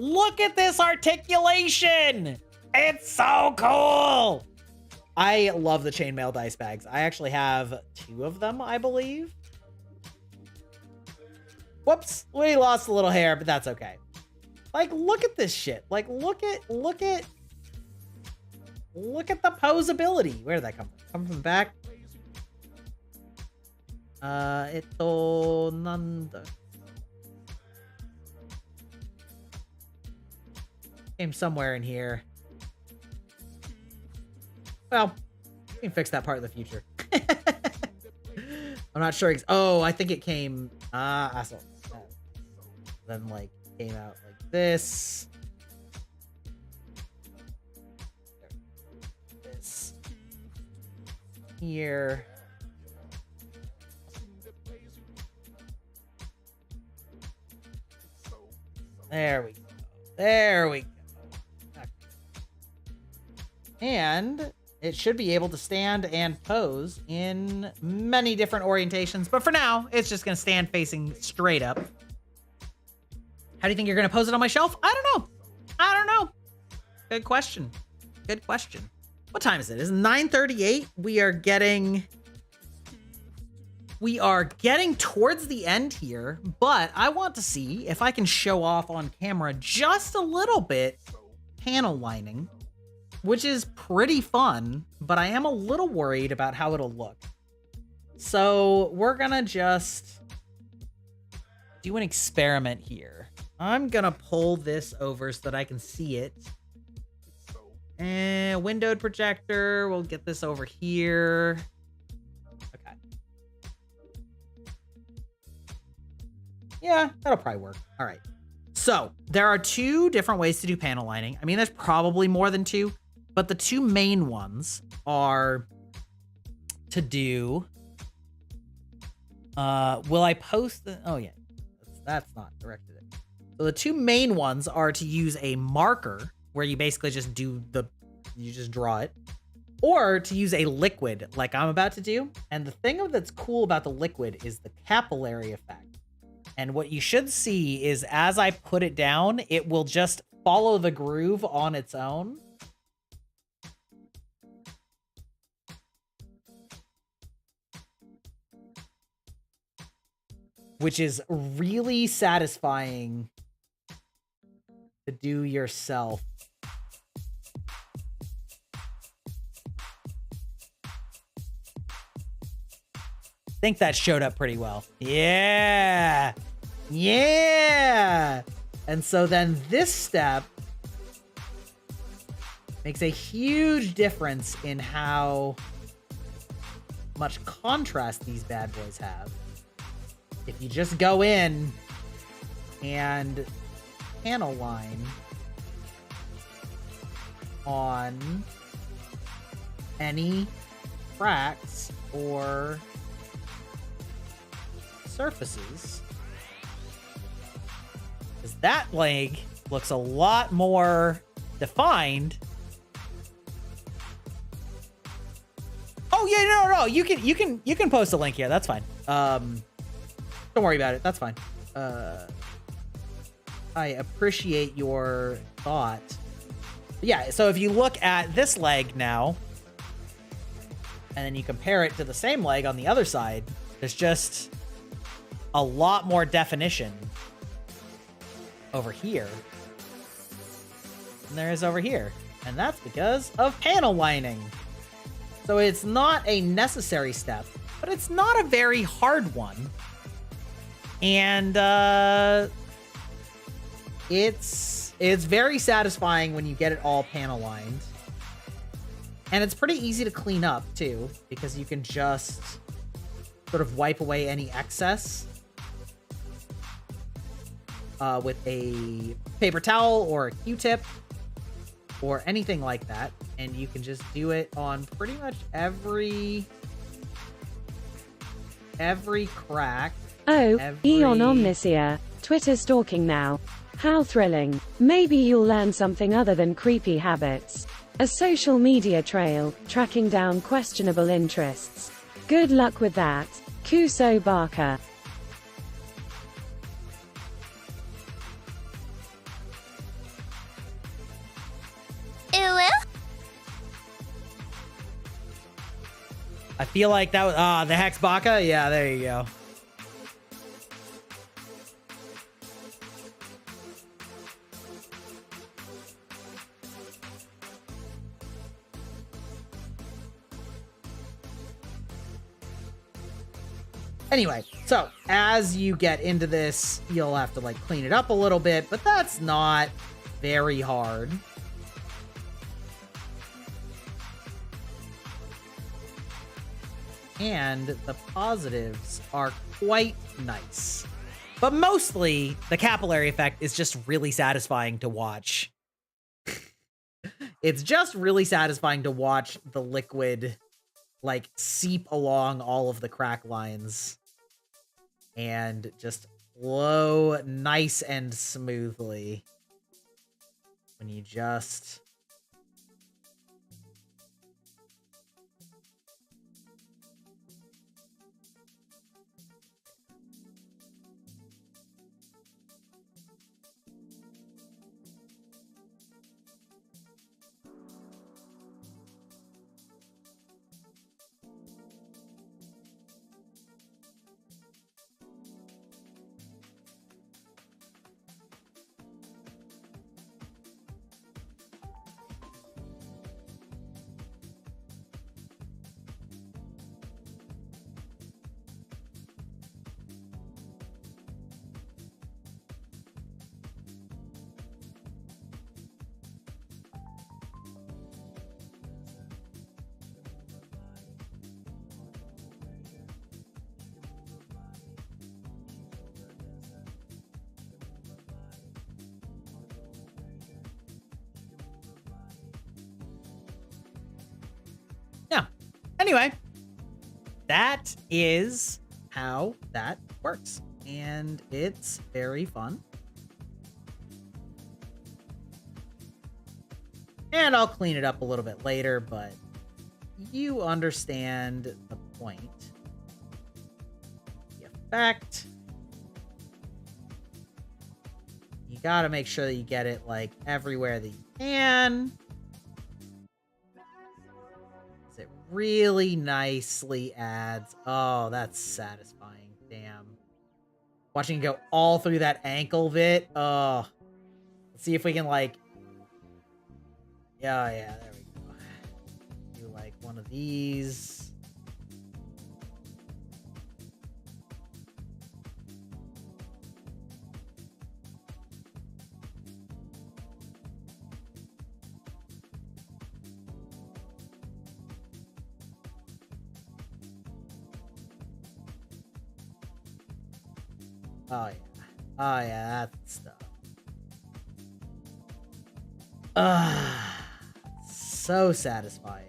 articulation. It's so cool. I love the chainmail dice bags. I actually have 2 of them, I believe. Whoops, we lost a little hair, but that's okay. Like, look at this shit. Like, look at the posability. Where did that come from? Come from the back? Ito nanda. Came somewhere in here. Well, we can fix that part in the future. I'm not sure. Oh, I think it came. I saw. Then like came out like this. This here. There we go. There we go. Okay. And it should be able to stand and pose in many different orientations. But for now, it's just going to stand facing straight up. How do you think you're going to pose it on my shelf? I don't know. I don't know. Good question. Good question. What time is it? It's 9:38. We are getting towards the end here, but I want to see if I can show off on camera just a little bit panel lining, which is pretty fun, but I am a little worried about how it'll look. So we're gonna just do an experiment here. I'm gonna pull this over so that I can see it. And windowed projector, we'll get this over here. Okay. Yeah, that'll probably work. All right. So there are 2 different ways to do panel lining. I mean, there's probably more than 2, but the 2 main ones are to do, will I post the, oh yeah, that's not directed at. So the 2 main ones are to use a marker where you basically just you just draw it, or to use a liquid like I'm about to do. And the thing that's cool about the liquid is the capillary effect. And what you should see is as I put it down, it will just follow the groove on its own. Which is really satisfying to do yourself. I think that showed up pretty well. Yeah. Yeah. And so then this step makes a huge difference in how much contrast these bad boys have. If you just go in and panel line on any cracks or surfaces, because that leg looks a lot more defined. Oh yeah, no, you can post a link here. That's fine. Don't worry about it. That's fine. I appreciate your thought. Yeah, so if you look at this leg now, and then you compare it to the same leg on the other side, there's just a lot more definition over here than there is over here. And that's because of panel lining. So it's not a necessary step, but it's not a very hard one. And it's very satisfying when you get it all panel lined. And it's pretty easy to clean up too, because you can just sort of wipe away any excess with a paper towel or a Q-tip or anything like that. And you can just do it on pretty much every crack. Oh, Eon Omnisia. Twitter stalking now. How thrilling. Maybe you'll learn something other than creepy habits. A social media trail, tracking down questionable interests. Good luck with that. Kuso Barker. I feel like that was, the Hex Baka? Yeah, there you go. Anyway, so as you get into this, you'll have to like clean it up a little bit, but that's not very hard. And the positives are quite nice. But mostly, the capillary effect is just really satisfying to watch. It's just really satisfying to watch the liquid like seep along all of the crack lines and just flow nice and smoothly when you just anyway, that is how that works. And it's very fun. And I'll clean it up a little bit later, but you understand the point. The effect. You gotta make sure that you get it like everywhere that you can. It really nicely adds. Oh, that's satisfying. Damn. Watching it go all through that ankle bit. Oh. Let's see if we can like. Yeah, there we go. Do like one of these. Oh yeah. Oh yeah, that stuff. So satisfying.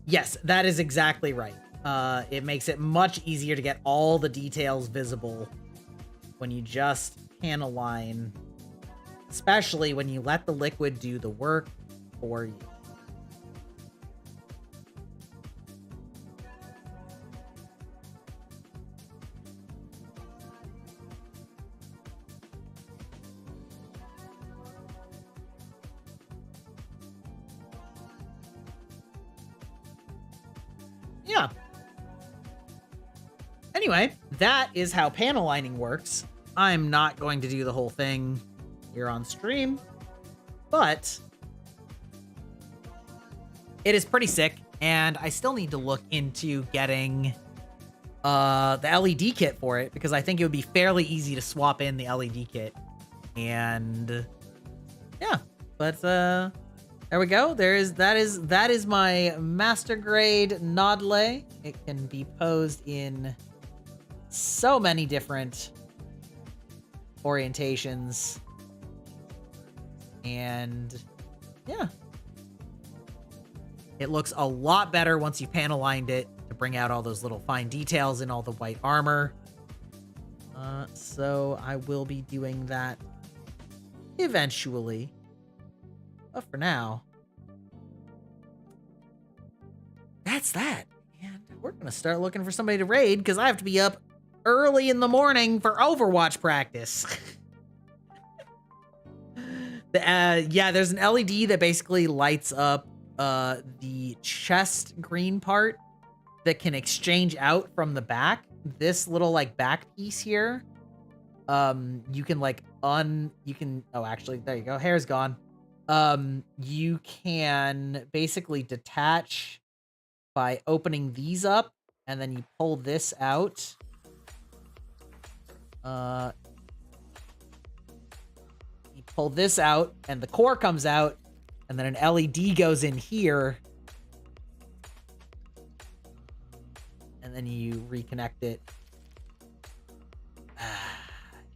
Yes, that is exactly right. It makes it much easier to get all the details visible when you just pan a line, especially when you let the liquid do the work for you. Yeah. Anyway, that is how panel lining works. I'm not going to do the whole thing here on stream, but it is pretty sick, and I still need to look into getting the LED kit for it, because I think it would be fairly easy to swap in the LED kit. And yeah, but there we go. That is my master grade Nadleeh. It can be posed in so many different orientations. And yeah, it looks a lot better once you panel lined it to bring out all those little fine details in all the white armor. So I will be doing that eventually. But for now, that's that. And we're going to start looking for somebody to raid because I have to be up early in the morning for Overwatch practice. Yeah, there's an LED that basically lights up the chest green part that can exchange out from the back. This little like back piece here, you can like oh, actually, there you go. Hair's gone. You can basically detach by opening these up, and then you pull this out. You pull this out, and the core comes out, and then an LED goes in here, and then you reconnect it.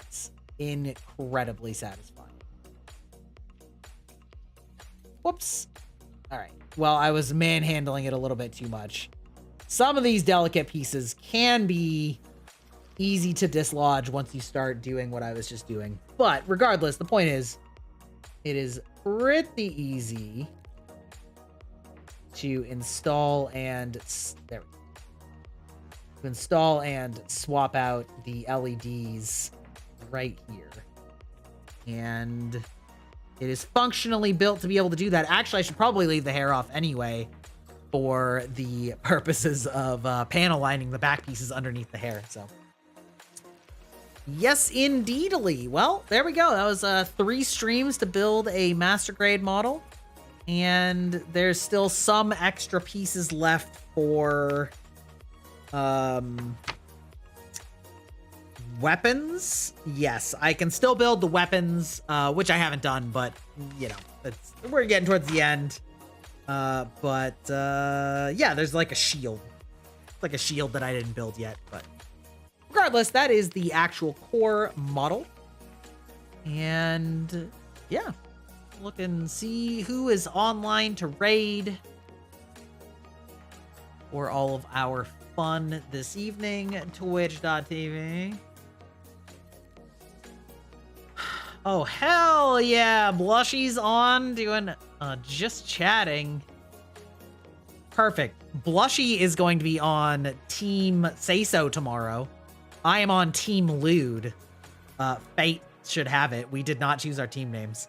It's incredibly satisfying. Whoops. All right. Well, I was manhandling it a little bit too much. Some of these delicate pieces can be easy to dislodge once you start doing what I was just doing. But regardless, the point is, it is pretty easy to install and install and swap out the LEDs right here. And it is functionally built to be able to do that. Actually, I should probably leave the hair off anyway for the purposes of panel lining the back pieces underneath the hair. So yes, indeedly. Well, there we go. That was 3 streams to build a master grade model. And there's still some extra pieces left for weapons. Yes, I can still build the weapons, which I haven't done, but you know, we're getting towards the end. Yeah, there's like a shield. Like a shield that I didn't build yet, but regardless, that is the actual core model. And yeah, look and see who is online to raid for all of our fun this evening. Twitch.tv. Oh, hell yeah. Blushy's on doing just chatting. Perfect. Blushy is going to be on Team Say So tomorrow. I am on Team Lewd. Fate should have it. We did not choose our team names.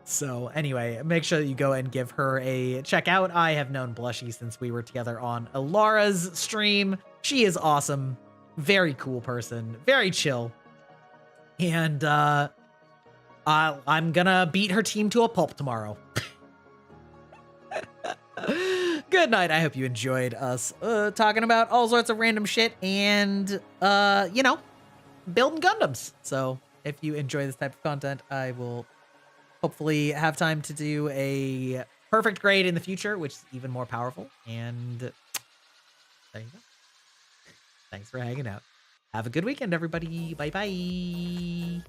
So anyway, make sure that you go and give her a check out. I have known Blushy since we were together on Alara's stream. She is awesome. Very cool person. Very chill. And I'm gonna beat her team to a pulp tomorrow. Good night. I hope you enjoyed us talking about all sorts of random shit and, you know, building Gundams. So if you enjoy this type of content, I will hopefully have time to do a perfect grade in the future, which is even more powerful. And there you go. Thanks for hanging out. Have a good weekend, everybody. Bye-bye.